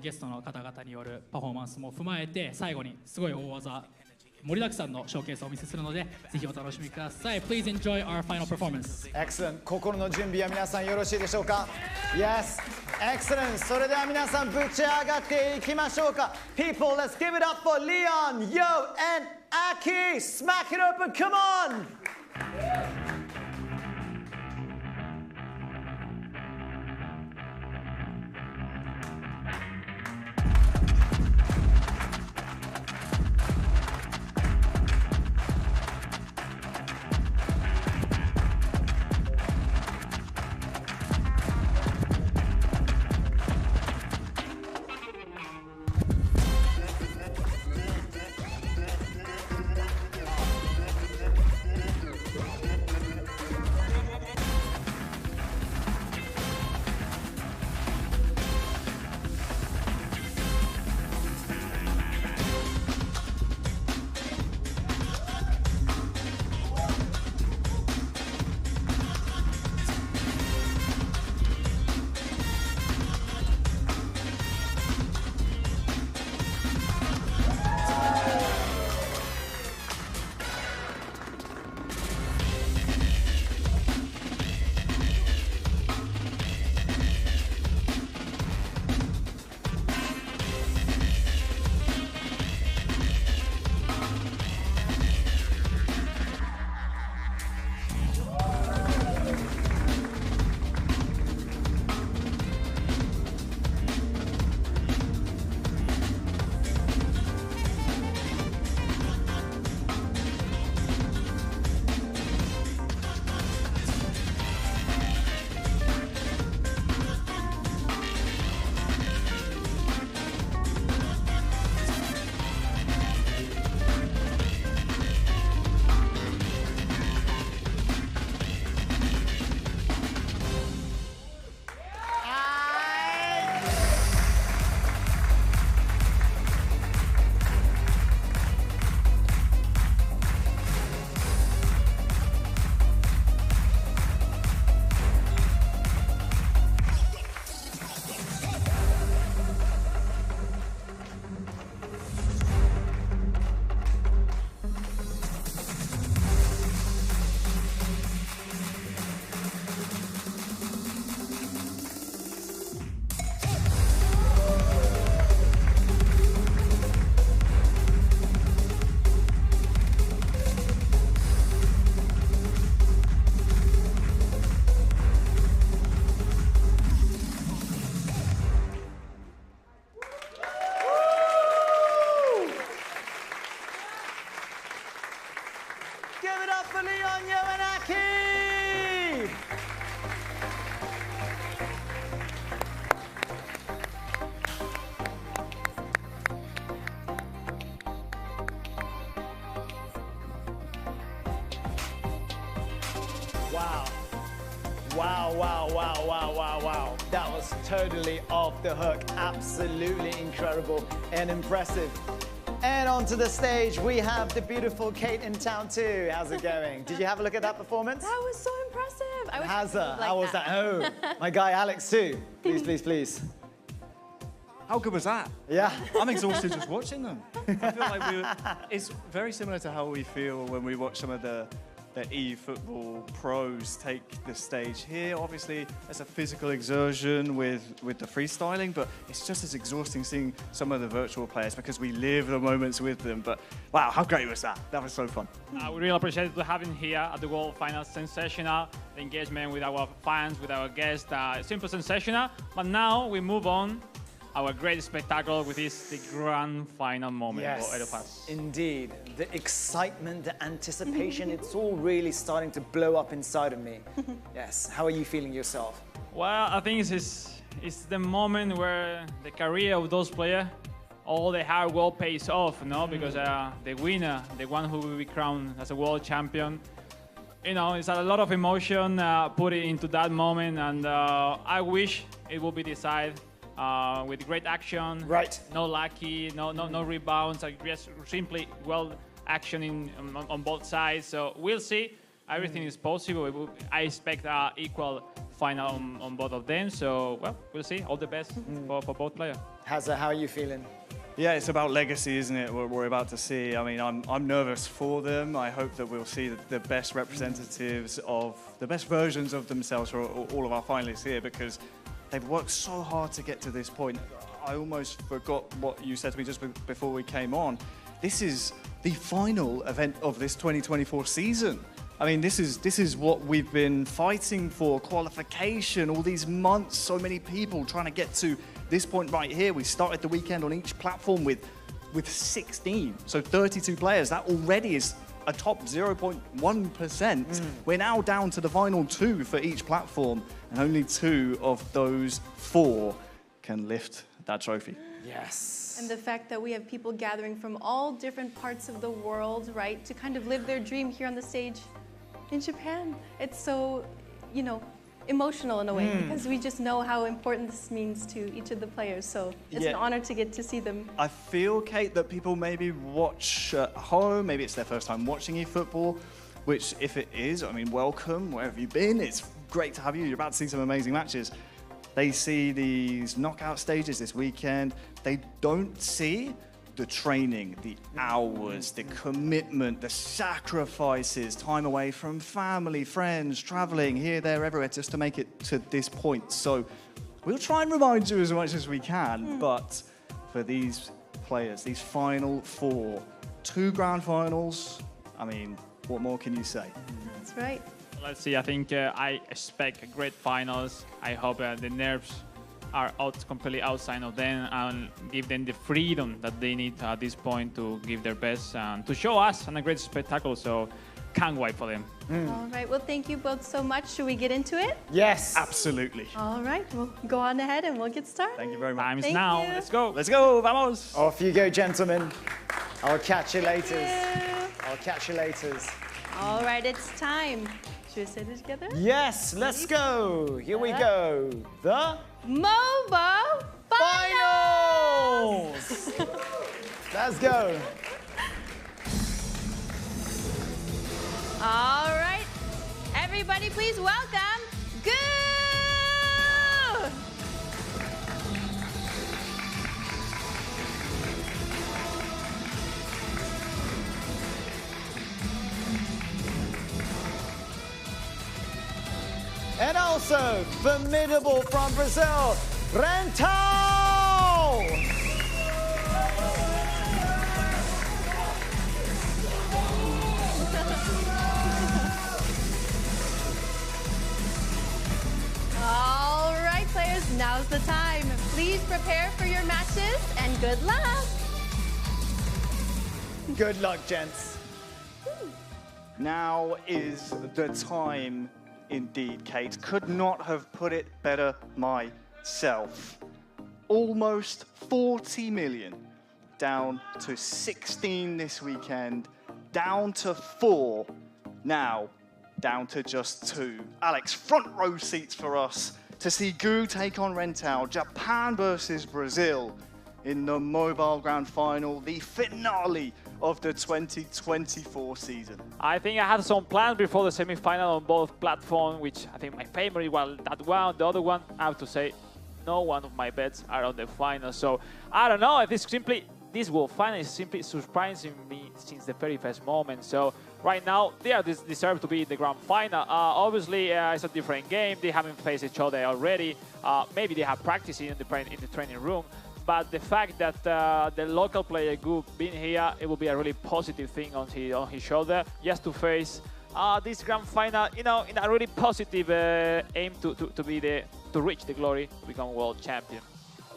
S17: ゲストの方々によるパフォーマンスも踏まえて最後にすごい大技盛りだくさんのショーケースをお見せするのでぜひお楽しみください。Please enjoy our final performance.
S2: Excellent. 心の準備は皆さんよろしいでしょうか？ Yes. Excellent. それでは皆さんぶち上がっていきましょうか。People, let's give it up for Leon, Yo, and Aki. Smack it open. Come on. give it up for Leon Yoanaki! Wow. Wow, wow, wow, wow, wow, wow. That was totally off the hook. Absolutely incredible and impressive. And onto the stage, we have the beautiful Kate in town too. How's it going? Did you have a look at that performance?
S1: That was so impressive. I wish
S2: Hazza,
S1: like
S2: how was that? Oh, my guy Alex too. Please, please, please.
S4: How good was that?
S2: Yeah.
S4: I'm exhausted just watching them. I feel like it's very similar to how we feel when we watch some of the eFootball pros take the stage here. Obviously, it's a physical exertion with the freestyling, but it's just as exhausting seeing some of the virtual players because we live the moments with them. But wow, how great was that? That was so fun.
S3: We really appreciate having here at the World Finals. Sensational. The engagement with our fans, with our guests, simple sensational. But now we move on. Our great spectacle with the grand final moment for
S2: Yes, indeed. The excitement, the anticipation, it's all really starting to blow up inside of me. Yes, how are you feeling yourself?
S3: Well, I think it's the moment where the career of those players, all the hard work pays off, no? Because the winner, the one who will be crowned as a world champion, you know, it's a lot of emotion put into that moment, and I wish it would be decided with great action, no lucky, no rebounds, just simply well action on both sides. So we'll see. Everything is possible. I expect equal final on both of them. So well, we'll see. All the best for both players.
S2: Hazza, how are you feeling?
S4: Yeah, it's about legacy, isn't it? What we're about to see. I mean, I'm nervous for them. I hope that we'll see the best representatives of the best versions of themselves for all of our finalists here, because they've worked so hard to get to this point. I almost forgot what you said to me just before we came on. This is the final event of this 2024 season. I mean, this is what we've been fighting for, qualification, all these months, so many people trying to get to this point right here. We started the weekend on each platform with 16, so 32 players. That already is a top 0.1%. We're now down to the final 2 for each platform, and only 2 of those 4 can lift that trophy.
S2: Yes.
S1: And the fact that we have people gathering from all different parts of the world, right, to kind of live their dream here on the stage in Japan. It's so, you know, emotional in a way, because we just know how important this means to each of the players. So it's an honor to get to see them.
S4: I feel, Kate, that people maybe watch at home, maybe it's their first time watching eFootball, which if it is, I mean, welcome, where have you been? It's great to have you. You're about to see some amazing matches. They see these knockout stages this weekend. They don't see the training, the hours, the commitment, the sacrifices, time away from family, friends, traveling here, there, everywhere, just to make it to this point. So we'll try and remind you as much as we can, but for these players, these final 4, 2 grand finals, I mean, what more can you say?
S1: That's right.
S3: Let's see. I think I expect great finals. I hope the nerves are completely outside of them and give them the freedom that they need at this point to give their best and to show us a great spectacle. So can't wait for them.
S1: All right. Well, thank you both so much. Should we get into it?
S2: Yes.
S4: Absolutely.
S1: All right. We'll go on ahead and we'll get started.
S4: Thank you very much.
S3: Time is
S1: Thank
S3: now.
S1: you.
S3: Let's go.
S4: Let's go. Vamos.
S2: Off you go, gentlemen. I'll catch you later.
S1: you.
S2: I'll catch you later.
S1: All right. It's time. Should we say this together?
S2: Yes, let's go. Here we go. The
S1: MOBO
S2: Finals! Let's go.
S1: All right. Everybody, please welcome Goo!
S2: And also, formidable from Brazil, Rental!
S1: All right, players, now's the time. Please prepare for your matches and good luck.
S2: Good luck, gents.
S4: Now is the time indeed, Kate. Could not have put it better myself. Almost 40 million, down to 16 this weekend, down to 4, now down to just 2. Alex, front row seats for us to see Gu take on Rentao, Japan versus Brazil in the Mobile Grand Final, the finale of the 2024 season.
S8: I think I had some plans before the semi-final on both platforms, which I think my favorite was that one. The other one, I have to say, no one of my bets are on the final. So I don't know if this World Final is simply surprising me since the very first moment. So right now, they deserve to be in the Grand Final. Obviously, it's a different game. They haven't faced each other already. Maybe they have practiced in the training room. But the fact that the local player Gu being here, it will be a really positive thing on his shoulder, just to face this Grand Final, in a really positive aim to reach the glory to become world champion.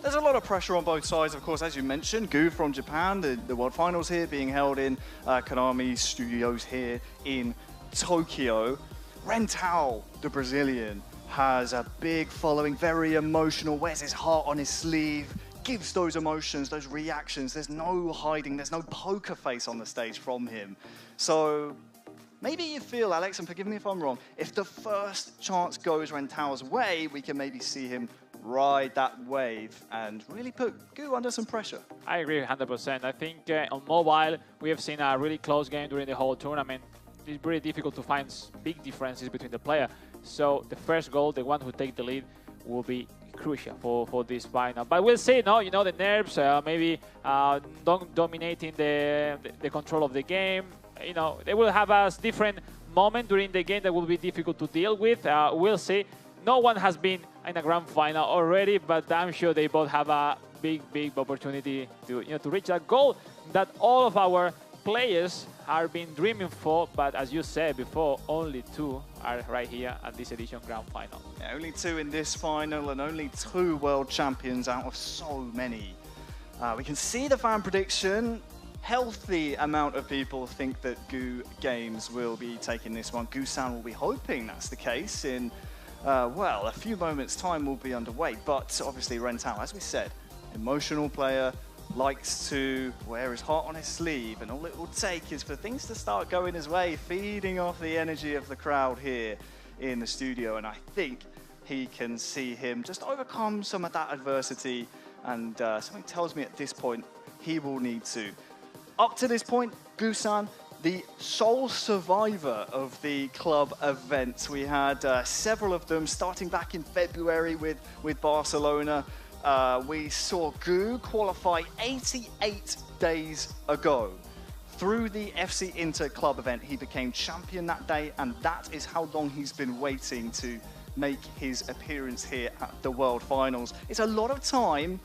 S4: There's a lot of pressure on both sides, of course, as you mentioned. Gu from Japan, the World Finals here being held in Konami Studios here in Tokyo. Rentao, the Brazilian, has a big following, very emotional, wears his heart on his sleeve, gives those emotions, those reactions. There's no hiding, there's no poker face on the stage from him. So maybe you feel, Alex, and forgive me if I'm wrong, if the first chance goes Rentao's way, we can maybe see him ride that wave and really put Gu under some pressure.
S8: I agree 100%. I think on mobile, we have seen a really close game during the whole tournament. It's very difficult to find big differences between the player. So the first goal, the one who takes the lead, will be crucial for this final. But we'll see, the nerves, maybe dominating the control of the game. They will have a different moment during the game that will be difficult to deal with. We'll see. No one has been in a grand final already, but I'm sure they both have a big opportunity to reach that goal that all of our players have been dreaming for. But as you said before, only 2 are right here at this edition grand final.
S4: Yeah, only 2 in this final and only 2 world champions out of so many. We can see the fan prediction. Healthy amount of people think that Gu Games will be taking this one. Gu-san will be hoping that's the case in well, a few moments' time will be underway, but obviously Rentao, as we said, emotional player, likes to wear his heart on his sleeve, and all it will take is for things to start going his way, feeding off the energy of the crowd here in the studio, and I think he can see him just overcome some of that adversity, and something tells me at this point he will need to. Up to this point, Gu-san, the sole survivor of the club events. We had several of them starting back in February with Barcelona. We saw Gu qualify 88 days ago. Through the FC Inter club event, he became champion that day, and that is how long he's been waiting to make his appearance here at the World Finals. It's a lot of time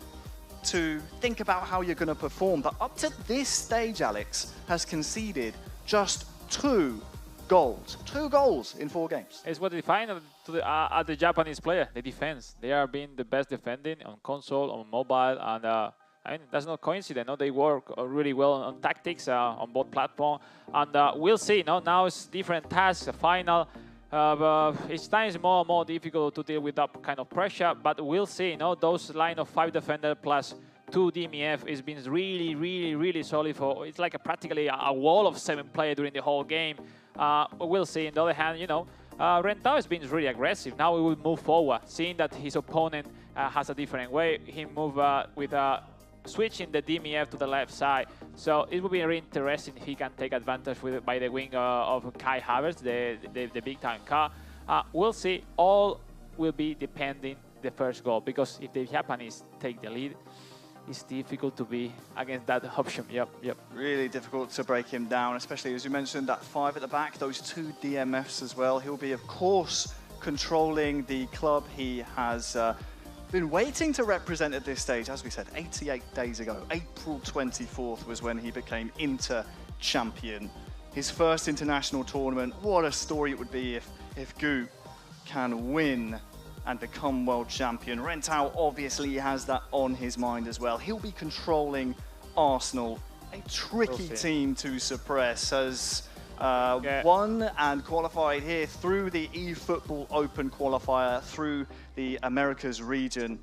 S4: to think about how you're going to perform, but up to this stage, Alex has conceded just 2 goals. 2 goals in 4 games.
S8: It's what defines the Japanese player, the defense. They are being the best defending on console, on mobile, and I mean, that's not coincidence. They work really well on tactics on both platforms, and we'll see. Now it's different tasks, a final. Each time it's more and more difficult to deal with that kind of pressure, but we'll see. Those line of 5 defenders plus 2 DMF has been really solid for. It's like practically a wall of 7 players during the whole game. We'll see. On the other hand, Rentao has been really aggressive. Now we will move forward, seeing that his opponent has a different way. He moved with switching the DMF to the left side. So it will be really interesting if he can take advantage by the wing of Kai Havertz, the big-time car. We'll see. All will be depending the first goal, because if the Japanese take the lead, it's difficult to be against that option. Yep.
S4: Really difficult to break him down, especially as you mentioned, that 5 at the back, those 2 DMFs as well. He'll be, of course, controlling the club he has been waiting to represent at this stage. As we said, 88 days ago, April 24th was when he became Inter champion. His first international tournament. What a story it would be if Gu can win and become world champion. Rentao obviously has that on his mind as well. He'll be controlling Arsenal, a tricky team to suppress, as won and qualified here through the eFootball Open qualifier through the Americas region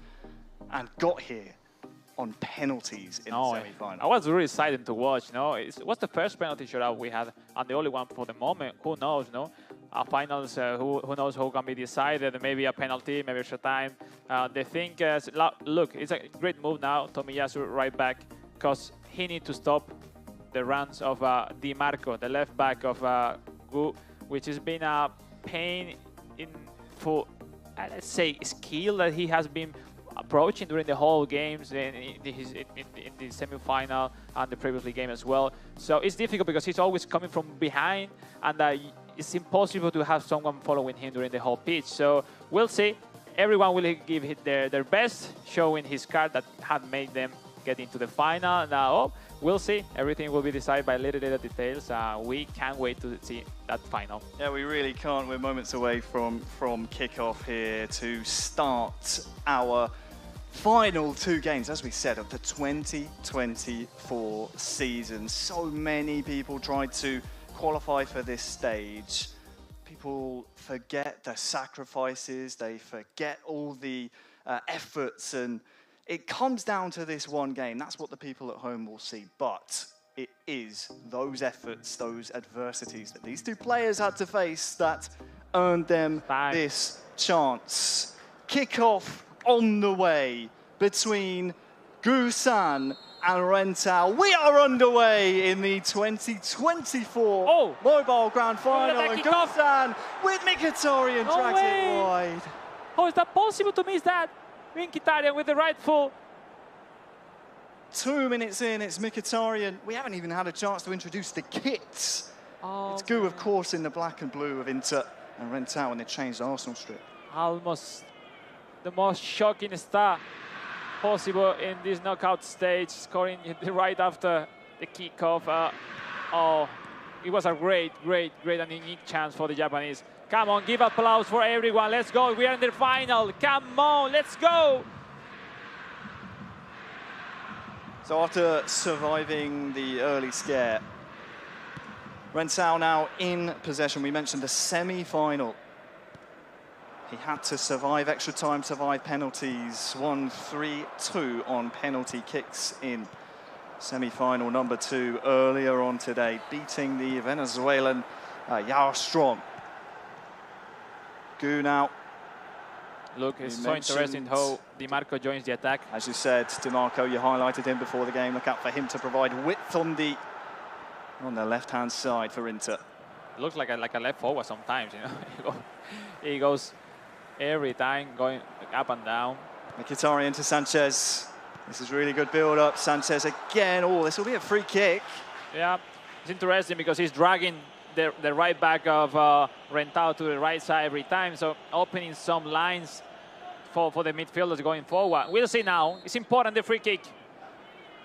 S4: and got here on penalties in the semi-final.
S8: I was really excited to watch. It was the first penalty shootout we had and the only one for the moment. Who knows? Finals, who knows who can be decided? Maybe a penalty, maybe extra time. The thing is, look, it's a great move now. Tomiyasu right back, because he needs to stop the runs of Di Marco, the left back of Gu, which has been a pain for, let's say, skill that he has been approaching during the whole games in the semi-final and the previous game as well. So it's difficult because he's always coming from behind, and it's impossible to have someone following him during the whole pitch. So we'll see. Everyone will give their best, showing his card that had made them get into the final. Now, we'll see. Everything will be decided by little details. We can't wait to see that final.
S4: Yeah, we really can't. We're moments away from kickoff here to start our final two games, as we said, of the 2024 season. So many people tried to qualify for this stage. People forget the sacrifices, they forget all the efforts, and it comes down to this one game. That's what the people at home will see. But it is those efforts, those adversities that these two players had to face that earned them this chance. Kickoff on the way between Gusan and Rentao. We are underway in the 2024 Mobile Grand Final, and Gusan with Mkhitaryan drags it wide.
S8: How is that possible to miss that? Mkhitaryan with the right foot.
S4: 2 minutes in, it's Mkhitaryan. We haven't even had a chance to introduce the kits. It's Gu, of course, in the black and blue of Inter, and Rentao when they changed the Arsenal strip. Almost
S8: The most shocking start possible in this knockout stage, scoring right after the kickoff. It was a great and unique chance for the Japanese. Come on, give applause for everyone. Let's go. We are in the final. Come on, let's go.
S4: So after surviving the early scare, Rentao now in possession. We mentioned the semi-final. He had to survive extra time, survive penalties. 1-3-2 on penalty kicks in semi-final number 2 earlier on today, beating the Venezuelan Yao Strong. Gu now.
S8: Look, it's so interesting how Di Marco joins the attack.
S4: As you said, Di Marco, you highlighted him before the game. Look out for him to provide width on the left-hand side for Inter.
S8: It looks like a left forward sometimes, you know. He goes every time going up and down.
S4: Mkhitaryan to Sanchez. This is really good build-up. Sanchez again. Oh, this will be a free kick.
S8: Yeah, it's interesting because he's dragging the right back of Rentao to the right side every time, so opening some lines for the midfielders going forward. We'll see now. It's important, the free kick.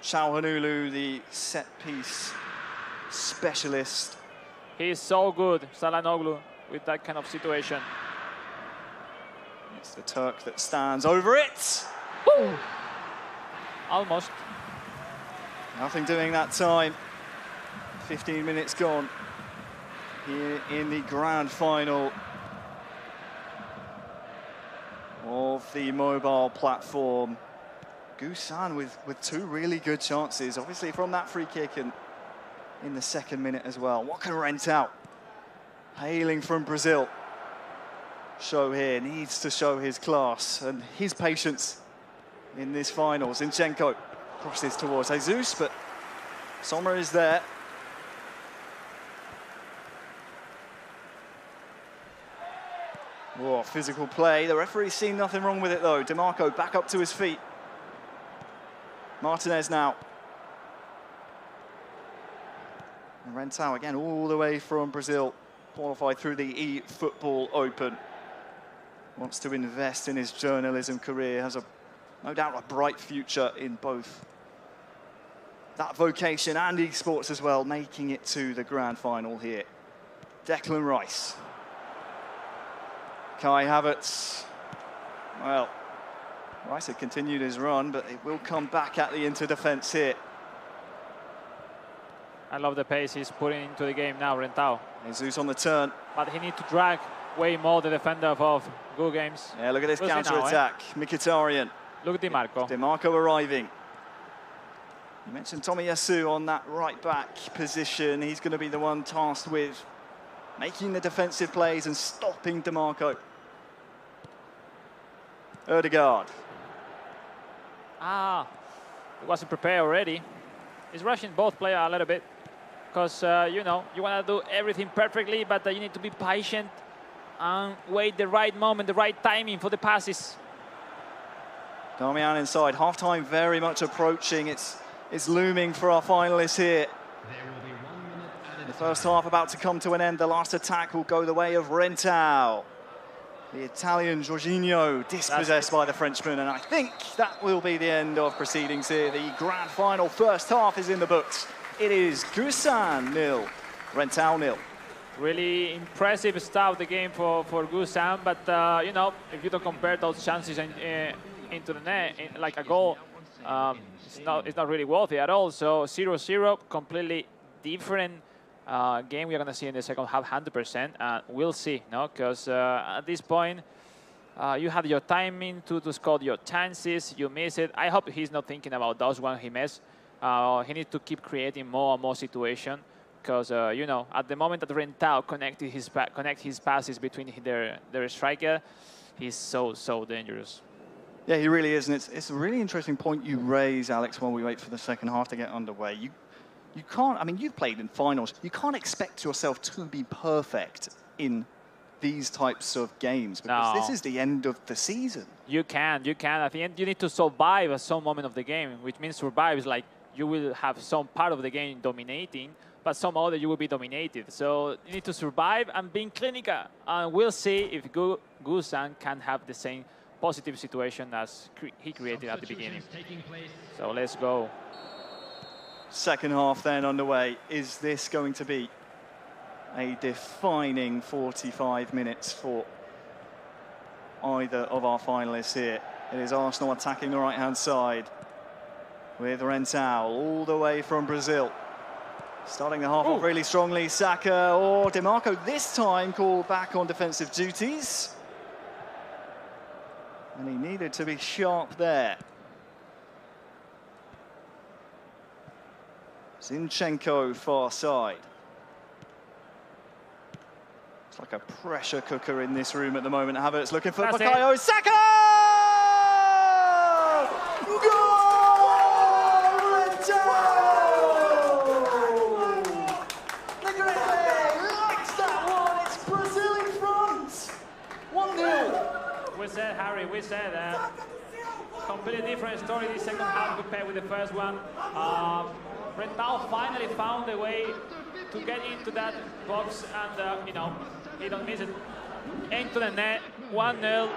S4: Çalhanoğlu, the set-piece specialist.
S8: He's so good, Çalhanoğlu, with that kind of situation.
S4: It's the Turk that stands over it.
S8: Woo! Almost.
S4: Nothing doing that time. 15 minutes gone here in the grand final of the mobile platform. Gusan with 2 really good chances, obviously from that free kick and in the second minute as well. What can Rentao, hailing from Brazil, show here? Needs to show his class and his patience in this final. Zinchenko crosses towards Jesus, but Sommer is there. Oh, physical play. The referee's seen nothing wrong with it, though. Di Marco back up to his feet. Martinez now. And Rentao again, all the way from Brazil, qualified through the eFootball Open. Wants to invest in his journalism career, has no doubt a bright future in both that vocation and esports as well, making it to the grand final here. Declan Rice. Kai Havertz. Well, Rice had continued his run, but it will come back at the Inter defence here.
S8: I love the pace he's putting into the game now, Rentao.
S4: Jesus on the turn.
S8: But he needs to drag way more the defender of Go Games.
S4: Yeah, look at this counter-attack. Mkhitaryan.
S8: Look at DiMarco.
S4: DiMarco arriving. You mentioned Tomiyasu on that right-back position. He's going to be the one tasked with making the defensive plays and stopping DiMarco. Ødegaard.
S8: He wasn't prepared already. He's rushing both players a little bit because, you know, you want to do everything perfectly, but you need to be patient and wait the right moment, the right timing for the passes.
S4: Damian inside. Half-time very much approaching. It's looming for our finalists here. The first half about to come to an end. The last attack will go the way of Rentao. The Italian Jorginho dispossessed by the Frenchman, and I think that will be the end of proceedings here. The grand final first half is in the books. It is Gusan 0, Rentao 0.
S8: Really impressive start of the game for Gusan, but you know, if you don't compare those chances into the net, like a goal, it's not really worthy at all. So 0-0, completely different game we're going to see in the second half, 100%. We'll see, no? Because at this point, you had your timing to score your chances. You miss it. I hope he's not thinking about those ones he missed. He needs to keep creating more and more situations. Because, you know, at the moment that Rentao connect his passes between their striker, he's so dangerous.
S4: Yeah, he really is. And it's a really interesting point you raise, Alex, while we wait for the second half to get underway. You can't, I mean, you've played in finals. You can't expect yourself to be perfect in these types of games because this is the end of the season.
S8: You can. At the end, you need to survive at some moment of the game, which means survive is like you will have some part of the game dominating, but some other you will be dominated. So you need to survive and being clinical. And we'll see if Gusan can have the same positive situation as he created at the beginning. So let's go.
S4: Second half then underway. Is this going to be a defining 45 minutes for either of our finalists here? It is Arsenal attacking the right-hand side with Rentao all the way from Brazil. Starting the half off really strongly, Saka or DiMarco this time called back on defensive duties. And he needed to be sharp there. Zinchenko far side. It's like a pressure cooker in this room at the moment. Havertz looking for Bukayo Saka! Goal! Rentao! Negretti likes that one. It's Brazil in front. 1-0.
S8: We said, Harry, completely different story this second half compared with the first one. Rentao finally found a way to get into that box and, you know, he don't miss it. Into the net, 1-0.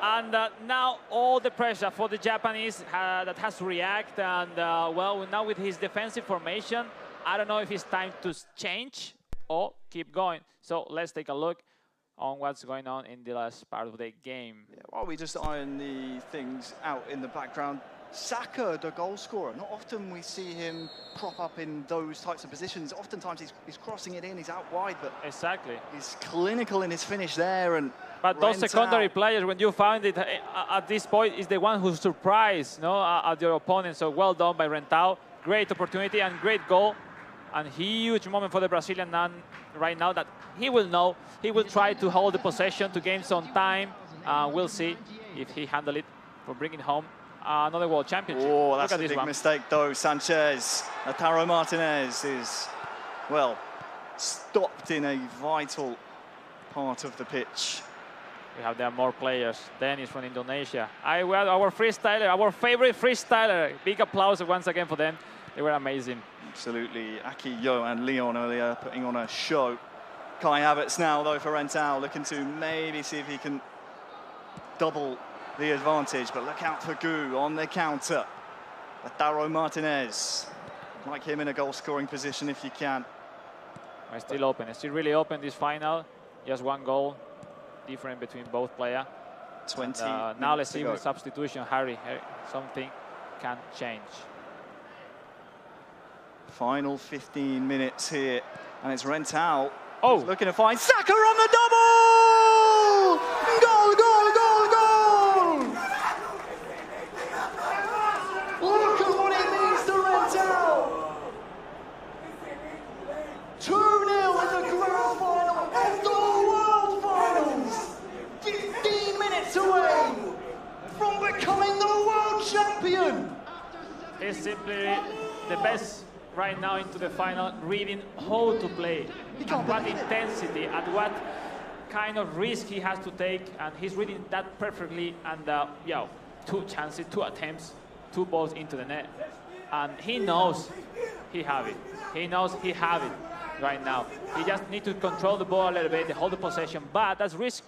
S8: And now all the pressure for the Japanese that has to react. And, well, now with his defensive formation, I don't know if it's time to change or keep going. So let's take a look on what's going on in the last part of the game.
S4: Yeah, while we just iron the things out in the background, Saka, the goal scorer, not often we see him prop up in those types of positions. Oftentimes he's crossing it in, he's out wide, but
S8: exactly,
S4: he's clinical in his finish there. And
S8: but those secondary players, when you find it at this point, is the one who surprised, no, at your opponent. So well done by Rentao. Great opportunity and great goal, and huge moment for the Brazilian man right now that he will know. He will try to hold the possession to gain some time. We'll see if he handle it for bringing home another world championship.
S4: Oh, that's a big mistake though. Sanchez, Lautaro Martinez is, well, stopped in a vital part of the pitch.
S8: We have there more players. Dennis from Indonesia. Our freestyler, our favorite freestyler. Big applause once again for them. They were amazing.
S4: Absolutely. Aki, Yo and Leon earlier putting on a show. Kai Havertz now though for Rentao, looking to maybe see if he can double the advantage, but look out for Gu on the counter. Lautaro Martinez, like him in a goal-scoring position if you can.
S8: It's still open. It's still really open this final. Just one goal different between both players.
S4: 20.
S8: Now let's see the substitution, Harry. Something can change.
S4: Final 15 minutes here, and it's Rental.
S8: Oh,
S4: looking to find Saka on the double! Goal, goal, goal, goal! Look at what it means to Rental! 2-0 in the grand final of the World Finals! 15 minutes away from becoming the world champion!
S8: He's simply the best right now into the final, reading how to play, at what intensity, at what kind of risk he has to take, and he's reading that perfectly. And yeah, 2 chances, 2 attempts, 2 balls into the net, and he knows he have it. He knows he have it right now. He just needs to control the ball a little bit, hold the possession, but that's risk,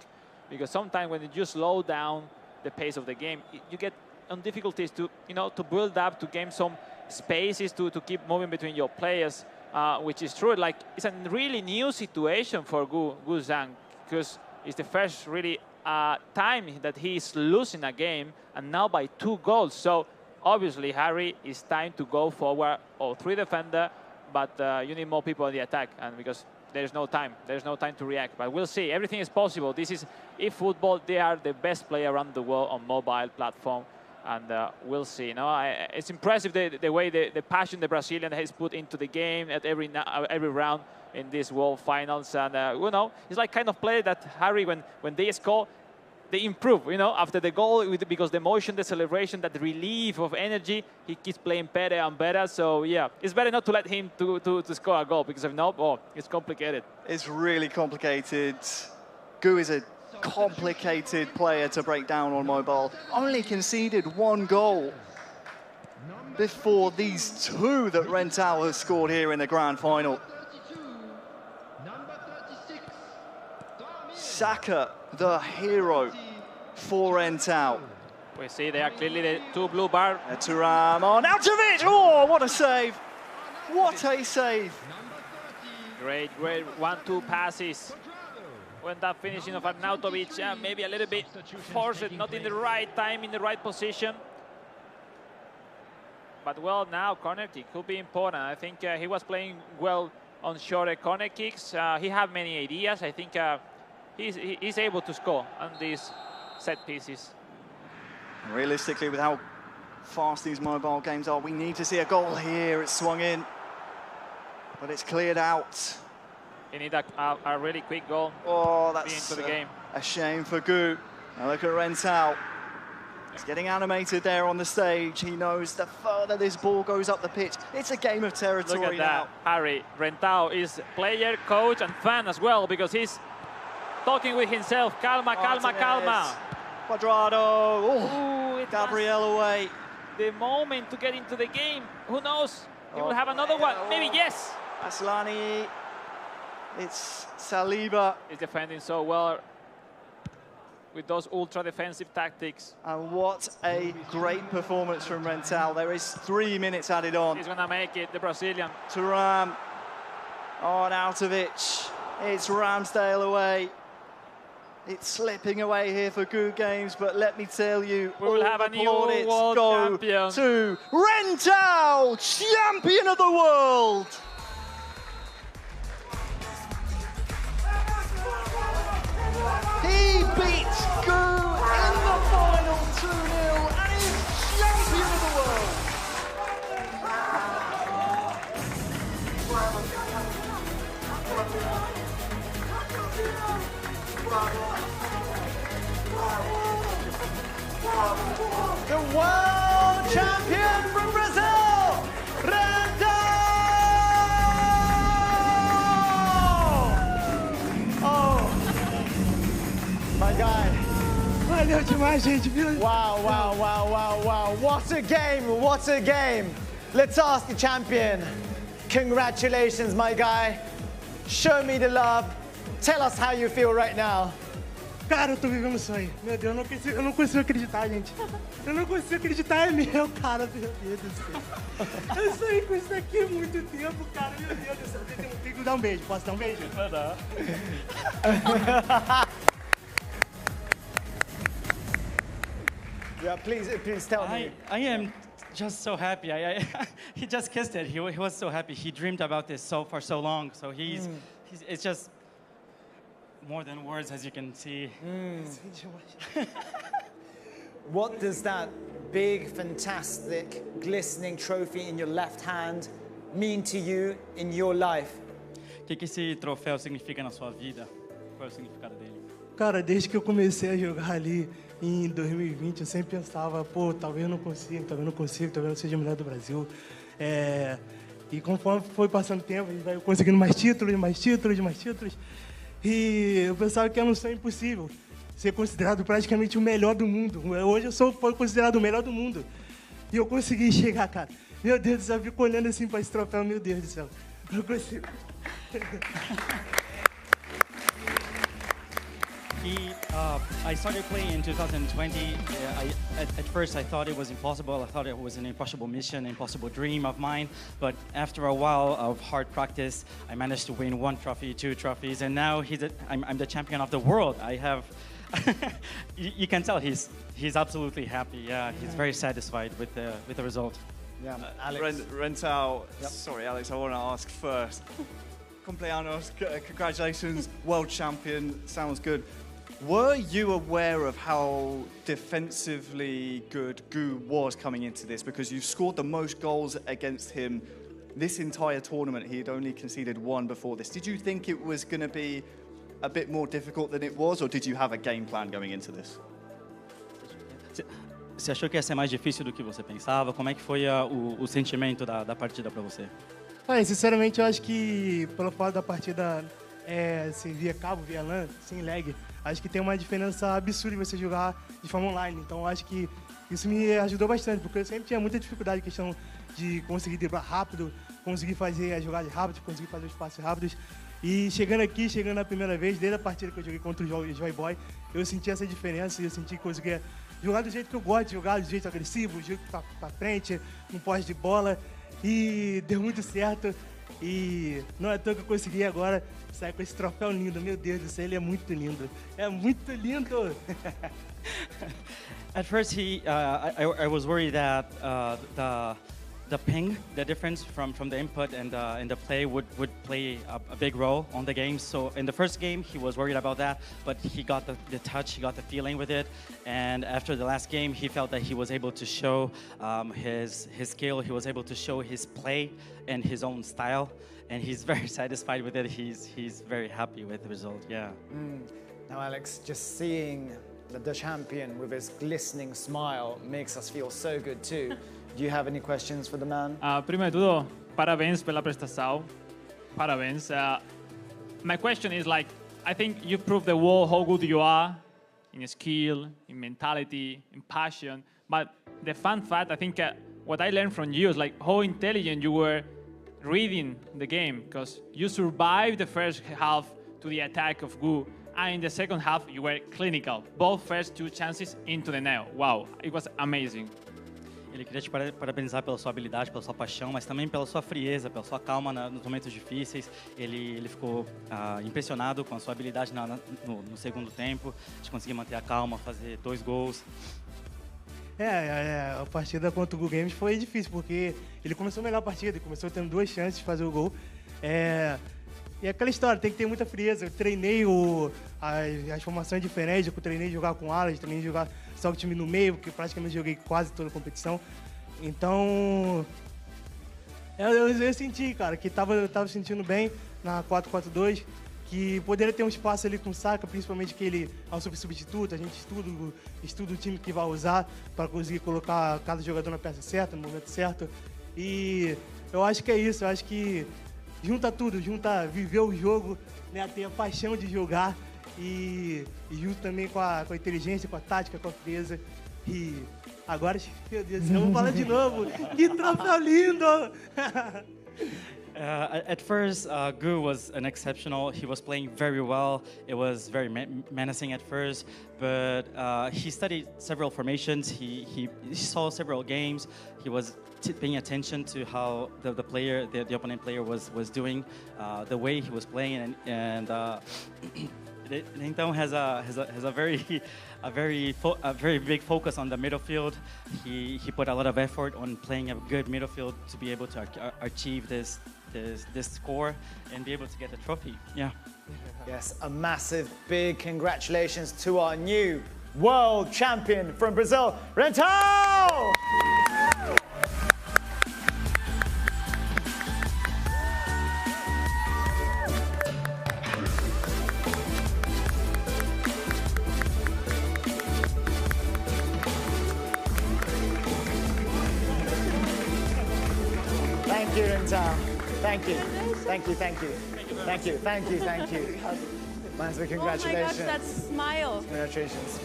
S8: because sometimes when you slow down the pace of the game, you get on difficulties to, to build up, to gain some spaces, to keep moving between your players, which is true. Like, it's a really new situation for Gu Zhang, because it's the first really time that he's losing a game, and now by 2 goals. So obviously, Harry, it's time to go forward, or 3 defender, but you need more people in the attack, and because there's no time to react. But we'll see. Everything is possible. This is eFootball. They are the best player around the world on mobile platform. And we'll see. It's impressive the way the passion the Brazilian has put into the game at every round in these World Finals. And it's like kind of play that Harry, when they score, they improve. After the goal, because the emotion, the celebration, that relief of energy, he keeps playing better and better. So yeah, it's better not to let him to score a goal, because if not, it's complicated.
S4: It's really complicated. Gu is a complicated player to break down on mobile. Only conceded 1 goal before these 2 that Rental has scored here in the grand final. Saka, the hero for Rental.
S8: We see they are clearly the 2 blue bar.
S4: Thuram on Altovic. Oh, what a save! What a save!
S8: Great 1-2 passes. When that finishing of Arnautovic, maybe a little bit forced, not in the right time, in the right position. But well, now corner kick could be important. I think he was playing well on shorter corner kicks. He had many ideas. I think he's able to score on these set pieces.
S4: Realistically, with how fast these mobile games are, we need to see a goal here. It's swung in, but it's cleared out.
S8: You need a really quick goal.
S4: Oh, that's
S8: into the game.
S4: A shame for Gu. Now look at Rental. He's getting animated there on the stage. He knows the further this ball goes up the pitch, it's a game of territory.
S8: Look at that, Harry. Rental is player, coach, and fan as well, because he's talking with himself. Calma, calma, calma.
S4: Quadrado. Oh, Gabriel away.
S8: The moment to get into the game. Who knows? He will have another one. Maybe yes.
S4: Aslani. It's Saliba.
S8: He's defending so well with those ultra defensive tactics.
S4: And what a great performance from Rental. There is 3 minutes added on.
S8: He's gonna make it, the Brazilian.
S4: Thuram on Altovic. It's Ramsdale away. It's slipping away here for Gu Games, but let me tell you,
S8: we will have a new world champion.
S4: To Rental, champion of the world. He beats Gu in the final 2-0 and is champion of the world.
S2: The world champion from Brazil, Rental! Oh, my guy.
S10: Valeu demais, gente.
S2: Wow, wow, wow, wow, wow. What a game, what a game. Let's ask the champion. Congratulations, my guy. Show me the love. Tell us how you feel right now.
S10: Cara, eu tô vivendo um sonho. Meu Deus, eu não consigo acreditar, gente. Eu não consigo acreditar, é meu, cara. Meu Deus do céu. Eu sonhei com isso aqui há muito tempo, cara. Meu Deus do céu. Tem que dar um beijo. Posso dar um beijo? Vai dar.
S2: Yeah, please tell me.
S9: I am Just so happy. He just kissed it. He was so happy. He dreamed about this for so long. So it's just more than words, as you can see.
S2: What does that big, fantastic, glistening trophy in your left hand mean to you in your life?
S9: O que esse troféu significa na sua vida? Qual é o significado dele?
S10: Cara, desde que eu comecei a jogar ali em 2020, eu sempre pensava, pô, talvez eu não consiga, talvez eu não seja o melhor do Brasil. E conforme foi passando o tempo, a gente vai conseguindo mais títulos. E eu pensava que era um sonho impossível ser considerado praticamente o melhor do mundo. Hoje eu sou considerado o melhor do mundo. E eu consegui chegar, cara. Meu Deus do céu, eu fico olhando assim para esse troféu, meu Deus do céu. Não consigo.
S9: I started playing in 2020. At first, I thought it was impossible. I thought it was an impossible mission, impossible dream of mine. But after a while of hard practice, I managed to win 1 trophy, 2 trophies, and now I'm the champion of the world. I have. You can tell he's absolutely happy. Yeah, he's very satisfied with the result.
S2: Yeah, Alex.
S4: Rental. Yep. Sorry, Alex. I want to ask first. Cumpleaños, congratulations, world champion. Sounds good. Were you aware of how defensively good Gu was coming into this? Because you scored the most goals against him this entire tournament. He had only conceded 1 before this. Did you think it was going to be a bit more difficult than it was, or did you have a game plan going into this?
S9: Você achou que ia ser mais difícil do que você pensava? Como é que foi o sentimento da partida para você?
S10: Sinceramente, eu acho que pelo fato da partida ser via cabo, via LAN, sem lag, acho que tem uma diferença absurda de você jogar de forma online. Então, eu acho que isso me ajudou bastante, porque eu sempre tinha muita dificuldade em questão de conseguir driblar rápido, conseguir fazer as jogadas rápidas, conseguir fazer os passes rápidos. E chegando a primeira vez, desde a partida que eu joguei contra o Joy Boy, eu senti essa diferença e eu senti que conseguia jogar do jeito que eu gosto de jogar, do jeito agressivo, do jeito pra frente, com posse de bola. E deu muito certo. E não é à toa que eu consegui agora sair com esse troféu lindo. Meu Deus do céu, ele é muito lindo. É muito lindo.
S9: At first, I was worried that the ping, the difference from the input and the play would play a big role on the game. So in the first game, he was worried about that, but he got the touch, he got the feeling with it. And after the last game, he felt that he was able to show his skill, he was able to show his play and his own style. And he's very satisfied with it. He's very happy with the result, yeah.
S2: Now, Alex, just seeing the champion with his glistening smile makes us feel so good too. Do you have any questions for the man?
S3: Prima de tudo, parabéns pela prestação. Parabéns. My question is I think you proved the world how good you are in skill, in mentality, in passion. But the fun fact, I think what I learned from you is how intelligent you were reading the game, because you survived the first half to the attack of Gu, and in the second half you were clinical. Both first 2 chances into the net. Wow, it was amazing.
S9: Ele queria te parabenizar pela sua habilidade, pela sua paixão, mas também pela sua frieza, pela sua calma nos momentos difíceis. Ele ficou impressionado com a sua habilidade no segundo tempo, de conseguir manter a calma, fazer 2 gols.
S10: A partida contra o Gu Games foi difícil, porque ele começou melhor a partida, ele começou tendo 2 chances de fazer o gol. E aquela história, tem que ter muita frieza. Eu treinei as formações diferentes, eu treinei jogar com alas, treinei jogar só o time no meio, porque praticamente joguei quase toda a competição. Então, eu senti, cara, que eu tava sentindo bem na 4-4-2, que poderia ter um espaço ali com o Saka, principalmente que ele é um substituto, a gente estuda o time que vai usar para conseguir colocar cada jogador na peça certa, no momento certo. E eu acho que é isso, eu acho que junta tudo, viver o jogo, né, ter a paixão de jogar e junto também com a inteligência, com a tática, com a frieza. E agora, meu Deus do céu, vamos falar de novo. Que troféu lindo!
S9: At first, Gu was an exceptional. He was playing very well. It was very menacing at first, but he studied several formations. He saw several games. He was paying attention to how the opponent player was doing, the way he was playing, and Então has a very big focus on the middle field. He put a lot of effort on playing a good middle field to be able to achieve this score and be able to get the trophy. Yeah.
S2: Yes, a massive, big congratulations to our new world champion from Brazil, Rental! Thank you, Rental. Thank you. Thank you, thank you. Thank you, thank you, thank you. Massive congratulations.
S1: Oh my gosh, that smile.
S2: Congratulations.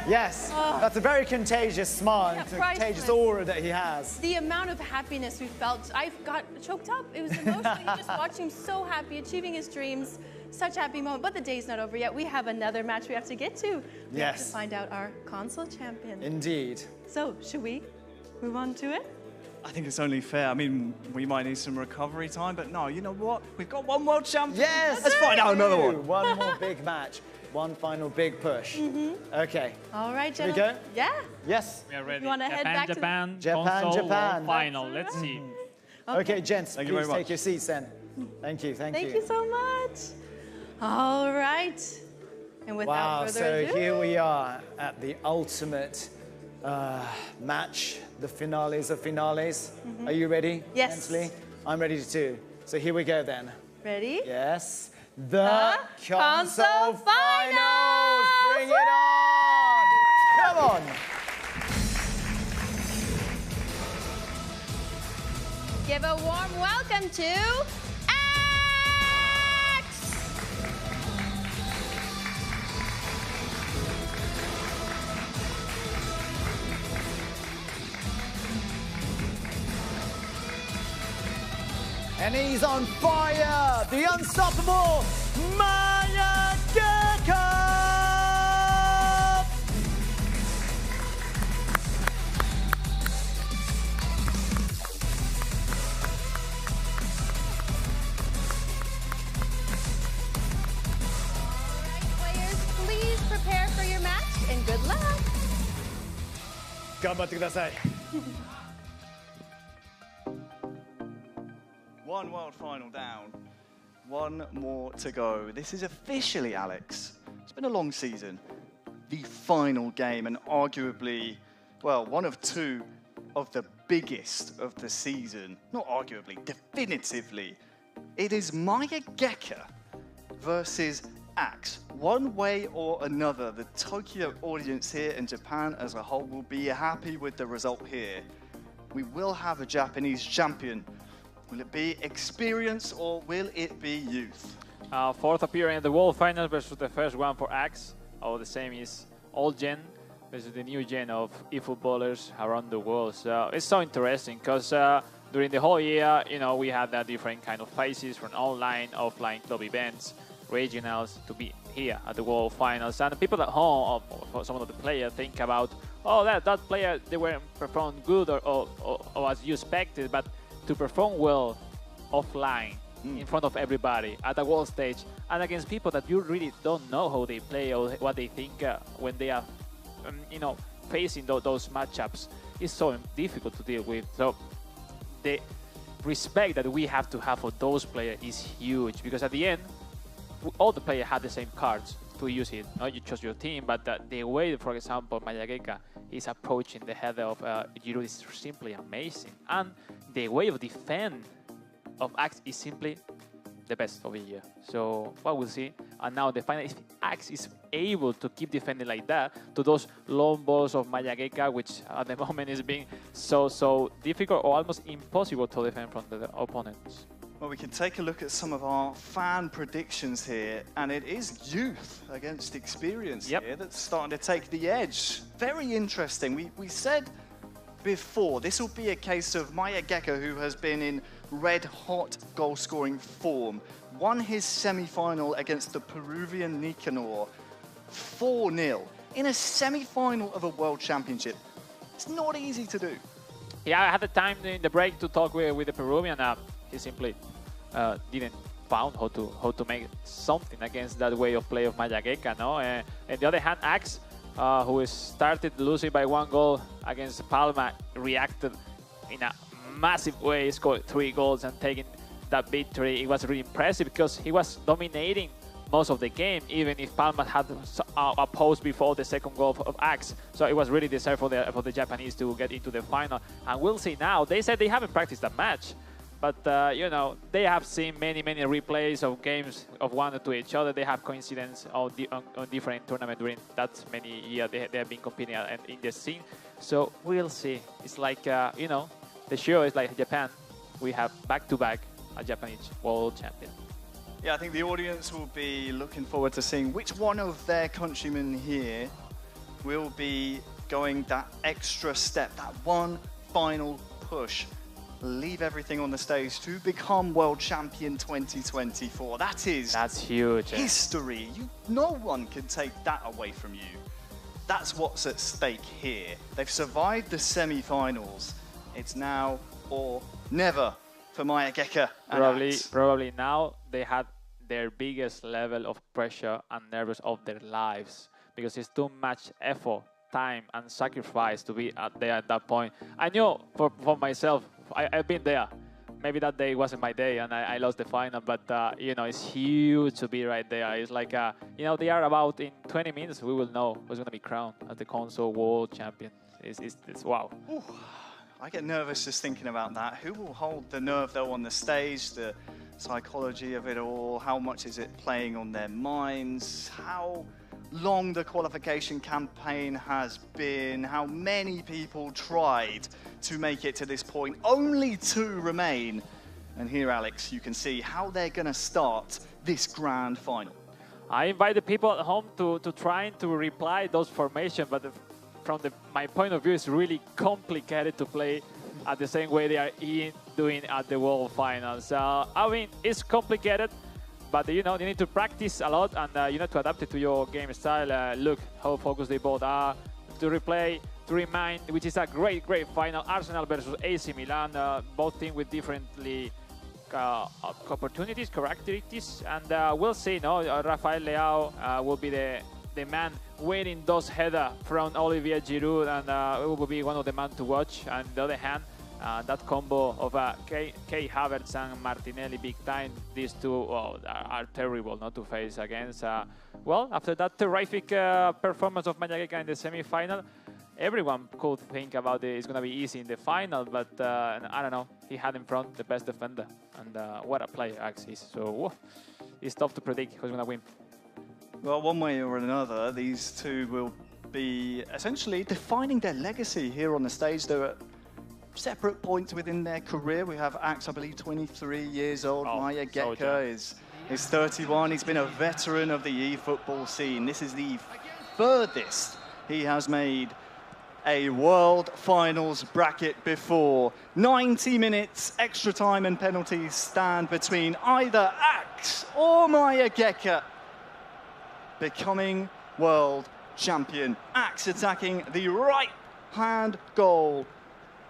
S2: Yes, that's a very contagious smile,
S1: Yeah,
S2: it's a contagious aura that he has.
S1: The amount of happiness we felt, I got choked up. It was emotional. You just watch him so happy, achieving his dreams. Such a happy moment. But the day's not over yet. We have another match we have to get to. We have to
S2: Yes.
S1: find out our console champion.
S2: Indeed.
S1: So, should we move on to it?
S4: I think it's only fair. I mean, we might need some recovery time, but no, you know what? We've got one world champion.
S2: Yes!
S4: Let's find out another one.
S2: One more big match. One final big push. Okay.
S1: All right,
S2: Here we
S1: gentlemen.
S2: go?
S1: Yeah.
S2: Yes.
S3: We are ready.
S1: You wanna head back to the-
S3: Japan,
S2: Japan,
S3: console
S2: Japan.
S3: world final. Let's see.
S2: Okay, gents,
S4: Thank you very
S2: please
S4: much.
S2: take your seats then. Thank you, thank you.
S1: Thank you so much. All right. And without
S2: Wow,
S1: further
S2: so
S1: ado,
S2: here we are at the ultimate match, the finales of finales. Are you ready?
S1: Yes.
S2: Mentally? I'm ready too. So here we go then.
S1: ready?
S2: Yes. The
S1: console
S2: console finals! Bring it on! Come on!
S1: Give a warm welcome to
S2: And he's on fire! The unstoppable Maya Gecko!
S1: players. Please prepare for your match and good luck.
S2: 頑張ってください。
S4: One world final down. One more to go. This is officially, Alex, it's been a long season. The final game, and arguably, well, one of two of the biggest of the season. Not arguably, definitively. It is Maya Gecko versus Axe. One way or another, the Tokyo audience here in Japan as a whole will be happy with the result here. We will have a Japanese champion. Will it be experience or will it be youth?
S8: Fourth appearance in the World Finals versus the first one for Axe. Oh, the same is old gen versus the new gen of eFootballers around the world. So it's so interesting because during the whole year, you know, we had different kind of phases from online, offline club events, regionals to be here at the World Finals. And the people at home, or some of the players, think about, oh, that player, they weren't performed good or as you expected, but to perform well offline in front of everybody at the world stage and against people that you really don't know how they play or what they think when they are, you know, facing those matchups is so difficult to deal with. So the respect that we have to have for those players is huge because at the end, all the players have the same cards to use it. Not you choose your team, but the way, for example, Maya Gecko is approaching the header of Giroud is simply amazing. And the way of defend of Axe is simply the best of the year. So what we'll see. And now the final, if Axe is able to keep defending like that to those long balls of Maya Gecko, which at the moment is being so difficult or almost impossible to defend from the opponents.
S4: Well, we can take a look at some of our fan predictions here, and it is youth against experience here that's starting to take the edge. Very interesting. We said before, this will be a case of Maya Gecko, who has been in red-hot goal-scoring form, won his semi-final against the Peruvian Nicanor 4-0 in a semi-final of a World Championship. It's not easy to do.
S8: Yeah, I had the time in the break to talk with the Peruvian. He simply didn't found how to make something against that way of play of Mayageka, no? And on the other hand, Axe, who started losing by 1 goal against Palma, reacted in a massive way, scored 3 goals and taking that victory. It was really impressive because he was dominating most of the game, even if Palma had a post before the second goal of Axe. So it was really deserved for the Japanese to get into the final. And we'll see now. They said they haven't practiced that match, but you know, they have seen many replays of games of one to each other. They have coincidence on different tournaments during that many years they have been competing in the scene. So we'll see. It's like you know, the show is like Japan. We have back-to-back a Japanese world champion.
S4: Yeah, I think the audience will be looking forward to seeing which one of their countrymen here will be going that extra step, that one final push, leave everything on the stage to become world champion 2024. That's
S8: huge.
S4: History. No one can take that away from you. That's what's at stake here. They've survived the semi-finals. It's now or never for Mayageka.
S8: Probably now they had their biggest level of pressure and nervous of their lives, because it's too much effort, time and sacrifice to be there at that point. I knew for myself, I've been there. Maybe that day wasn't my day and I lost the final, but you know, it's huge to be right there. It's like, you know, they are about in 20 minutes, we will know who's going to be crowned as the console world champion. It's wow.
S4: Ooh. I get nervous just thinking about that. Who will hold the nerve though on the stage, the psychology of it all, how much is it playing on their minds, how long the qualification campaign has been, how many people tried to make it to this point, only to remain. And here, Alex, you can see how they're going to start this grand final.
S8: I invite the people at home to try to reply those formations, but from my point of view, it's really complicated to play at the same way they are doing at the World Finals. I mean, it's complicated, but you know, you need to practice a lot and you need to adapt it to your game style. Look how focused they both are. To replay, to remind, which is a great final. Arsenal versus AC Milan, both teams with differently opportunities, characteristics, and we'll see. No, Rafael Leao will be the man winning those header from Olivier Giroud, and it will be one of the men to watch. And on the other hand, that combo of Kai Havertz and Martinelli big time, these two are terrible not to face against. Well, after that terrific performance of Mayageka in the semi-final, everyone could think about it's going to be easy in the final, but I don't know, he had in front the best defender, and what a player Axe is. So it's tough to predict who's going to win.
S4: Well, one way or another, these two will be essentially defining their legacy here on the stage. They're at separate points within their career. We have Axe, I believe, 23 years old. Mayageka is 31. He's been a veteran of the eFootball scene. This is the furthest he has made a World Finals bracket before. 90 minutes, extra time and penalties stand between either Axe or Mayageka becoming world champion. Axe attacking the right-hand goal.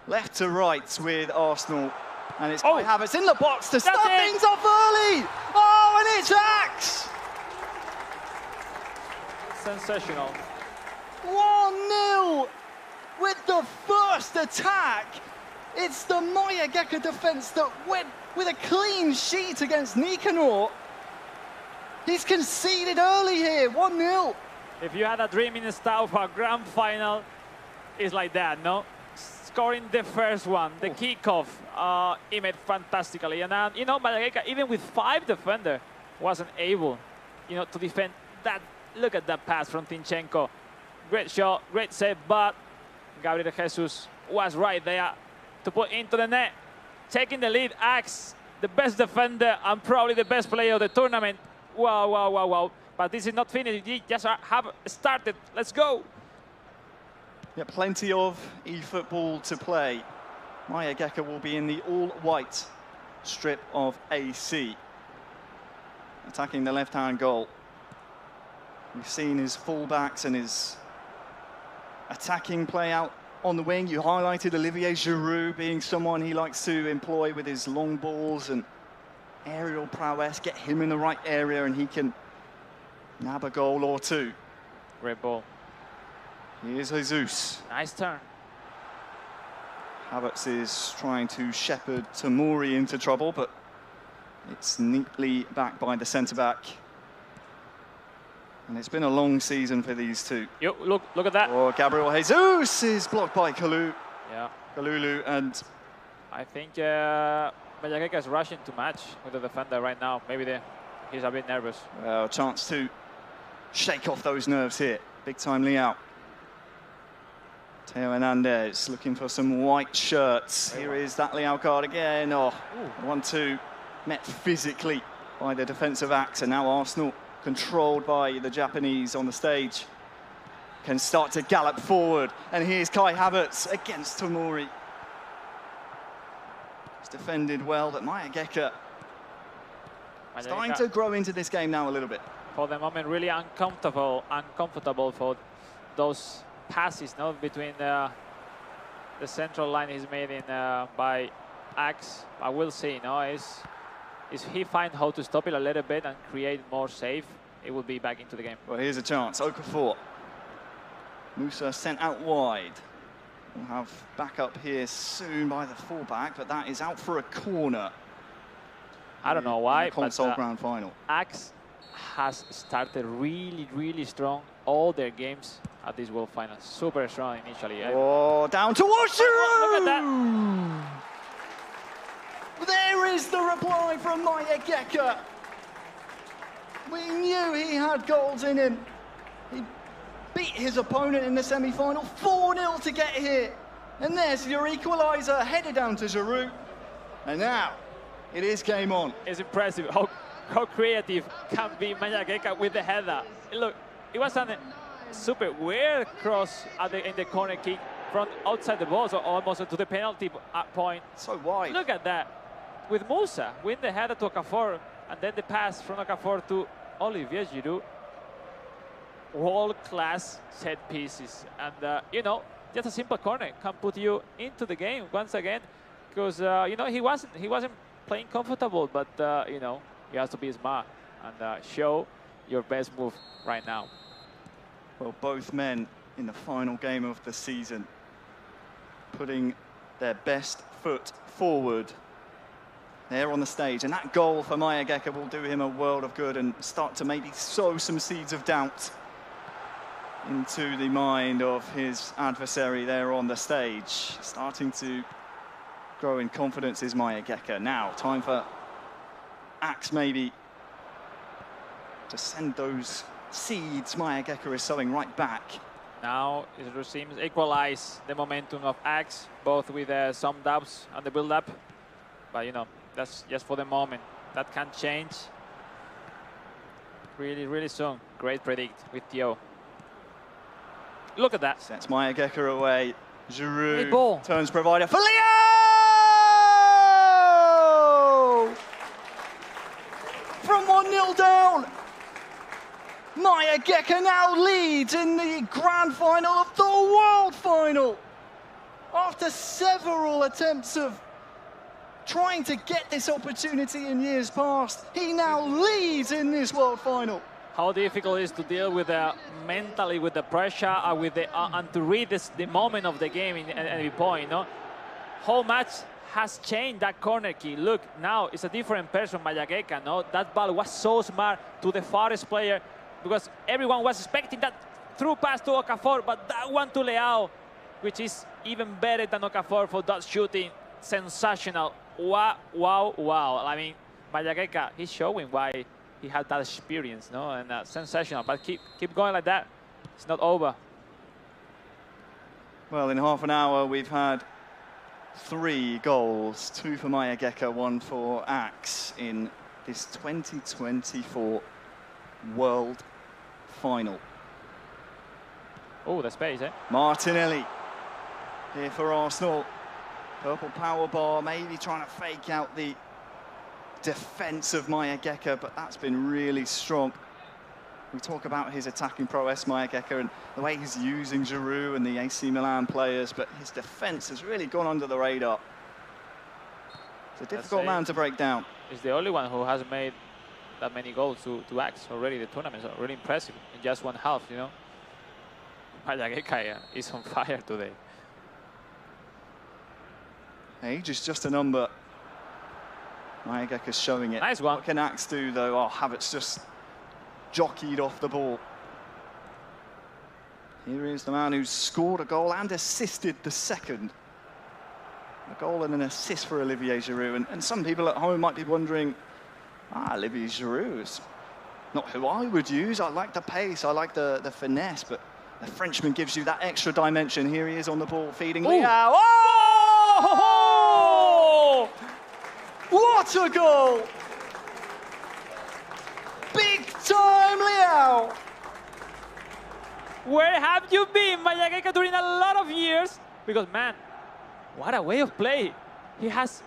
S4: Left to right with Arsenal. And it's Kai Havertz in the box to start things off early. Oh, and it's Axe!
S8: Sensational.
S4: 1-0 with the first attack. It's the Mayageka defense that went with a clean sheet against Nicanor. He's conceded early here, 1-0.
S8: If you had a dream in the style of a grand final, it's like that, no? Scoring the first one, the kickoff, he made fantastically. And you know, Mayageka, even with 5 defenders, wasn't able, you know, to defend that. Look at that pass from Tinchenko. Great shot, great save, but Gabriel Jesus was right there to put into the net. Taking the lead, Axe, the best defender and probably the best player of the tournament. Wow, wow, wow, wow. But this is not finished. He just have started. Let's go.
S4: Yeah, plenty of eFootball to play. Mayageka will be in the all-white strip of AC. Attacking the left-hand goal. We've seen his fullbacks and his attacking play out on the wing. You highlighted Olivier Giroud being someone he likes to employ with his long balls, and aerial prowess, get him in the right area, and he can nab a goal or two.
S8: Great ball.
S4: Here's Jesus.
S8: Nice turn.
S4: Havertz is trying to shepherd Tamori into trouble, but it's neatly back by the centre-back. And it's been a long season for these two.
S8: Yo, look at that.
S4: Oh, Gabriel Jesus is blocked by Kalulu.
S8: Yeah.
S4: Kalulu, and
S8: I think Vallecaica is rushing too much with the defender right now. Maybe he's a bit nervous.
S4: well, a chance to shake off those nerves here. Big time Leao. Teo Hernandez looking for some white shirts. Here is that Leao card again. Oh, 1-2 met physically by the defensive acts, and now Arsenal, controlled by the Japanese on the stage, can start to gallop forward. And here's Kai Havertz against Tamori. It's defended well, but Mayageka starting to grow into this game now a little bit.
S8: For the moment, really uncomfortable for those passes, no, between the central line he's made in by Axe. I will see, no, is he find how to stop it a little bit and create more save, it will be back into the game.
S4: Well, here's a chance. Okafor. Musa sent out wide. We'll have backup here soon by the fullback, but that is out for a corner.
S8: I don't know why,
S4: Console
S8: but
S4: Grand Final.
S8: Axe has started really strong all their games at this World Final. Super strong initially.
S4: Oh, down towards Giroud!
S8: Look at that.
S4: There is the reply from Mayageka. We knew he had goals in him. He beat his opponent in the semi-final, 4-0 to get here. And there's your equaliser, headed down to Giroud. And now, it is game on.
S8: It's impressive how creative can be Mayageka with the header. Look, it was a super weird cross in the corner kick from outside the box, or almost to the penalty point.
S4: So wide.
S8: Look at that. With Musa, win the header to Okafor, and then the pass from Okafor to Olivier Giroud. World-class set pieces. And, you know, just a simple corner can put you into the game once again, because, you know, he wasn't playing comfortable, but, you know, you have to be smart and show your best move right now.
S4: Well, both men in the final game of the season putting their best foot forward there on the stage. And that goal for Mayageka will do him a world of good and start to maybe sow some seeds of doubt into the mind of his adversary there on the stage. Starting to grow in confidence is Mayageka. Now, time for Axe maybe to send those seeds Mayageka is sowing right back.
S8: Now it seems equalize the momentum of Axe, both with some doubts on the build-up. But, you know, that's just for the moment. That can change really soon. Great predict with Theo. Look at that.
S4: Sets Mayageka away. Giroud
S8: Great ball.
S4: turns provider for Leo! From 1-0 down. Mayageka now leads in the grand final of the World Final. After several attempts of trying to get this opportunity in years past, he now leads in this World Final.
S8: How difficult it is to deal with mentally with the pressure with the, and to read the moment of the game at every point. No? How much has changed that corner kick? Look, now it's a different person, Mayageka. No? That ball was so smart to the farthest player, because everyone was expecting that through pass to Okafor, but that one to Leao, which is even better than Okafor for that shooting. Sensational. Wow. I mean, Mayageka, he's showing why he had that experience, no? And sensational. But keep going like that. It's not over.
S4: Well, in half an hour, we've had 3 goals, 2 for Mayageka, 1 for Axe in this 2024 World Final.
S8: Oh, the space, eh?
S4: Martinelli here for Arsenal. Purple power bar, maybe trying to fake out the defense of Mayageka, but that's been really strong. We talk about his attacking prowess, Mayageka, and the way he's using Giroud and the AC Milan players, but his defense has really gone under the radar. It's a difficult man to break down.
S8: He's the only one who hasn't made that many goals to Axe already. The tournament is really impressive in just one half, you know. Mayageka is on fire today.
S4: Age is just a number. Mayageka's showing it.
S8: Nice one.
S4: What can Axe do, though? Oh, Havertz just jockeyed off the ball. Here is the man who's scored a goal and assisted the second. A goal and an assist for Olivier Giroud. And some people at home might be wondering, Olivier Giroud is not who I would use. I like the pace, I like the finesse, but the Frenchman gives you that extra dimension. Here he is on the ball, feeding Leao. Oh! What a goal! Big time Leao!
S8: Where have you been, Mayageka, during a lot of years? Because, man, what a way of play. He has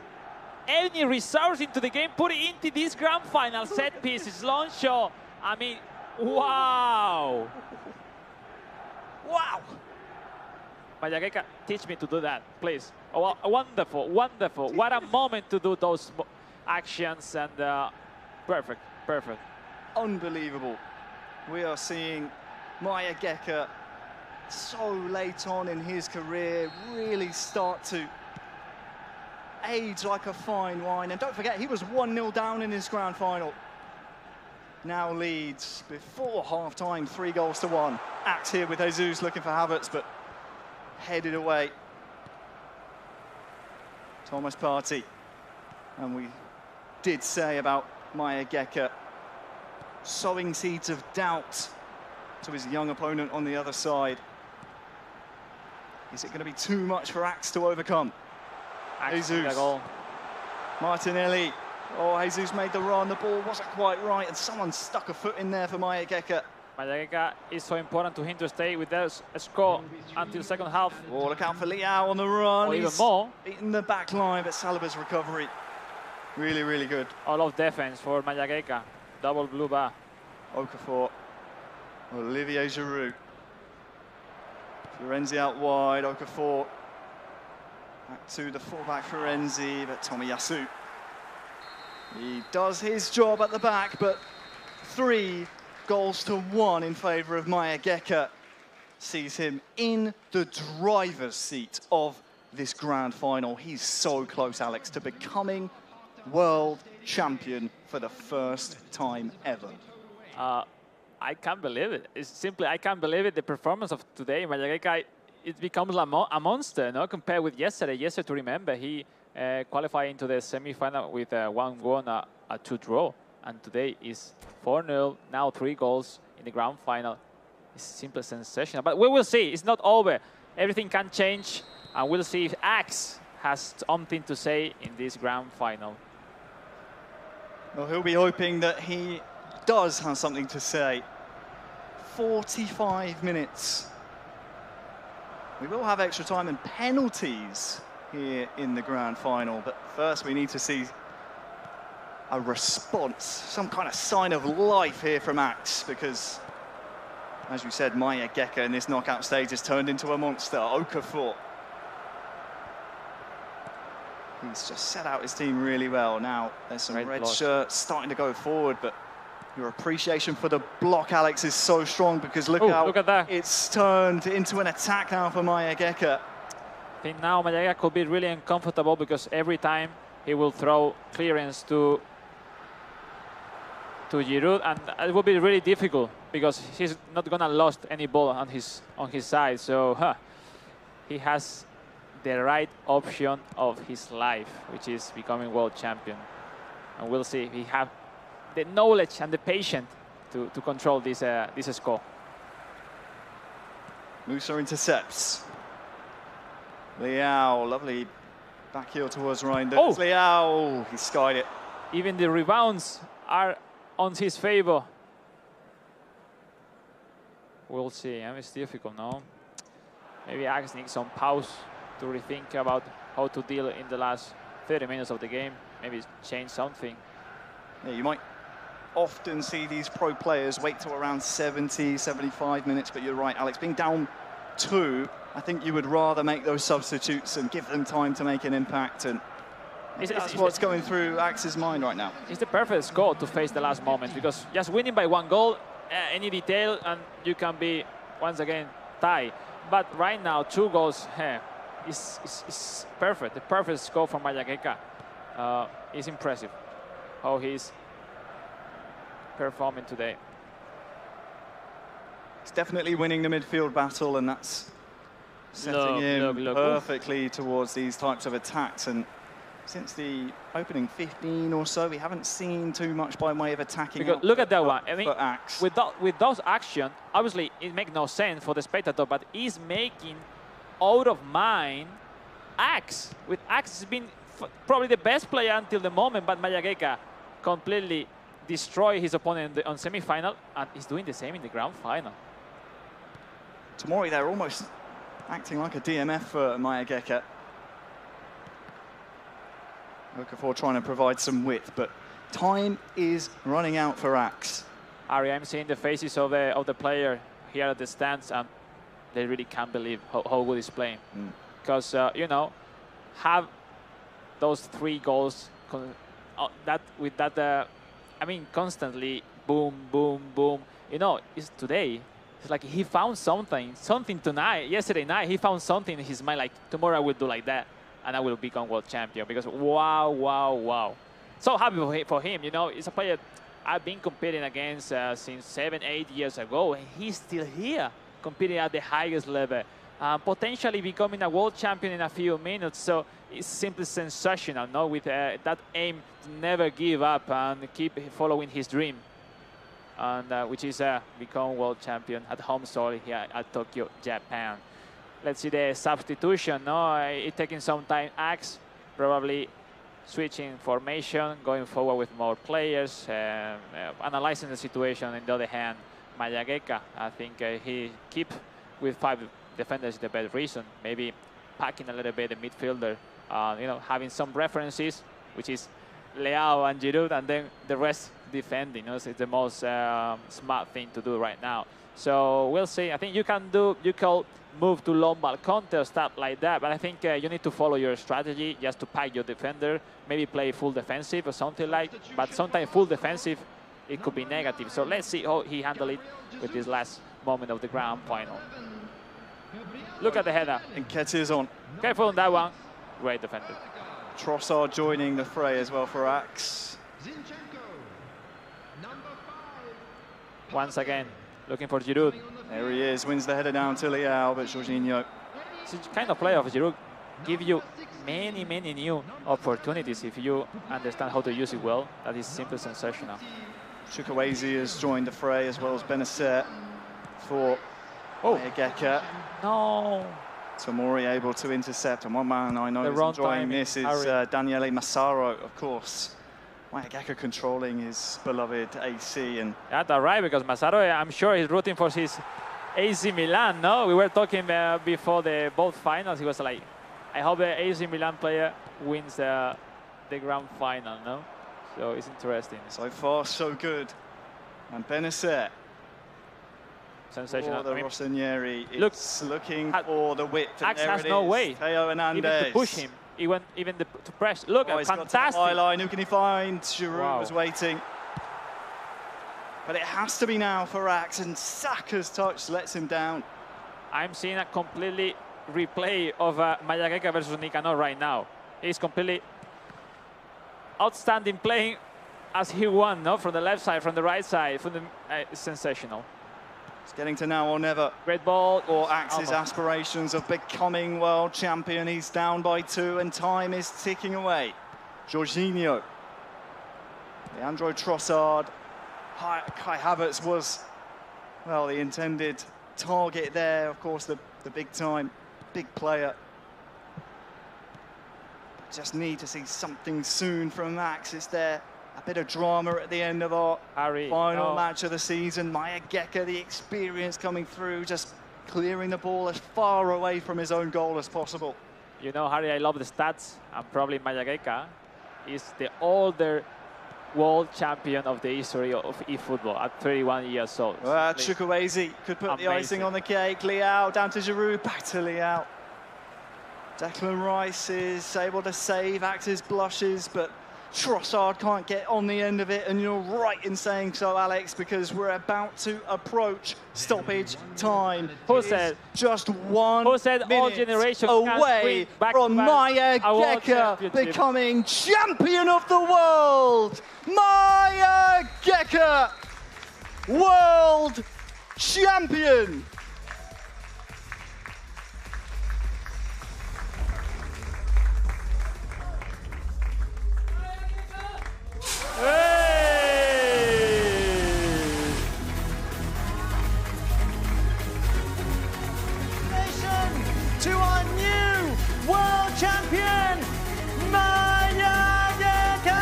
S8: any resource into the game, put it into this grand final. Set pieces, long shot. I mean, wow. Wow. Mayageka, teach me to do that, please. Oh, wonderful, wonderful. What a moment to do those actions, and perfect, perfect.
S4: Unbelievable. We are seeing Mayageka so late on in his career really start to age like a fine wine. And don't forget, he was 1-0 down in his grand final. Now leads before half-time, 3-1. Axe here with Jesus looking for Havertz, but headed away. Thomas Partey. And we did say about Mayageka sowing seeds of doubt to his young opponent on the other side. Is it going to be too much for Axe to overcome? Jesus. Martinelli. Oh, Jesus made the run. The ball wasn't quite right, and someone stuck a foot in there for Mayageka.
S8: Mayageka is so important to him to stay with us a score until second half.
S4: Oh, look out for Leao on the run.
S8: Or even more.
S4: Beating the back line, but Saliba's recovery. Really, really good.
S8: All of defense for Mayageka. Double blue bar.
S4: Okafor. Olivier Giroud. Florenzi out wide. Okafor. Back to the fullback Florenzi, but Tomiyasu. He does his job at the back, but 3-1 in favour of Mayageka sees him in the driver's seat of this grand final. He's so close, Alex, to becoming world champion for the first time ever.
S8: I can't believe it. It's simply, I can't believe it. The performance of today, Mayageka, it becomes a monster, no? Compared with yesterday. Yesterday, to remember, he qualified into the semi-final with 1-1, a 2-draw. And today is 4-0, now 3 goals in the grand final. It's simply sensational. But we will see. It's not over. Everything can change. And we'll see if Axe has something to say in this grand final.
S4: Well, he'll be hoping that he does have something to say. 45 minutes. We will have extra time and penalties here in the grand final, but first we need to see a response, some kind of sign of life here from Axe, because, as you said, Mayageka in this knockout stage has turned into a monster. Okafor. He's just set out his team really well. Now, there's some red shirts starting to go forward, but your appreciation for the block, Alex, is so strong, because look at that. It's turned into an attack now for Mayageka.
S8: I think now Mayageka could be really uncomfortable, because every time he will throw clearance to Giroud, and it will be really difficult because he's not gonna lose any ball on his side. So he has the right option of his life, which is becoming world champion. And we'll see if he have the knowledge and the patience to control this score.
S4: Musa intercepts. Leao, lovely back heel towards Reinders.
S8: Oh.
S4: Leao, he skied it.
S8: Even the rebounds are on his favor. We'll see. It's difficult, no? Maybe Axe needs some pause to rethink about how to deal in the last 30 minutes of the game. Maybe change something.
S4: Yeah, you might often see these pro players wait till around 70, 75 minutes, but you're right, Alex, being down 2, I think you would rather make those substitutes and give them time to make an impact. And That's what's going through Axe's mind right now.
S8: It's the perfect score to face the last moment, because just winning by 1 goal, any detail, and you can be, once again, tied. But right now, 2 goals is perfect. The perfect score from Mayagueca. It's impressive how he's performing today.
S4: He's definitely winning the midfield battle, and that's setting him perfectly towards these types of attacks. And since the opening 15 or so, we haven't seen too much by way of attacking.
S8: Because look at that one. I mean,
S4: Axe.
S8: with those actions, obviously it makes no sense for the spectator, but he's making out of mind Axe. With Axe has been probably the best player until the moment, but Mayagueca completely destroyed his opponent on semi-final, and he's doing the same in the grand final.
S4: Tomori, they're almost acting like a DMF for Mayagueca. Looking for trying to provide some width, but time is running out for Axe.
S8: Ari, I'm seeing the faces of the player here at the stands, and they really can't believe how good he's playing. Because you know, have those 3 goals I mean, constantly boom, boom, boom. You know, it's today. It's like he found something tonight. Yesterday night, he found something in his mind. Like, tomorrow I will do like that, and I will become world champion. Because wow, wow, wow. So happy for him. You know, it's a player I've been competing against since 7, 8 years ago, and he's still here competing at the highest level. Potentially becoming a world champion in a few minutes. So it's simply sensational, no? With that aim to never give up and keep following his dream, and which is become world champion at home soil here at Tokyo, Japan. Let's see the substitution. No, it's taking some time. Axe probably switching formation, going forward with more players, analyzing the situation. On the other hand, Mayagueca, I think he keep with 5 defenders the best reason. Maybe packing a little bit the midfielder, you know, having some references, which is Leao and Giroud, and then the rest defending. You know, so it's the most smart thing to do right now. So we'll see. I think you can move to long ball contest, stuff like that, but I think you need to follow your strategy just to pack your defender, maybe play full defensive or something like. But sometimes full defensive, it could be negative. So let's see how he handled it with this last moment of the grand final. Look at the header.
S4: And Ketty is on.
S8: Careful on that one. Great defender.
S4: Trossard joining the fray as well for Axe.
S8: Once again, looking for Giroud.
S4: There he is, wins the header down to Leao, but Jorginho.
S8: It's the kind of play of Giroud give you many, many new opportunities if you understand how to use it well. That is simply sensational.
S4: Chukwueze has joined the fray as well as Benacer for Mayagueca.
S8: No.
S4: Tomori able to intercept, and one man I know is enjoying this is Daniele Massaro, of course. Mayagueca controlling his beloved AC. And
S8: yeah, that's right, because Massaro, I'm sure he's rooting for his AC Milan, no? We were talking before both finals. He was like, I hope the AC Milan player wins the grand final, no? So it's interesting.
S4: So far, so good. And Benacer.
S8: Sensational.
S4: For the Rossinieri, it's looking for the width.
S8: Axe has no way.
S4: Theo Hernandez.
S8: Even to push him, even to press. Look, fantastic.
S4: Line. Who can he find? Giroud was waiting. But it has to be now for Axe, and Saka's touch lets him down.
S8: I'm seeing a completely replay of Mayagueca versus Nicanor right now. He's completely outstanding playing as he won, no? From the left side, from the right side, from the sensational.
S4: It's getting to now or never.
S8: Great ball.
S4: Or Axe's aspirations of becoming world champion. He's down by 2 and time is ticking away. Jorginho. Leandro Trossard. Kai Havertz was, well, the intended target there. Of course, the big time, big player. Just need to see something soon from Axe. Is there a bit of drama at the end of our final match of the season? Mayagueca, the experience coming through, just clearing the ball as far away from his own goal as possible.
S8: You know, Harry, I love the stats, and probably Mayagueca is the older world champion of the history of eFootball at 31 years old.
S4: Chukwueze could put the icing on the cake. Leao down to Giroud, back to Leao. Declan Rice is able to save Actors blushes, but Trossard can't get on the end of it, and you're right in saying so, Alex, because we're about to approach stoppage time.
S8: Who said?
S4: Just 1
S8: Who said all
S4: minute
S8: generation
S4: away from Maya Geka becoming champion of the world. Maya Geka, world champion.
S2: To our new world champion, Maya Geka!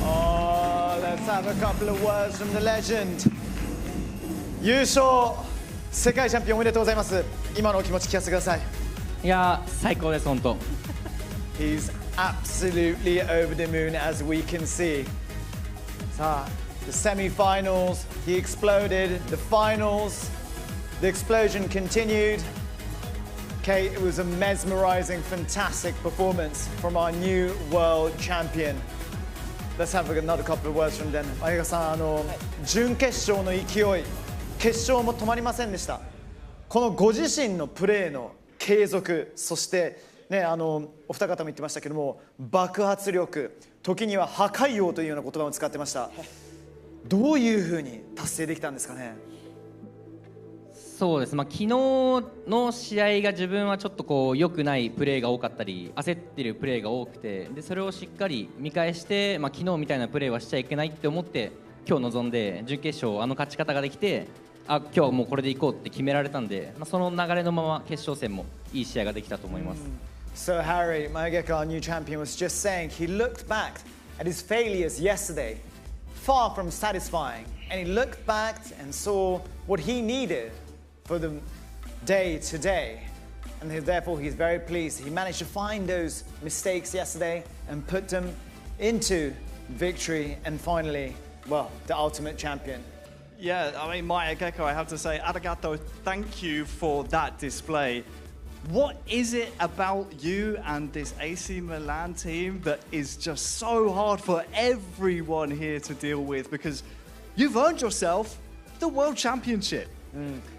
S2: Oh, let's have a couple of words from the legend. 優勝、世界チャンピオンおめでとうございます。今のお気持ち聞かせてください。
S14: いや、最高です、本当。
S2: He's absolutely over the moon, as we can see. さあ、the semi-finals, he exploded. The finals, the explosion continued. Okay, it was a mesmerizing, fantastic performance from our new world champion. Let's have another couple of words from them. 前川さん、準決勝の勢い、決勝も止まりませんでした。このご自身のプレーの継続、そしてね、お二方も言ってましたけども、爆発力、時には破壊王というような言葉を使ってました。どういうふうに達成できたんですかね。
S14: そうです、昨日の試合が自分はちょっとこう良くないプレーが多かったり、焦ってるプレーが多くて、でそれをしっかり見返して、昨日みたいなプレーはしちゃいけないって思って今日臨んで、準決勝勝ち方ができて、今日はもうこれでいこうって決められたんで、その流れのまま決勝戦もいい試合ができたと思います。
S2: So Harry, Maya Geka, our new champion, was just saying he looked back at his failures yesterday, far from satisfying, and he looked back and saw what he needed for the day today, and therefore he's very pleased. He managed to find those mistakes yesterday and put them into victory, and finally, well, the ultimate champion.
S4: Yeah, I mean, Maya Geka, I have to say, arigato, thank you for that display. What is it about you and this AC Milan team that is just so hard for everyone here to deal with? Because you've earned yourself the World Championship.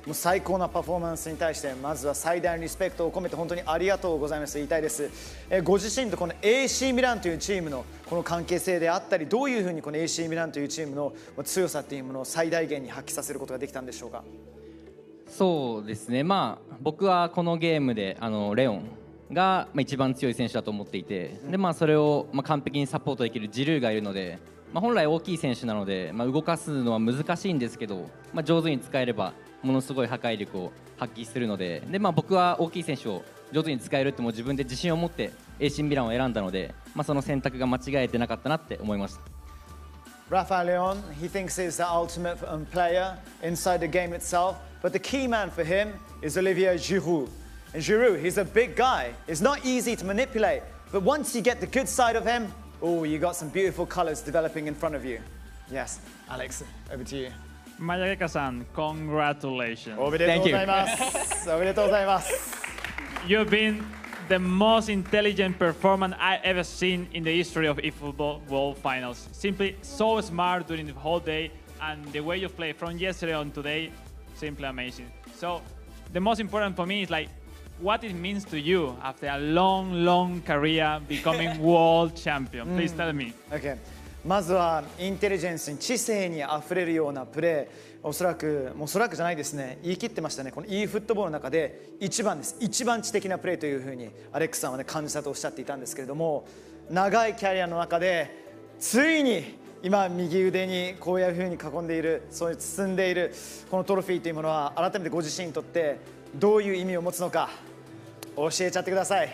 S2: もう最高なパフォーマンスに対してまずは最大のリスペクトを込めて本当にありがとうございますと言いたいです。ご自身とこの AC ミランというチームのこの関係性であったり、どういうふうにこの AC ミランというチームの強さというものを最大限に発揮させることができたんでしょうか。
S14: そうですね、僕はこのゲームでレオンが一番強い選手だと思っていて、でそれを完璧にサポートできるジルーがいるので、本来大きい選手なので、動かすのは難しいんですけど、上手に使えればものすごい破壊力を発揮するので、僕は大きい選手を上手に使えるってもう自分で自信を持って AC ミランを選んだので、その選択が間違えてなかったなって思いました。
S2: Rafael Leon, he thinks he's the ultimate player inside the game itself, but the key man for him is Olivier Giroud. And Giroud, he's a big guy. It's not easy to manipulate, but once you get the good side of him, oh, you got some beautiful colors developing in front of you. Yes, Alex, over to you.
S3: Maya Geka-san, congratulations.
S2: おめでとうございます。おめでとうございます。
S3: You've been the most intelligent performance I've ever seen in the history of eFootball World Finals. Simply so smart during the whole day, and the way you play from yesterday on today, simply amazing. So the most important for me is like what it means to you after a long career becoming world champion. Please tell me.
S2: Okay. まずはインテリジェンスに知性にあふれるようなプレー、おそらくじゃないですね、言い切ってましたね。この e フットボールの中で一番です。一番知的なプレーというふうにアレックスさんはね感じたとおっしゃっていたんですけれども、長いキャリアの中でついに今右腕にこういうふうに囲んでいる、そういう包んでいるこのトロフィーというものは改めてご自身にとってどういう意味を持つのか教えちゃってください。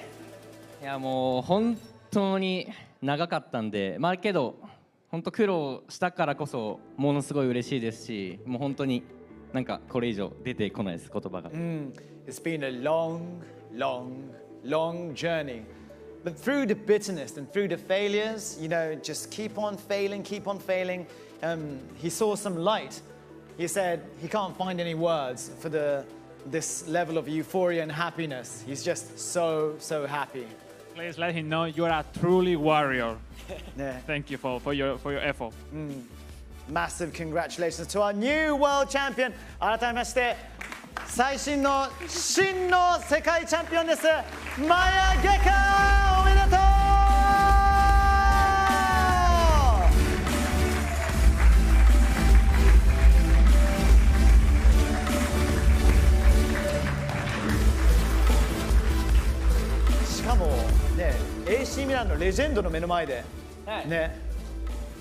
S14: いやもう本当に長かったんで、けど本当苦労したからこそものすごい嬉しいですし、もう本当になんかこれ以上出てこないです言葉が。
S2: It's been a long journey, but through the bitterness and through the failures, you know, just keep on failing. He saw some light he said he can't find any words for this level of euphoria and happiness. He's just so happy.
S3: Please let him know you are a truly warrior.
S2: Yeah.
S3: Thank you for your effort.
S2: Massive congratulations to our new world champion. 改めまして最新の真の世界チャンピオンです。マヤ・ゲカ、おめでとう。しかもね、AC ミランのレジェンドの目の前で、ね、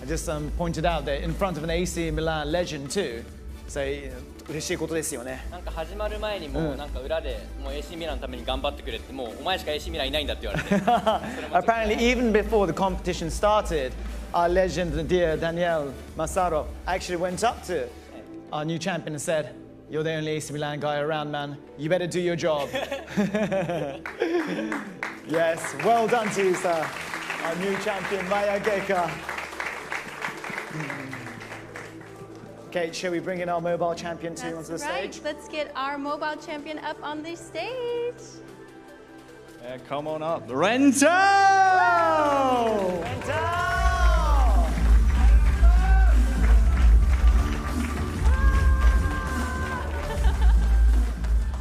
S2: I just pointed out that in front of an AC Milan legend too. So 嬉しいことですよね。
S14: なんか始まる前にもなんか裏でもう AC ミランのために頑張ってくれってもうお前しか AC ミランいないんだって言われて。
S2: Apparently, even before the competition started, our legend, dear Daniel Massaro, actually went up to our new champion and said, "You're the only AC Milan guy around, man. You better do your job." Yes, well done to you, sir. Our new champion, Maya Geka. Okay, shall we bring in our mobile champion too onto the stage?
S1: Let's get our mobile champion up on the stage.
S4: Yeah, come on up. Rento!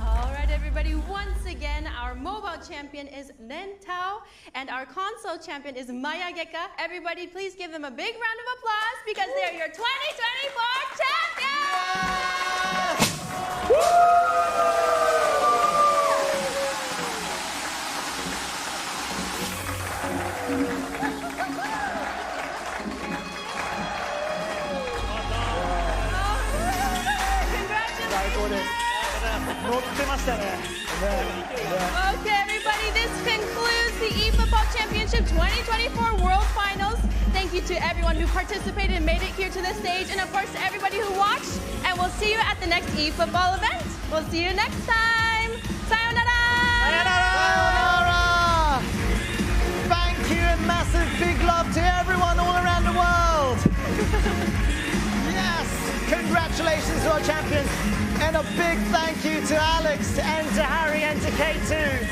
S1: All right, everybody. Once again, our mobile champion is Lentao, and our console champion is Maya Geka. Everybody, please give them a big round of applause because they're your 2024 champions! Okay, everybody, this concludes the eFootball Championship 2024 World Finals. Thank you to everyone who participated and made it here to the stage, and of course to everybody who watched. And we'll see you at the next eFootball event. We'll see you next time. Sayonara!
S2: Sayonara! Thank you and massive big love to everyone all around the world. Yes, congratulations to our champions. And a big thank you to Alex and to Harry and to Kate too.